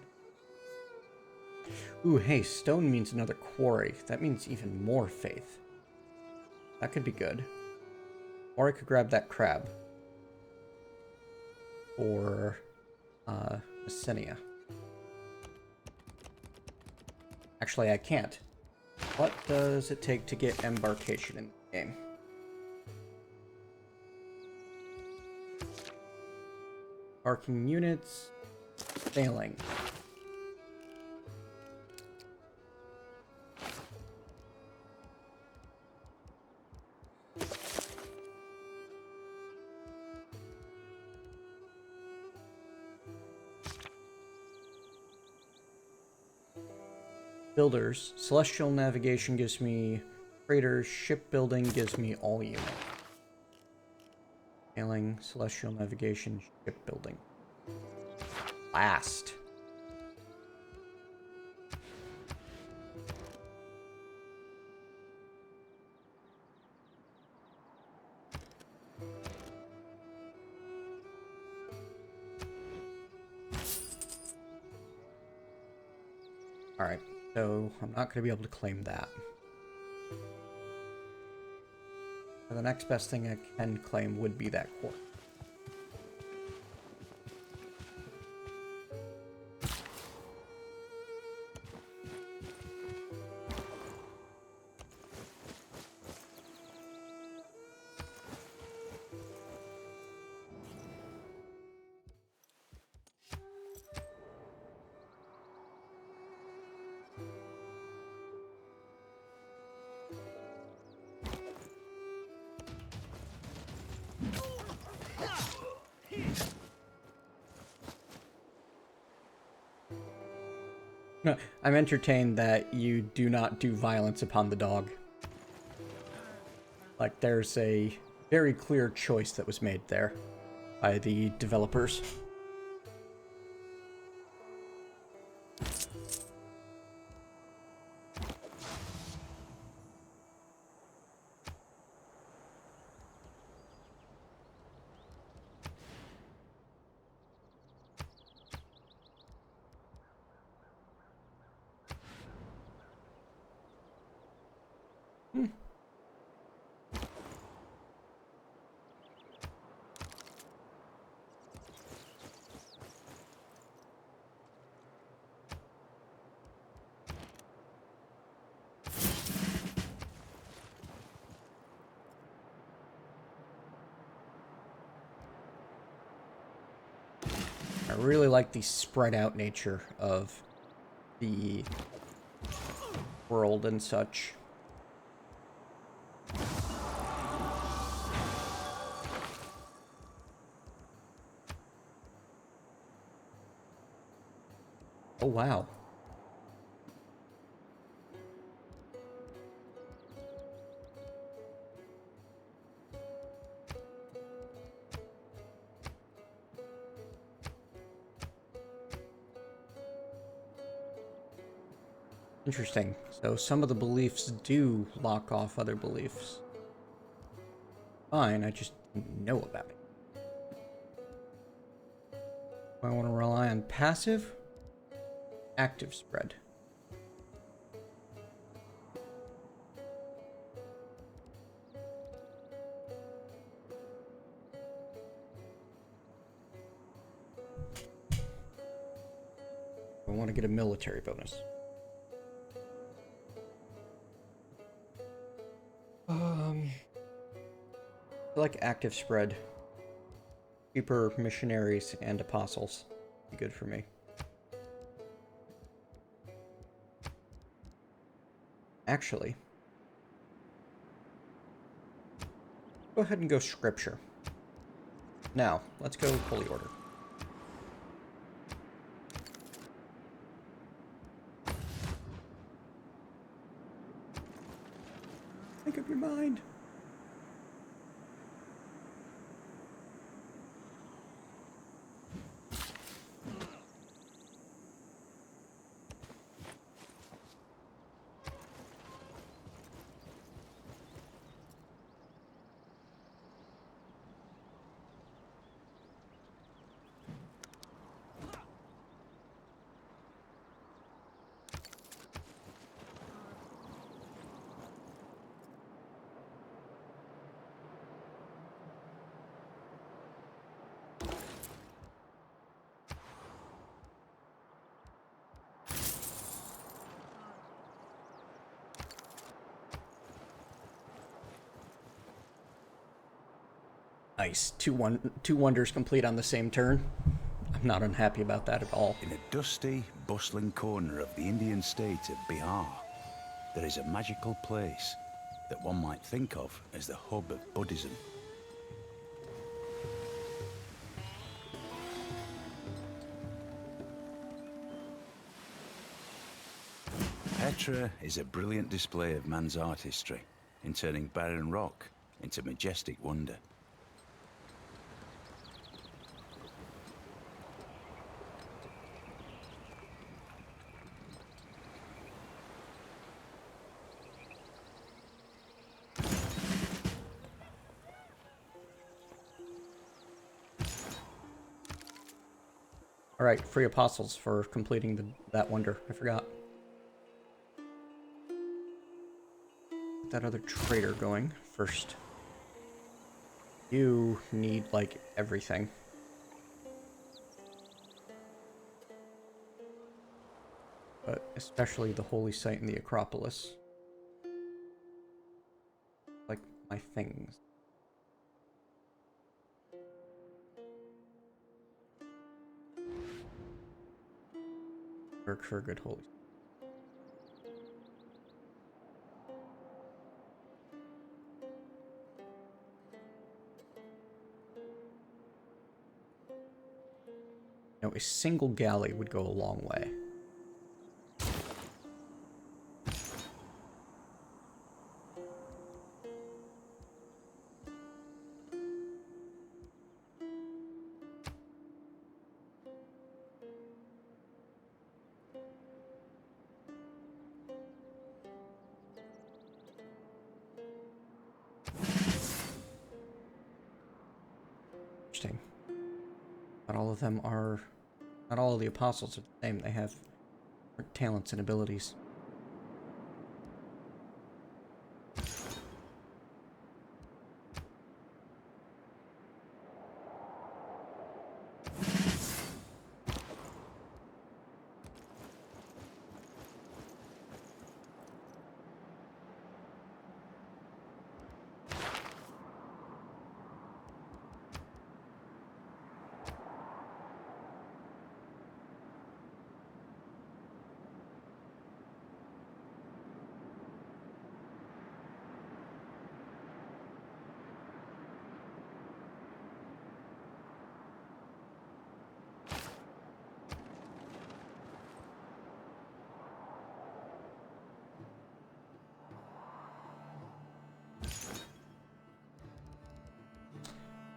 Ooh, hey, stone means another quarry. That means even more faith. That could be good. Or I could grab that crab. Or, Messenia. Actually, I can't. What does it take to get embarkation in the game? Arcing units. Sailing. Builders. Celestial navigation gives me traders. Shipbuilding gives me all units. Sailing, celestial navigation, shipbuilding. Last. Alright, so I'm not going to be able to claim that. And the next best thing I can claim would be that core. No, I'm entertained that you do not do violence upon the dog. Like, there's a very clear choice that was made there by the developers. I really like the spread out nature of the world and such. Oh, wow. Interesting. So some of the beliefs do lock off other beliefs. Fine, I just didn't know about it. Do I want to rely on passive? Active spread. I want to get a military bonus. I like active spread. Cheaper missionaries and apostles. Be good for me. Actually, go ahead and go scripture. Now, let's go holy order. Make up your mind. Nice. Two wonders complete on the same turn. I'm not unhappy about that at all. In a dusty, bustling corner of the Indian state of Bihar, there is a magical place that one might think of as the hub of Buddhism. Petra is a brilliant display of man's artistry in turning barren rock into majestic wonder. Alright, free apostles for completing that wonder. I forgot. Get that other trader going first. You need, like, everything. But especially the holy site and the Acropolis. Like, my things. Work for a good holy. No, a single galley would go a long way. interesting. Not all of them are... Not all of the apostles are the same. They have different talents and abilities.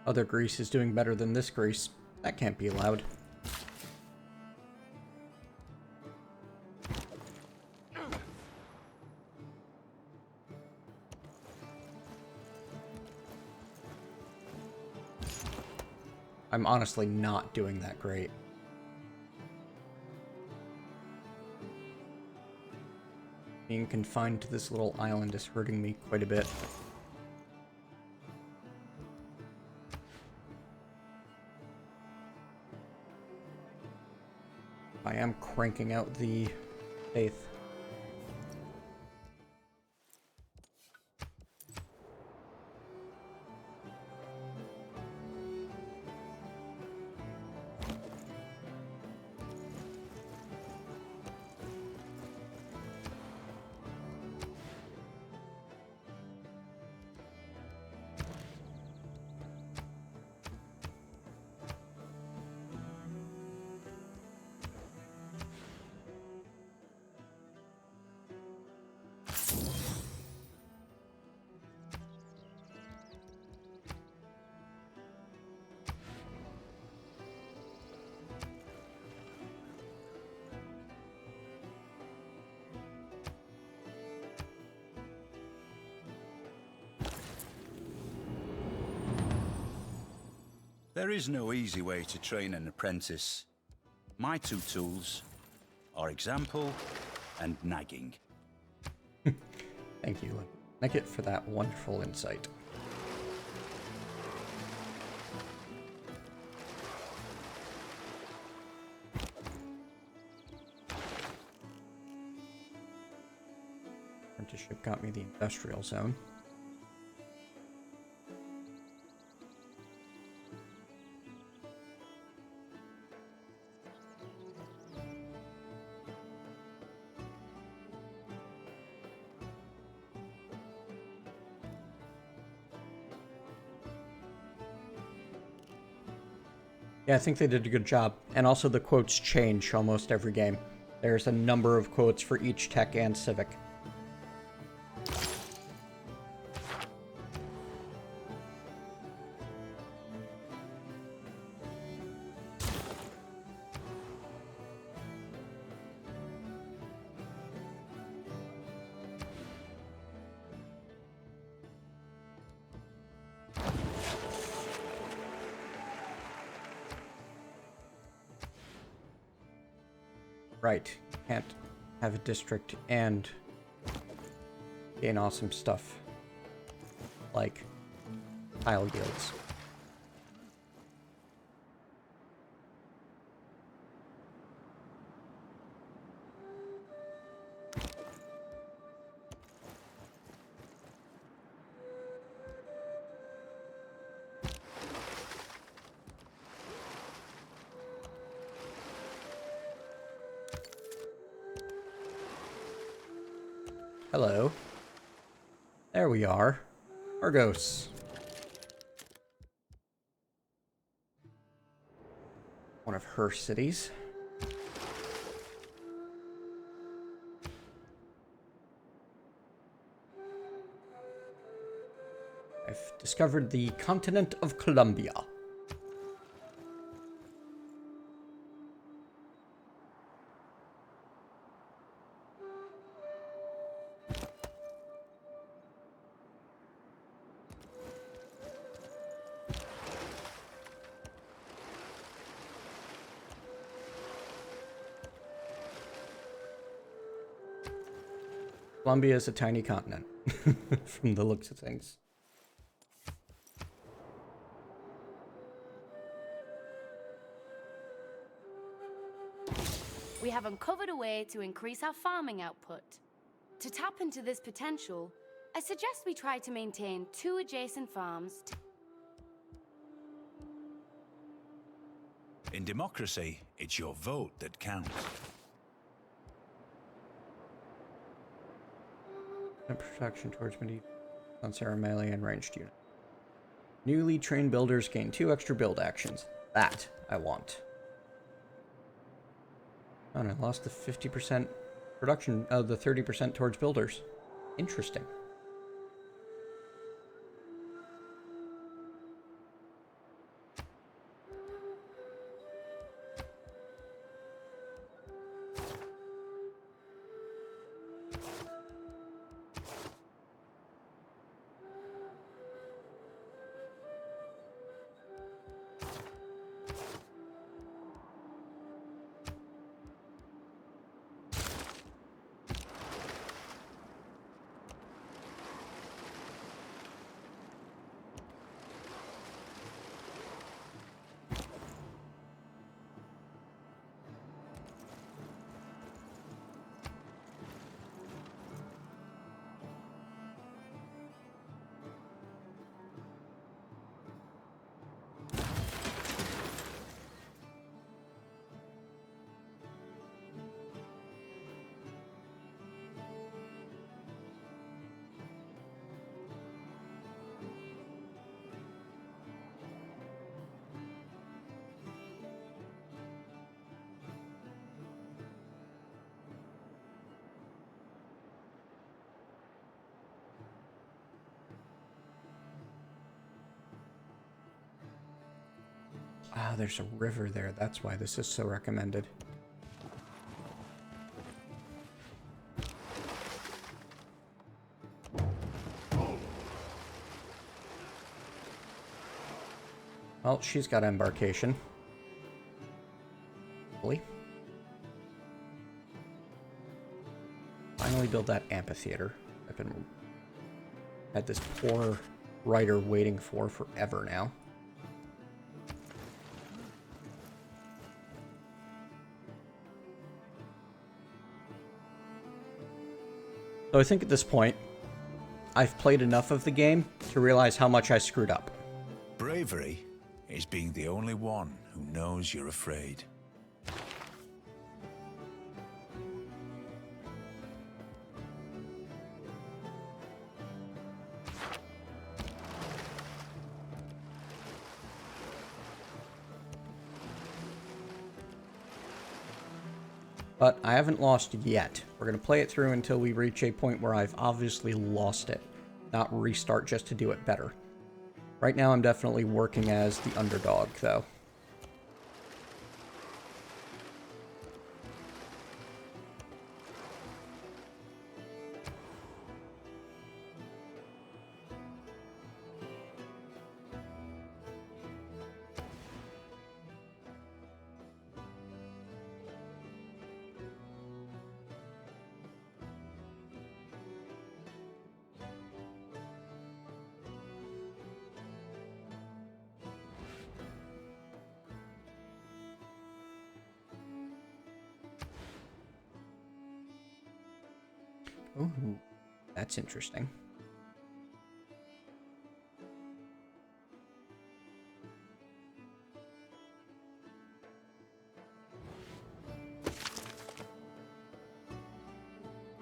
Other Greece is doing better than this Greece. That can't be allowed. I'm honestly not doing that great. Being confined to this little island is hurting me quite a bit. I am cranking out the faith. There is no easy way to train an apprentice. My two tools are example and nagging. Thank you, Nickit, for that wonderful insight. Apprenticeship got me the industrial zone. Yeah, I think they did a good job. And also the quotes change almost every game. There's a number of quotes for each tech and civic. Right, you can't have a district and gain awesome stuff like tile yields. Hello. There we are. Argos. One of her cities. I've discovered the continent of Columbia. Colombia is a tiny continent, from the looks of things. We have uncovered a way to increase our farming output. To tap into this potential, I suggest we try to maintain 2 adjacent farms. In democracy, it's your vote that counts. Protection towards medieval on Ceremonalian ranged unit. Newly trained builders gain 2 extra build actions. That I want. Oh, and I lost the 50% production, the 30% towards builders. Interesting. Ah, there's a river there. That's why this is so recommended. Well, she's got embarkation. Hopefully. Finally build that amphitheater. I've been had this poor writer waiting for forever now. So I think at this point, I've played enough of the game to realize how much I screwed up. Bravery is being the only one who knows you're afraid. But I haven't lost yet. We're going to play it through until we reach a point where I've obviously lost it. Not restart just to do it better. Right now I'm definitely working as the underdog, though. Ooh, that's interesting.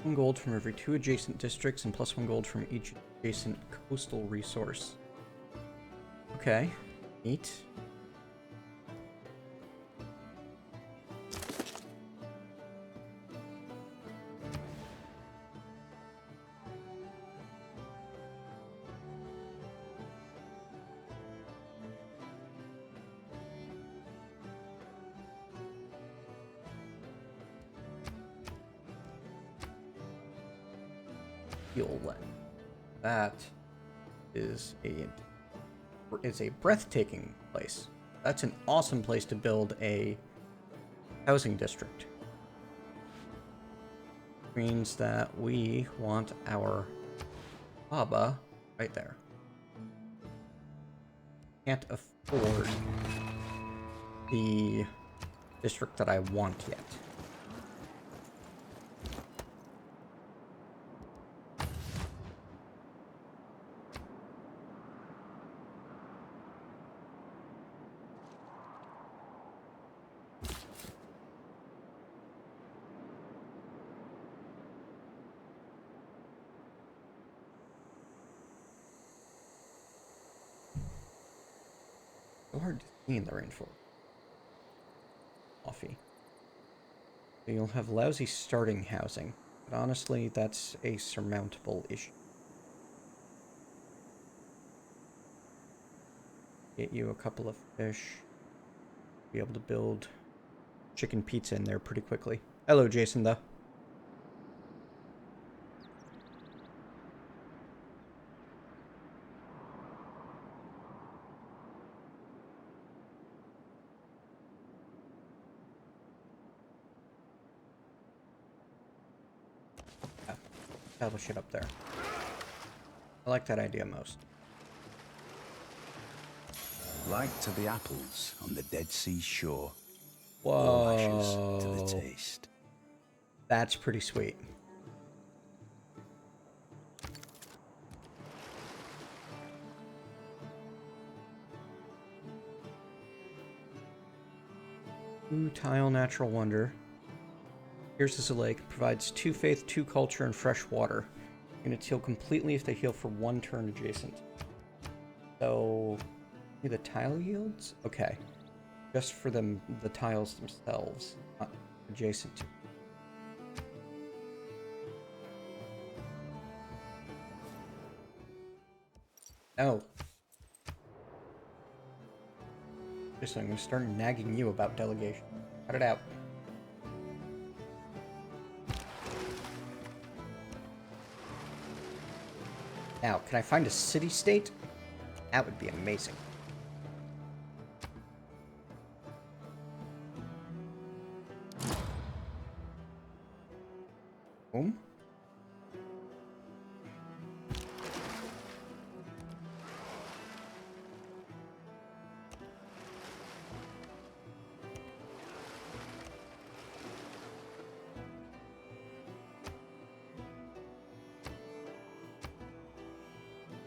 One gold from every 2 adjacent districts and plus 1 gold from each adjacent coastal resource. Okay, neat. That is a breathtaking place. That's an awesome place to build a housing district. Means that we want our Baba right there. Can't afford the district that I want yet. So hard to see in the rainforest. Coffee. So you'll have lousy starting housing, but honestly, that's a surmountable issue. Get you a couple of fish. Be able to build chicken pizza in there pretty quickly. Hello, Jason, though. Establish it up there. I like that idea most. Like to the apples on the Dead Sea shore. All ashes to the Whoa. taste. That's pretty sweet. Ooh, tile natural wonder. Here's this lake. Provides 2 faith, 2 culture, and fresh water. Units heal completely if they heal for 1 turn adjacent. So, the tile yields? Okay. Just for them, the tiles themselves, not adjacent to. Oh. Just I'm gonna start nagging you about delegation. Cut it out. Now, can I find a city-state? That would be amazing. Boom.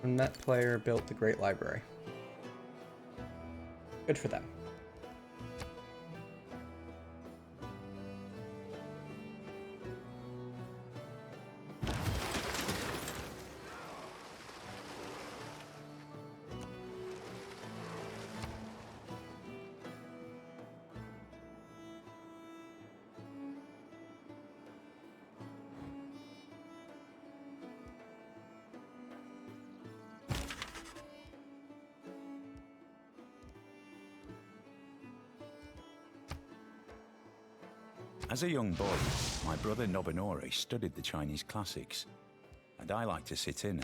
And that player built the Great Library. Good for them. As a young boy, my brother Nobunori studied the Chinese classics, and I like to sit in.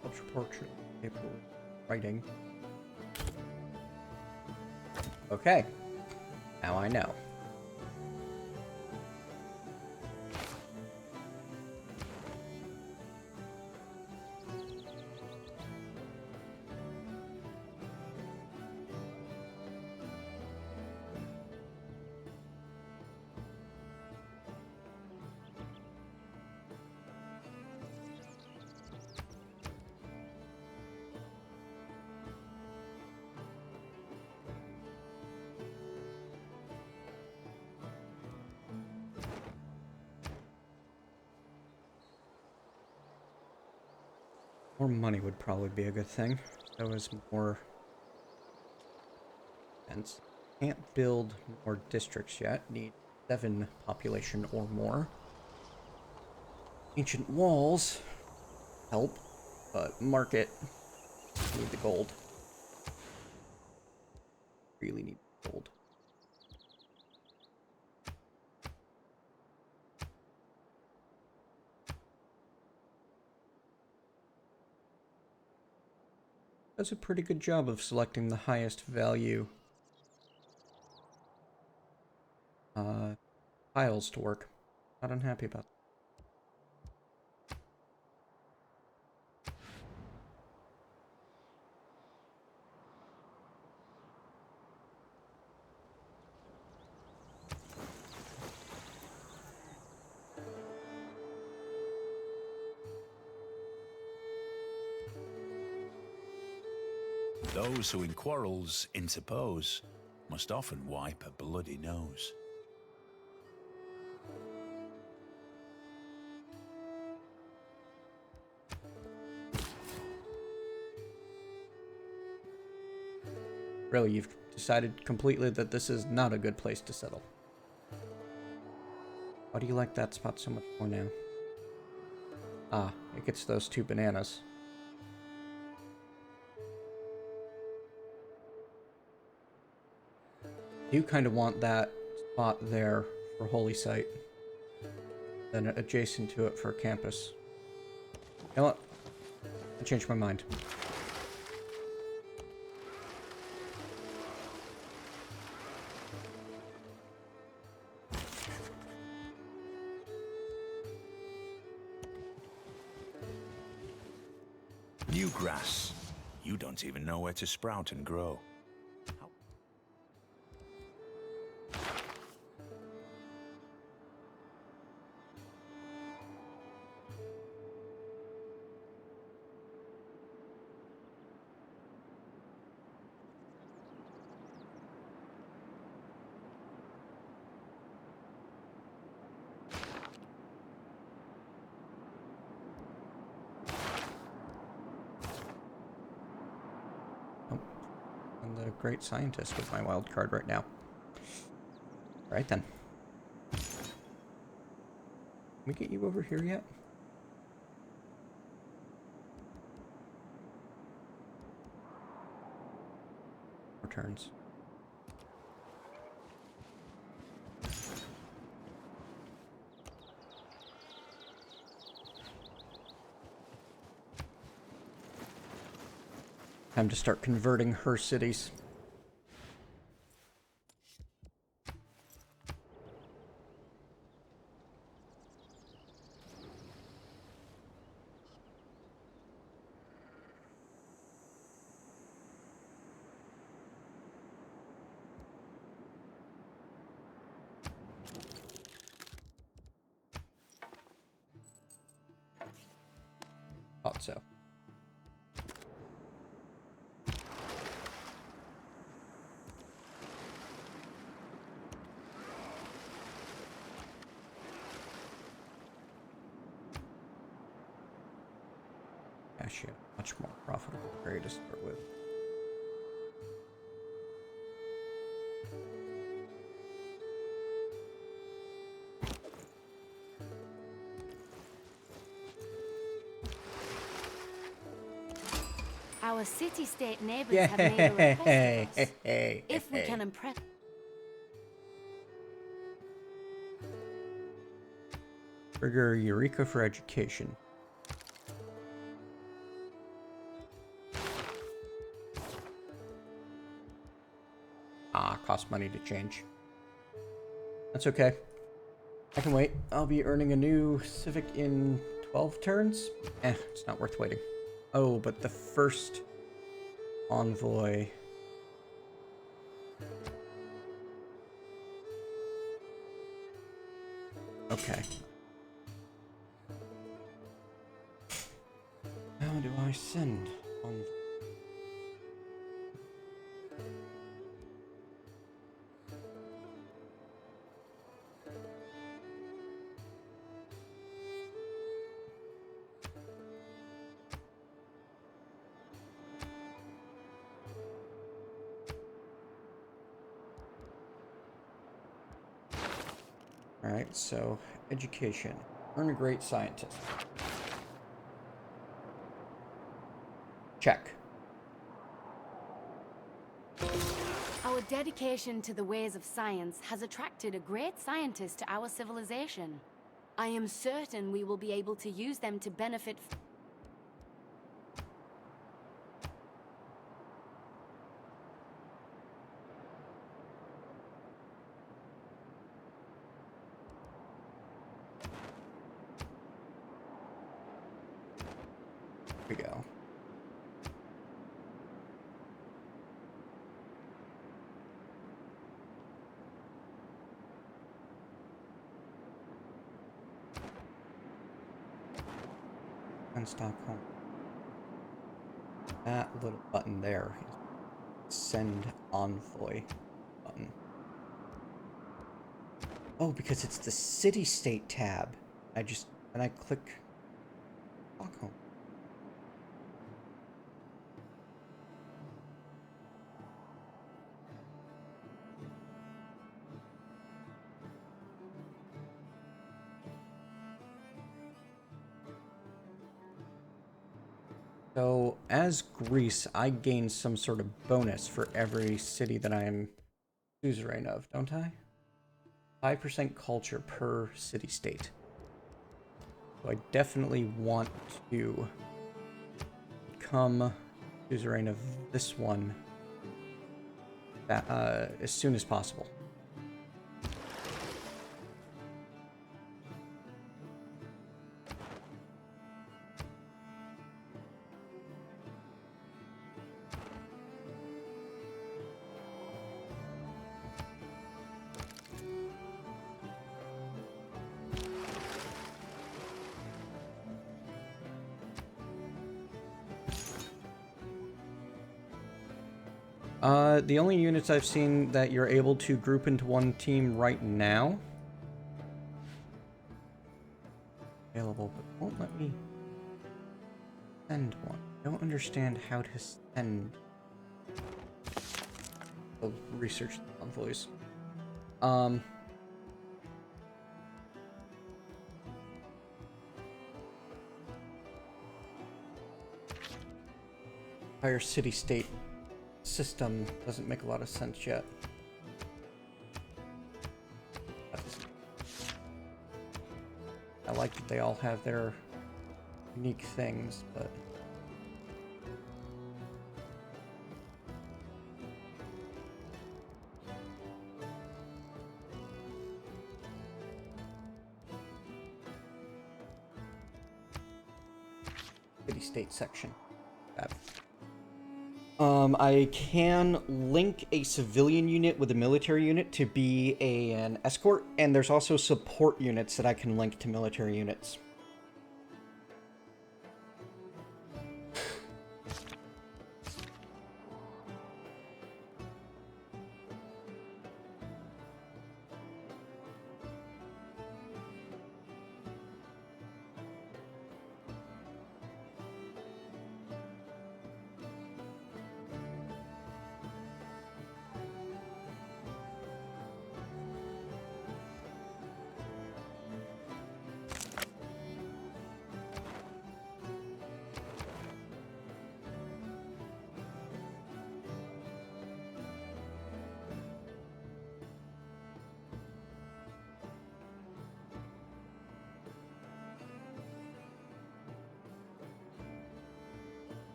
Sculpture, portrait, paper, writing. Okay. Now I know. More money would probably be a good thing. So is more. And can't build more districts yet. Need 7 population or more. Ancient walls help, but market. Need the gold. Really need gold. does a pretty good job of selecting the highest value tiles to work. Not unhappy about that. Those who in quarrels interpose must often wipe a bloody nose. Really, you've decided completely that this is not a good place to settle. Why do you like that spot so much more now? Ah, it gets those 2 bananas. You kind of want that spot there for Holy Site, then adjacent to it for campus. You know what? I changed my mind. New grass. You don't even know where to sprout and grow. I'm the great scientist with my wild card right now. Right then. Can we get you over here yet? Returns. Time to start converting her cities. Thought so. Actually, a much more profitable area to start with. Our city-state neighbors have made a request of us. If we can impress... Trigger Eureka for education. Ah, costs money to change. That's okay. I can wait. I'll be earning a new civic in 12 turns. It's not worth waiting. Oh, but the first envoy... Okay. How do I send envoy? Alright, so education. Earn a great scientist. Check. Our dedication to the ways of science has attracted a great scientist to our civilization. I am certain we will be able to use them to benefit... we go. And Stockholm. That little button there is send envoy button. Oh, because it's the city-state tab. And I click Stockholm. So, as Greece, I gain some sort of bonus for every city that I am suzerain of, don't I? 5% culture per city-state. So I definitely want to become suzerain of this one as soon as possible. The only units I've seen that you're able to group into one team right now available, but won't let me send one. I don't understand how to send. I'll research the envoys. Entire city-state system doesn't make a lot of sense yet. I like that they all have their unique things, but city-state section. I can link a civilian unit with a military unit to be an escort, and there's also support units that I can link to military units.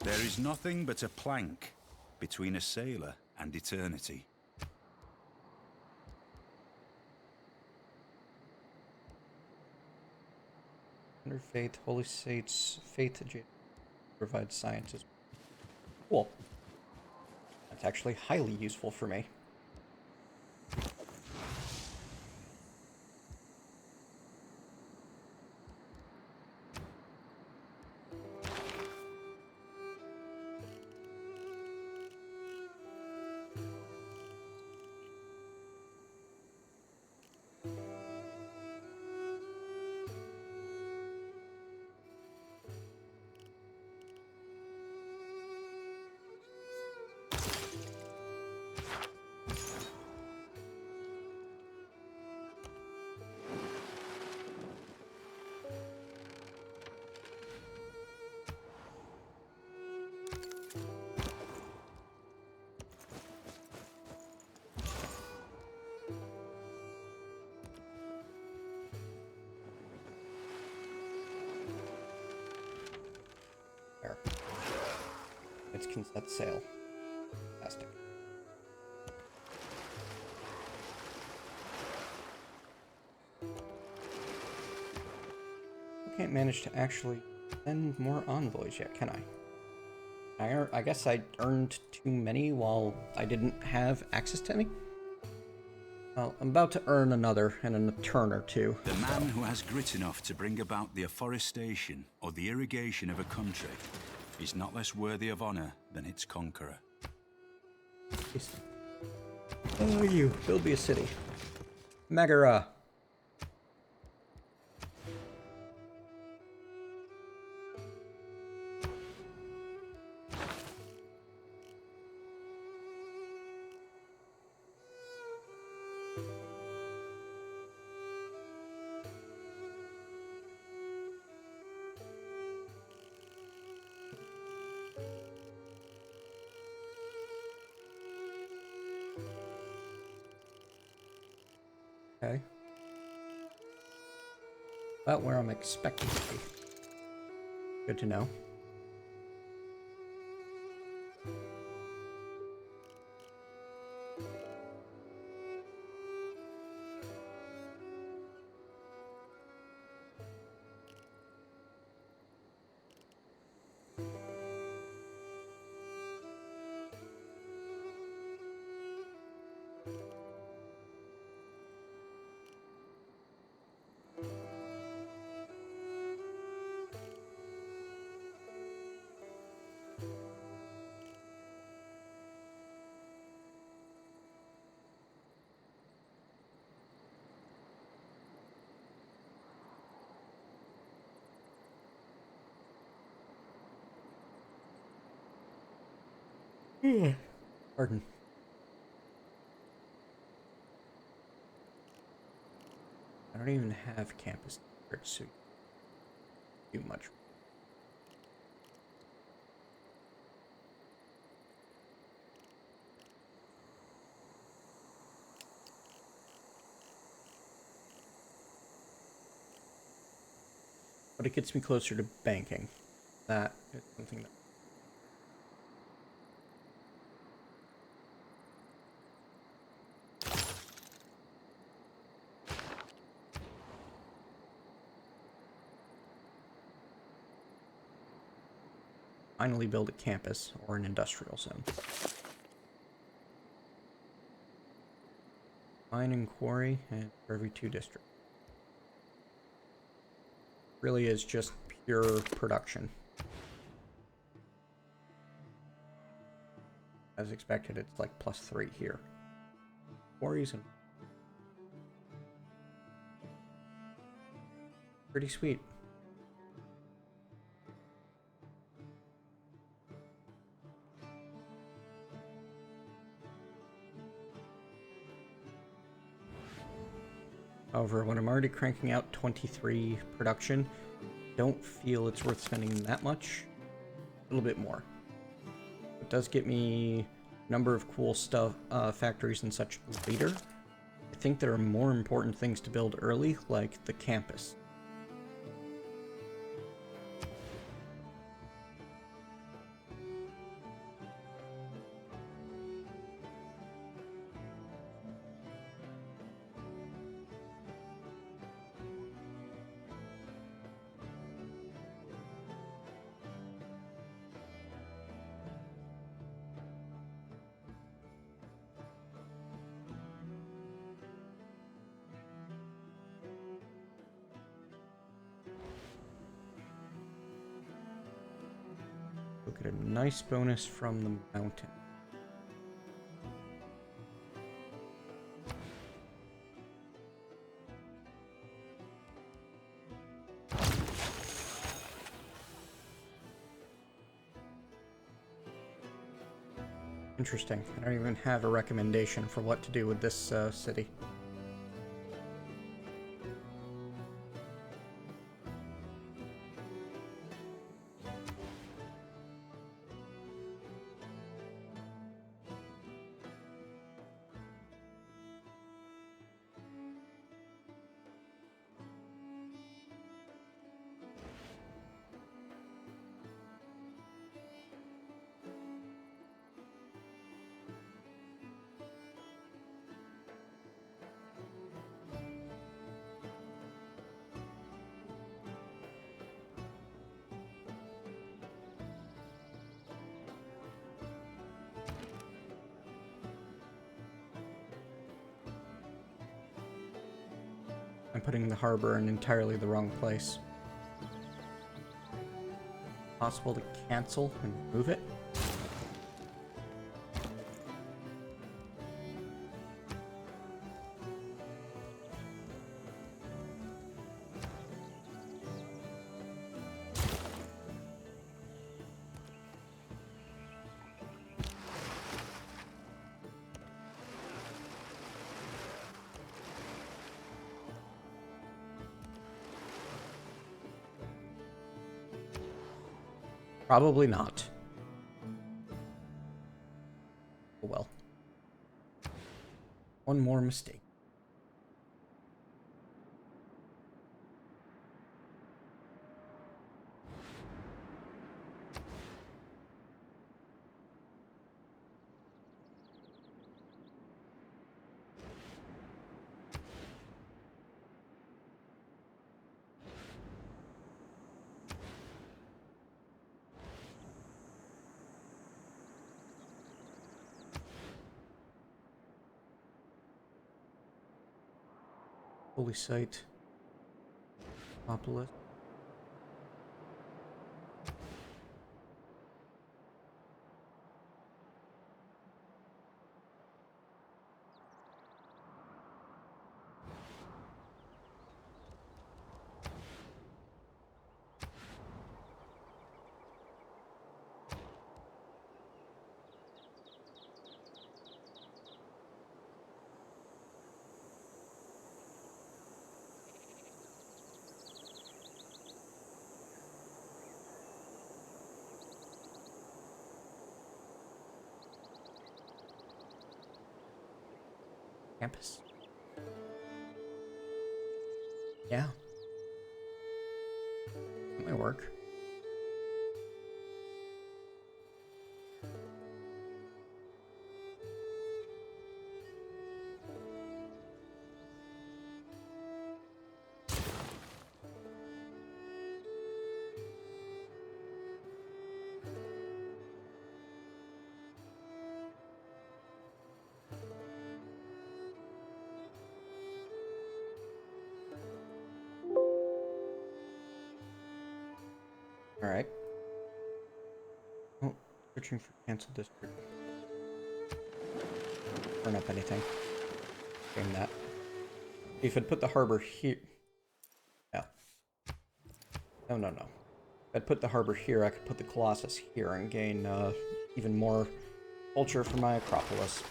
There is nothing but a plank between a sailor and eternity. Under faith, holy states, faith provides sciences. Cool. That's actually highly useful for me. units can set sail. Fantastic. I can't manage to actually send more envoys yet, can I? I guess I earned too many while I didn't have access to any. Well, I'm about to earn another in a turn or two. The man who has grit enough to bring about the afforestation or the irrigation of a country is not less worthy of honor than its conqueror. Oh, you. Build me a city. Megara. Okay. About where I'm expecting to be. Good to know. Pardon. I don't even have campus so too much. But it gets me closer to banking. That is something that finally build a campus or an industrial zone. Mine and quarry, and for every 2 districts. Really is just pure production. As expected, it's like +3 here. Quarries and pretty sweet. However, when I'm already cranking out 23 production, don't feel it's worth spending that much. A little bit more. It does get me a number of cool stuff, factories and such later. I think there are more important things to build early, like the campus. We'll get a nice bonus from the mountain. Interesting. I don't even have a recommendation for what to do with this city. I'm putting the harbor in entirely the wrong place. Possible to cancel and move it? Probably not. Oh well. One more mistake. Holy site. Populous. Campus. Yeah. That might work. Alright. Oh, searching for cancel district. Burn up anything. Game that. If I'd put the harbor here. No. No. If I'd put the harbor here, I could put the Colossus here and gain even more culture for my Acropolis.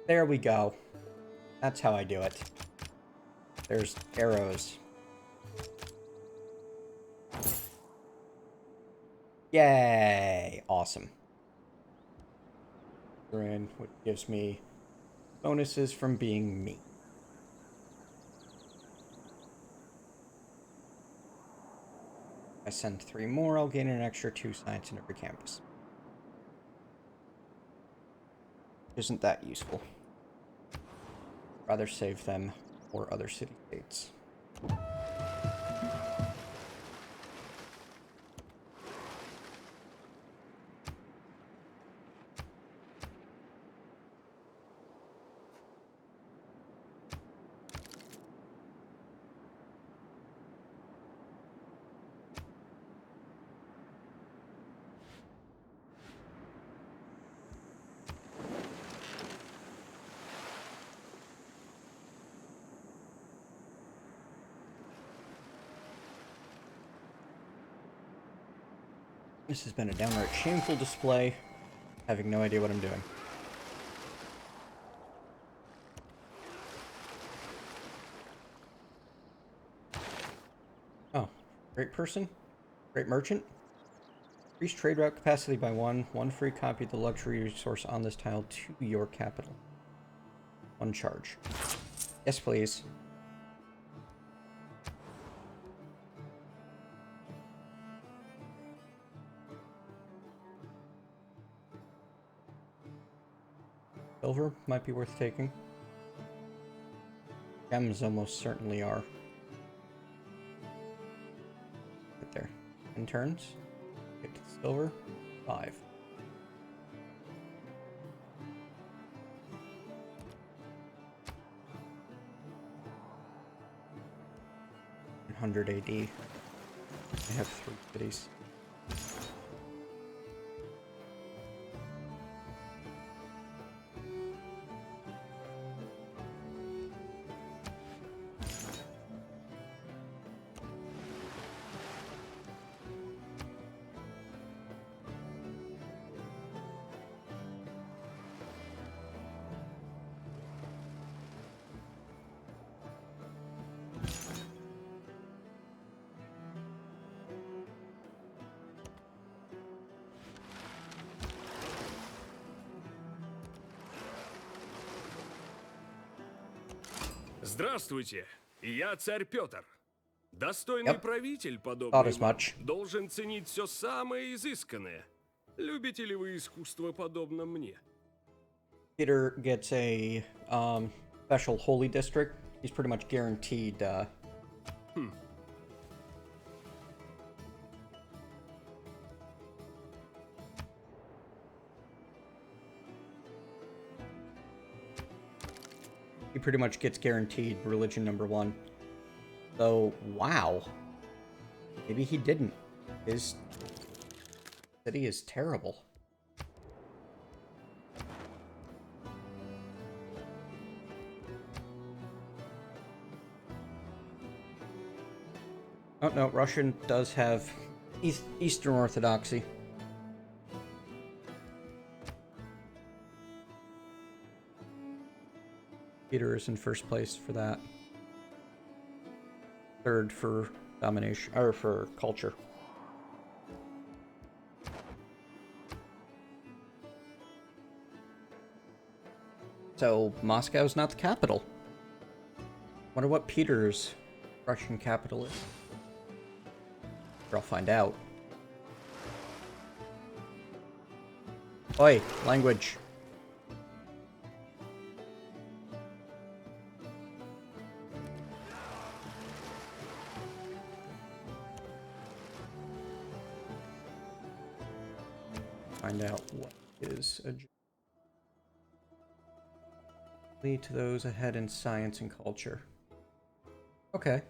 There we go. That's how I do it. There's arrows. Yay! Awesome. Which gives me bonuses from being me. If I send 3 more, I'll gain an extra 2 science in every campus. Isn't that useful? Rather save them for other city-states. This has been a downright shameful display, having no idea what I'm doing. Oh, great person, great merchant. Increase trade route capacity by 1. 1 free copy of the luxury resource on this tile to your capital. 1 charge. Yes, please. Silver might be worth taking. Gems almost certainly are. Right there. 10 turns. Get to the silver. 5. AD. I have 3 cities. Здравствуйте, я царь Петр. Достойный Yep. правитель, Thought подобный as вам, much. должен ценить все самое изысканное. Любите ли вы искусство, подобно мне? Peter gets a special holy district. He's pretty much guaranteed. He pretty much gets guaranteed religion number 1. So, wow. Maybe he didn't. His city is terrible. Oh no, Russian does have Eastern Orthodoxy. Peter is in first place for that. Third for domination, or for culture. So, Moscow's not the capital. Wonder what Peter's Russian capital is. I'll find out. Oi, language. Find out what is a lead to those ahead in science and culture. Okay.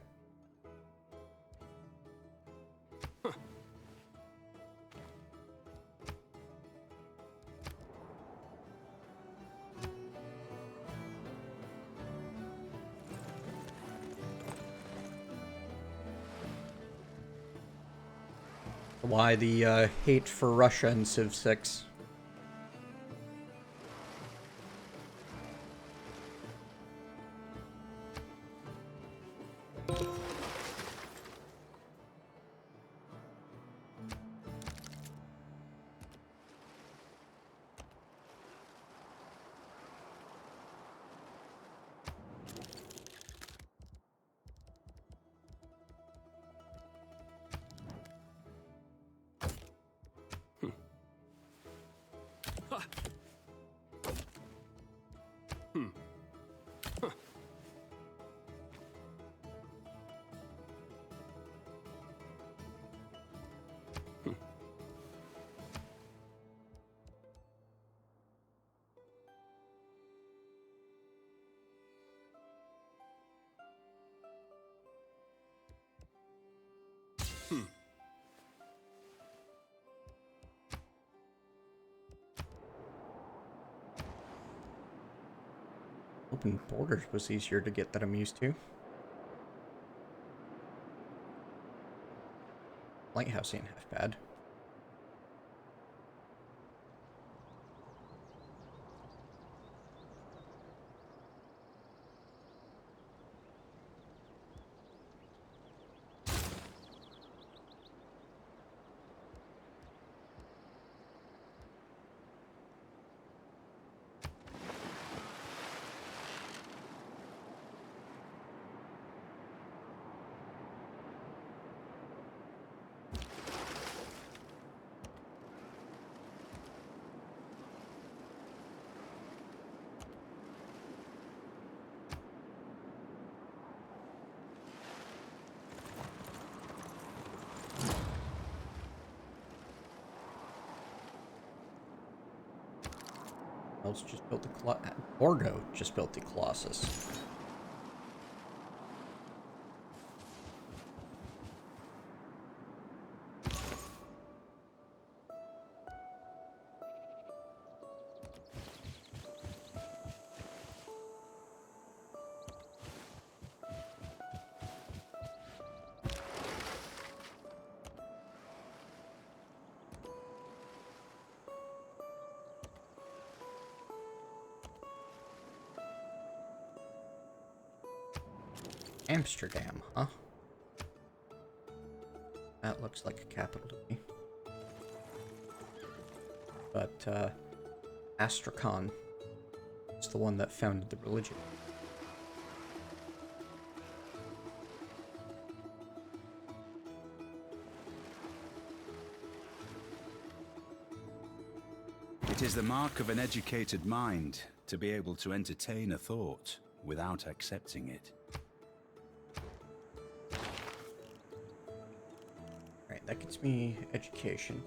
Why the hate for Russia in Civ 6? Open borders was easier to get that I'm used to. Lighthouse ain't half bad. else just built the Borgo just built the Colossus. Amsterdam, huh? That looks like a capital to me. But, Astrakhan is the one that founded the religion. It is the mark of an educated mind to be able to entertain a thought without accepting it. Alright, that gets me education.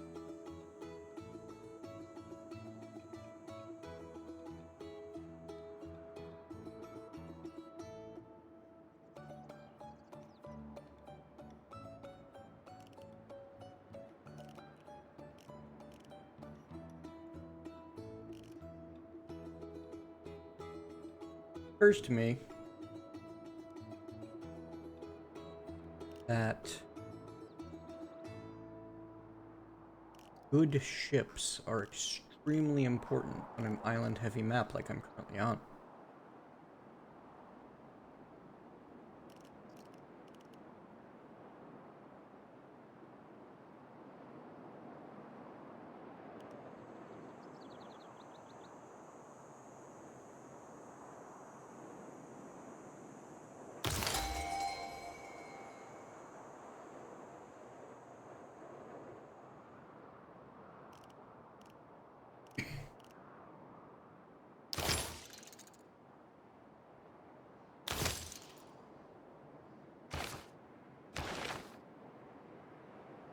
Occurs to me that good ships are extremely important on an island-heavy map like I'm currently on.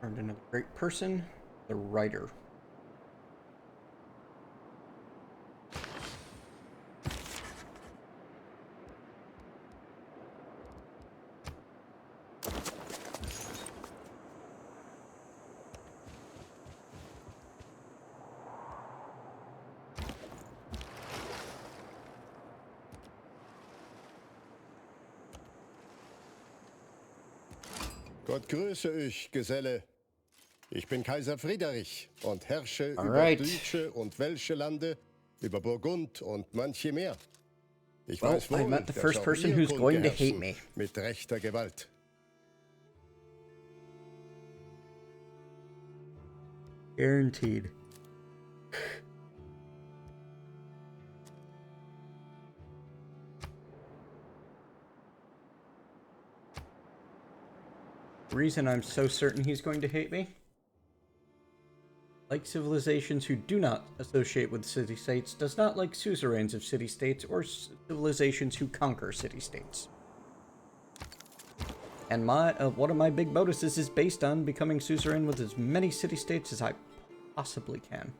Turned another great person, the writer. Gott grüße euch, Geselle. Ich bin Kaiser Friedrich und herrsche über Alright. deutsche und welsche Lande, über Burgund und manche mehr. Ich Well, weiß I wohl, met the dass first auch person ihr who's Könige going to hate herrschen, me. mit rechter Gewalt. Guaranteed. The reason I'm so certain he's going to hate me? Like civilizations who do not associate with city-states, does not like suzerains of city-states or civilizations who conquer city-states. And one of my big bonuses is based on becoming suzerain with as many city-states as I possibly can.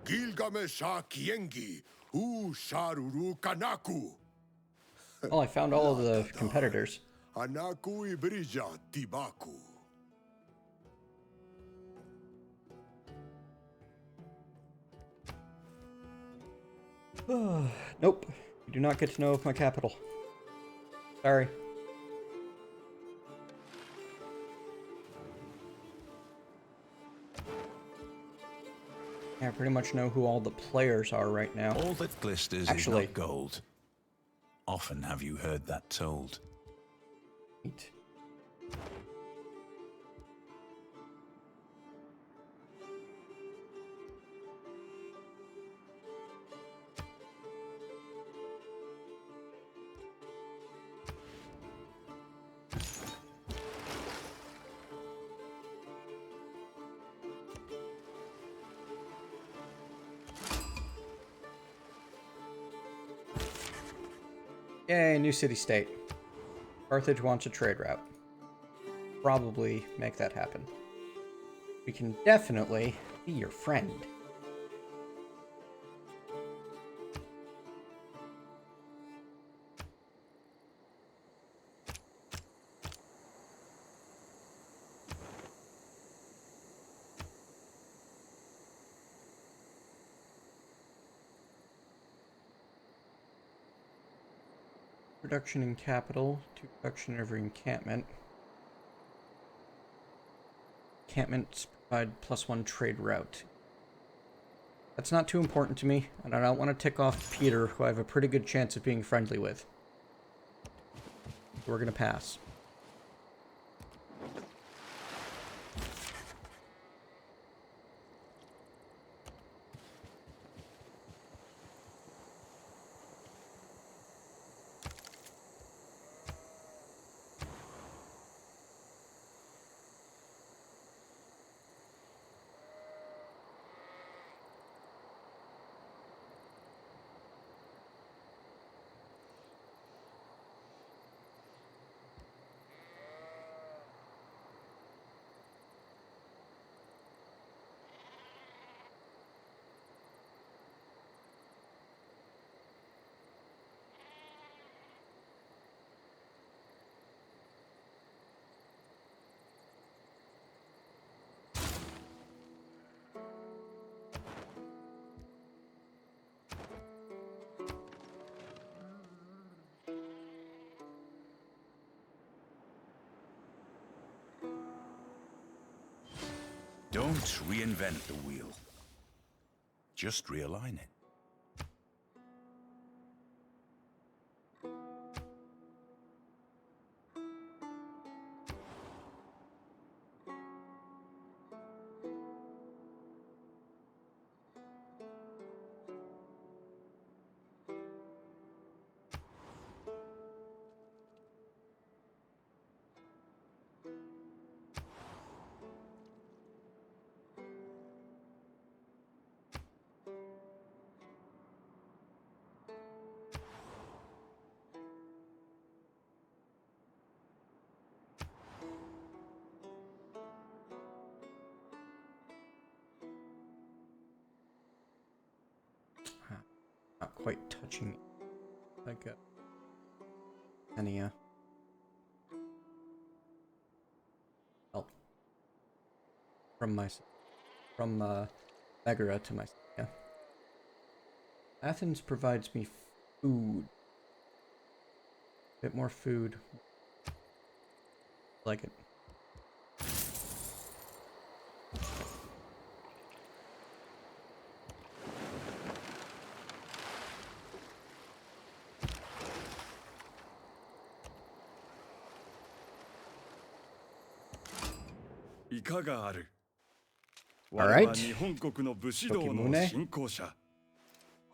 Gilgamesha Kiengi, U Sharuru Kanaku. Well, I found all of the competitors. Anaku Ibrija Tibaku. Nope. You do not get to know of my capital. Sorry. I pretty much know who all the players are right now. All that glisters Actually- is not gold. Often have you heard that told. Neat. Yay, new city-state. Carthage wants a trade route. probably make that happen. We can definitely be your friend. Production in capital, 2 production every encampment. Encampments provide +1 trade route. That's not too important to me, and I don't want to tick off Peter, who I have a pretty good chance of being friendly with. So we're gonna pass. Don't reinvent the wheel. Just realign it. Not quite touching like a any help from Megara to my Athens provides me food. Bit more food. Like it. Alright.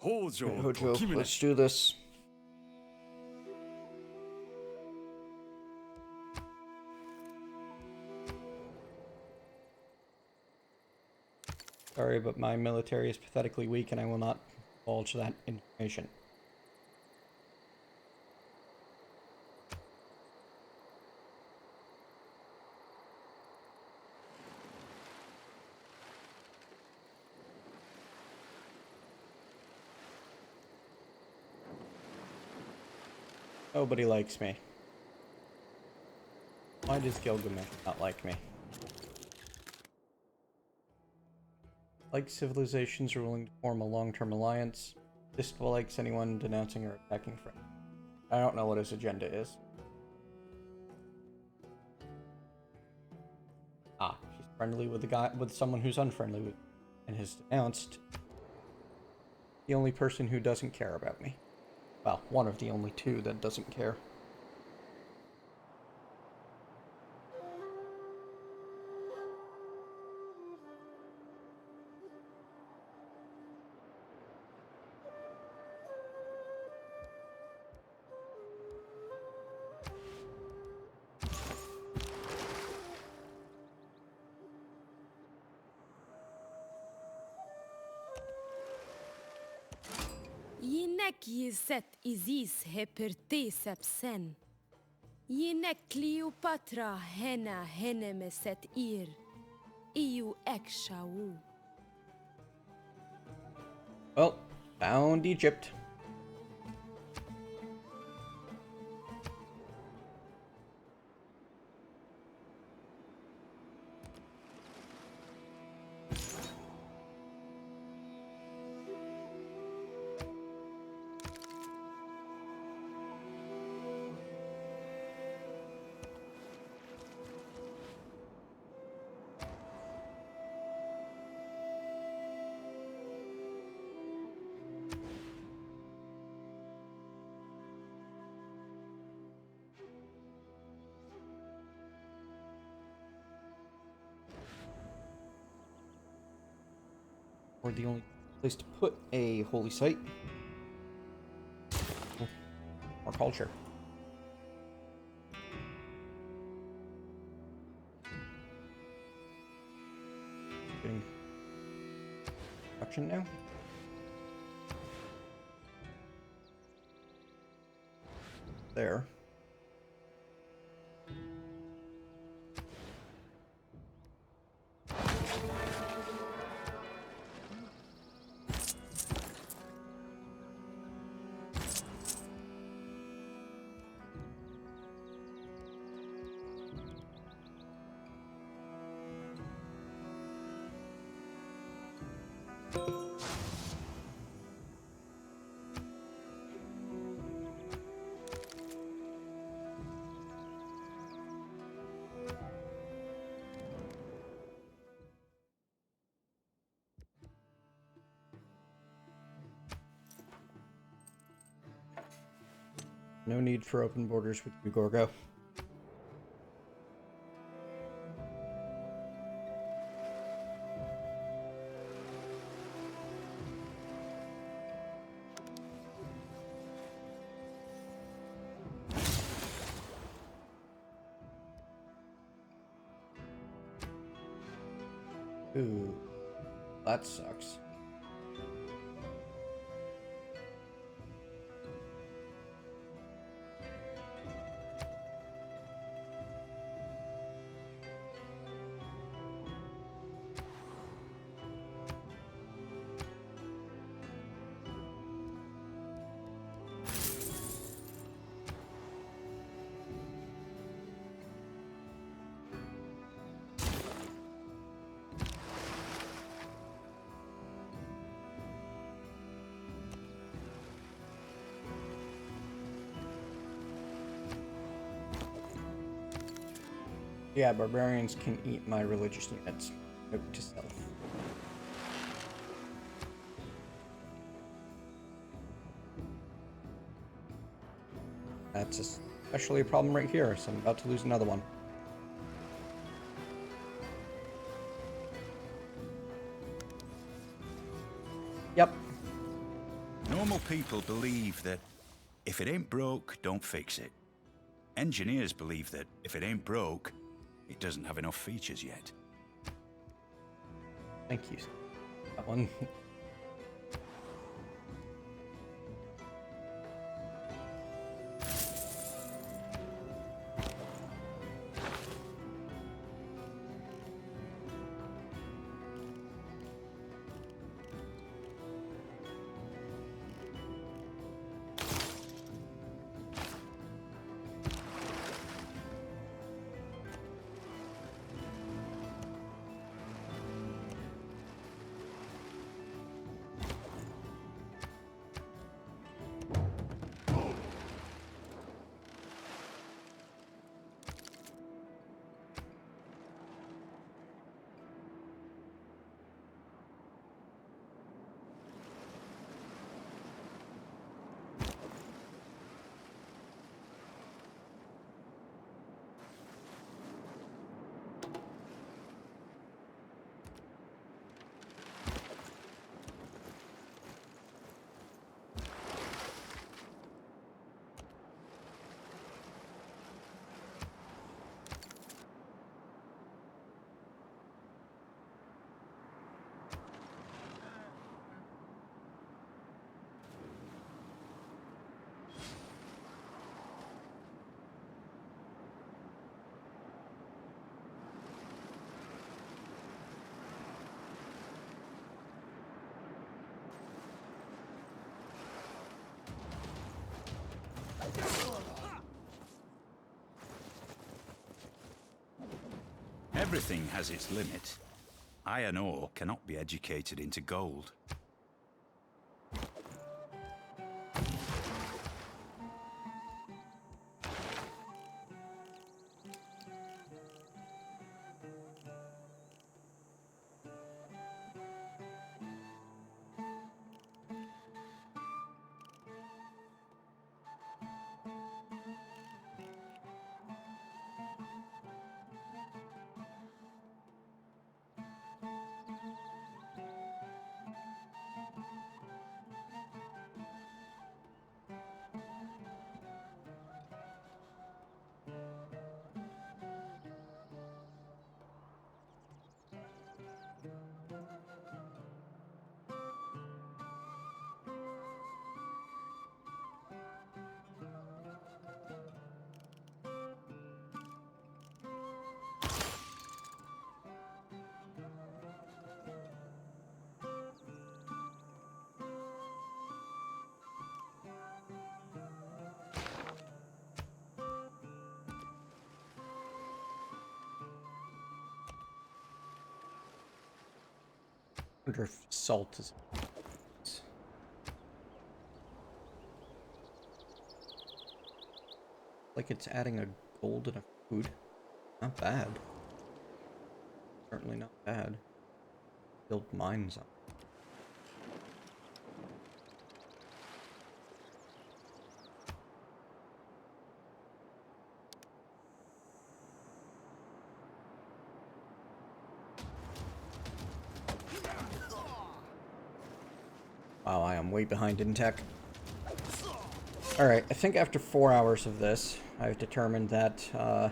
Hojo, let's do this. Sorry, but my military is pathetically weak and I will not divulge that information. Nobody likes me. Why does Gilgamesh not like me? Like civilizations are willing to form a long-term alliance. Dislikes anyone denouncing or attacking friends. I don't know what his agenda is. Ah, he's friendly with someone who's unfriendly with, and has denounced the only person who doesn't care about me. Well, one of the only two that doesn't care. Yinek yizet izis hepertesep sen. Yine Cleopatra hena henemeset ir. Iu ekshau. Well, found Egypt. Or the only place to put a holy site. More culture. Getting production now. There. No need for open borders with Ugorgo. Ooh, that sucks. Yeah, barbarians can eat my religious units. Note to self. That's especially a problem right here, so I'm about to lose another one. Yep. Normal people believe that if it ain't broke, don't fix it. Engineers believe that if it ain't broke, it doesn't have enough features yet. Thank you. That one. Everything has its limit. Iron ore cannot be educated into gold. I wonder if salt is... like it's adding a gold in a food. Not bad. Certainly not bad. Build mines up. Wow, I am way behind in tech. Alright, I think after 4 hours of this, I've determined that, well,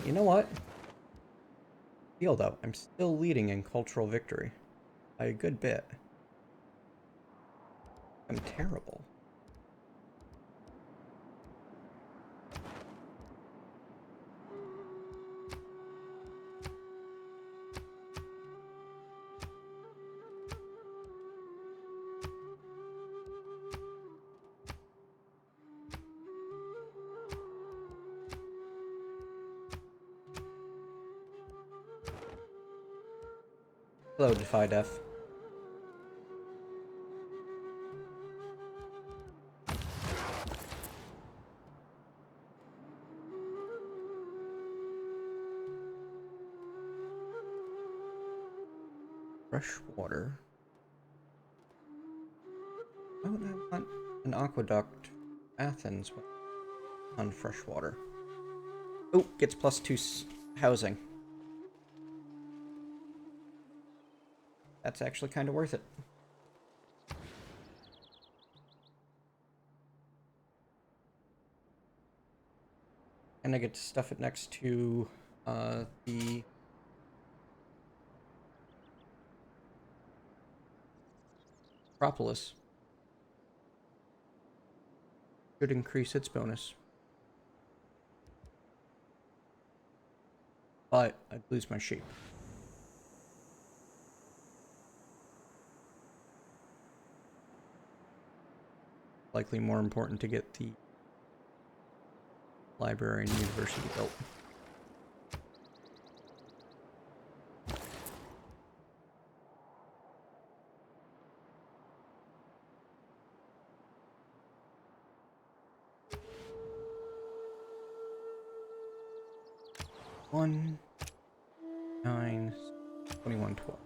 you know what? Feel though, I'm still leading in cultural victory. By a good bit. I'm terrible. Hello, Defy Death. Fresh water. Why would I want an aqueduct? Athens on fresh water. Oh, gets +2 housing. That's actually kind of worth it. And I get to stuff it next to the Propolis. Should increase its bonus. But I'd lose my sheep. Likely more important to get the library and university built. One, 9, 21, 12.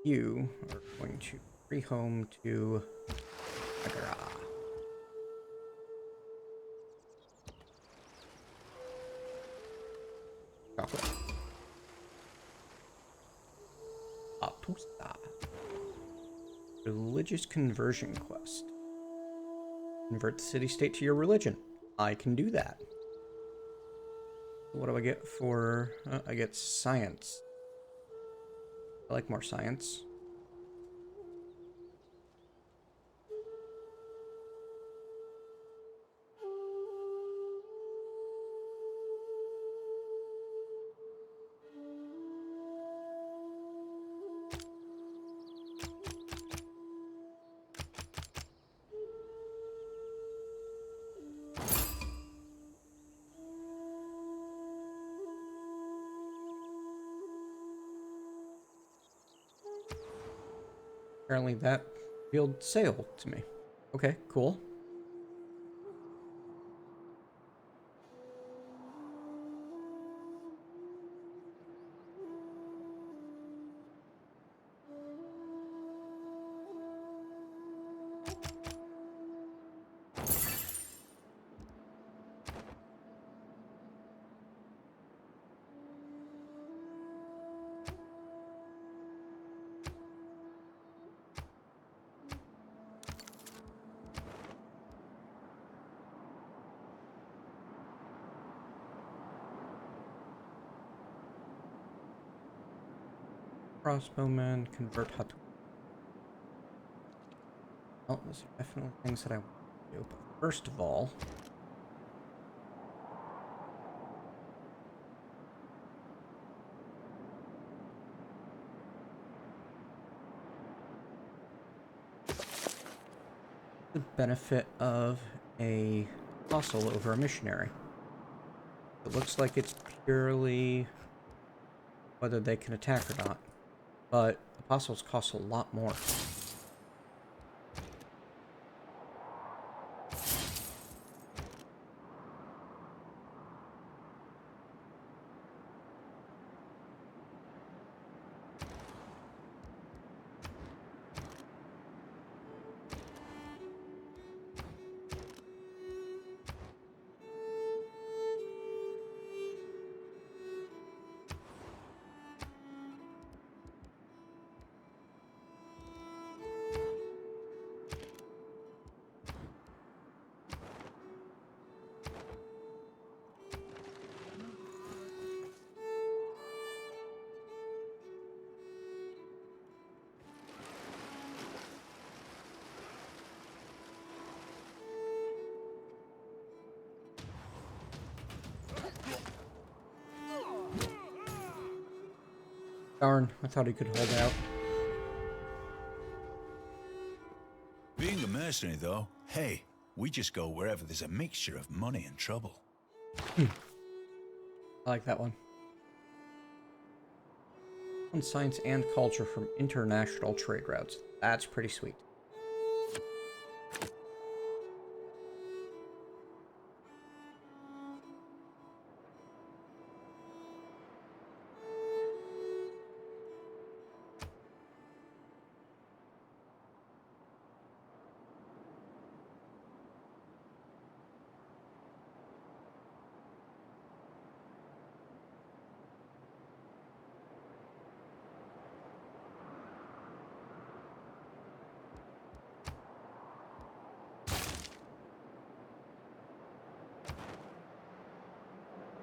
You are going to rehome to Agara. Chocolate. Atusta. Religious conversion quest. Convert the city-state to your religion. I can do that. What do I get for... I get science. I like more science. Apparently that revealed sail to me. Okay, cool. Crossbowman, convert hut. Well, those are definitely things that I want to do. But first of all, the benefit of a apostle over a missionary. It looks like it's purely whether they can attack or not. But apostles cost a lot more. Darn, I thought he could hold out. Being a mercenary, though, hey, we just go wherever there's a mixture of money and trouble. I like that one. On science and culture from international trade routes. That's pretty sweet.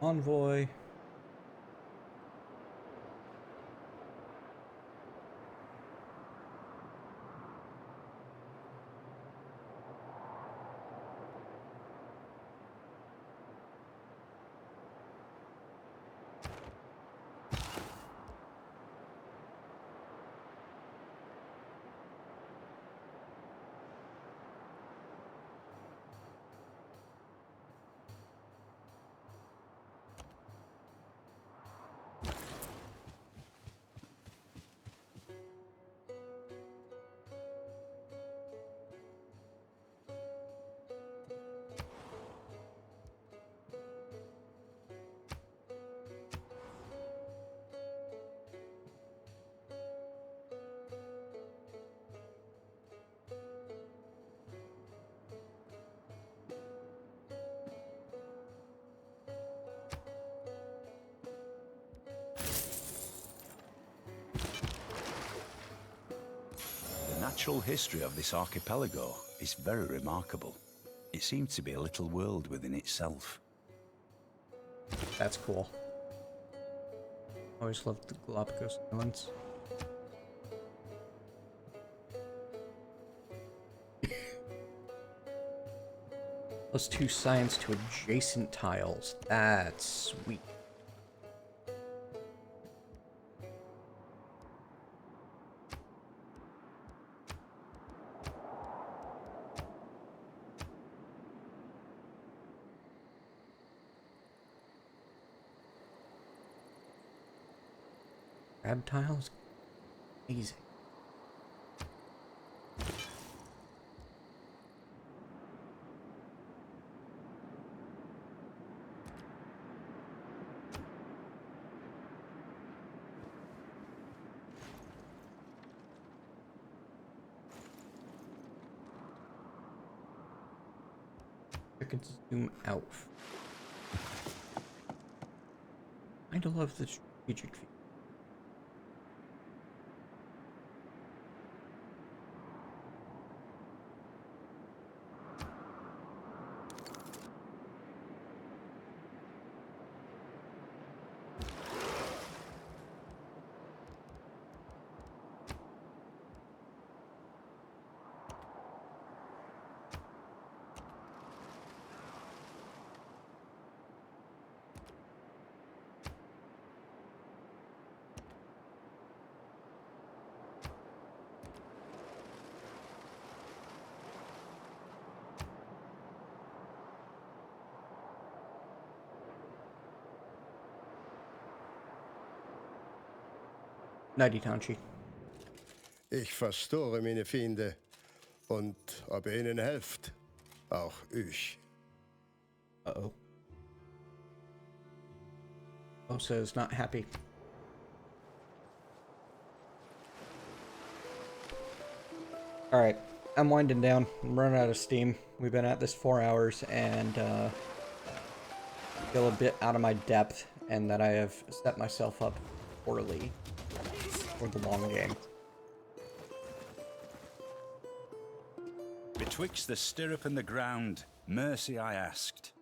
Envoy. The natural history of this archipelago is very remarkable. It seems to be a little world within itself. That's cool. Always loved the Galapagos Islands. +2 science to adjacent tiles. That's sweet. Crab tiles? Amazing. could zoom out. I love the strategic view. Nighty Tanchi. Ich verstehe meine Feinde. Und ob ihr ihnen helft. Auch ich. Uh-oh. Osa is not happy. Alright, I'm winding down. I'm running out of steam. We've been at this 4 hours and feel a bit out of my depth and that I have set myself up poorly for the long game. Betwixt the stirrup and the ground, mercy I asked,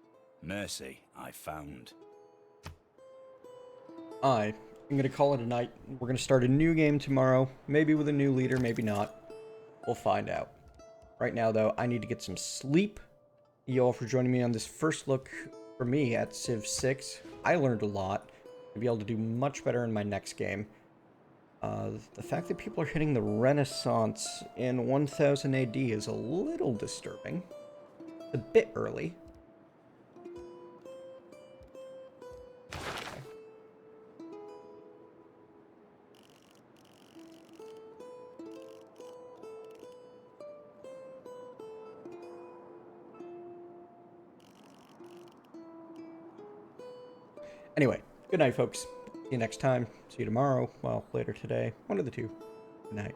mercy I found. I'm gonna call it a night. We're gonna start a new game tomorrow, maybe with a new leader, maybe not. We'll find out. Right now, though, I need to get some sleep. Thank you all for joining me on this first look for me at Civ 6. I learned a lot. I'll be able to do much better in my next game. The fact that people are hitting the Renaissance in 1000 AD is a little disturbing. A bit early. Anyway, good night, folks. See you next time. See you tomorrow. Well, later today. One of the two. Good night.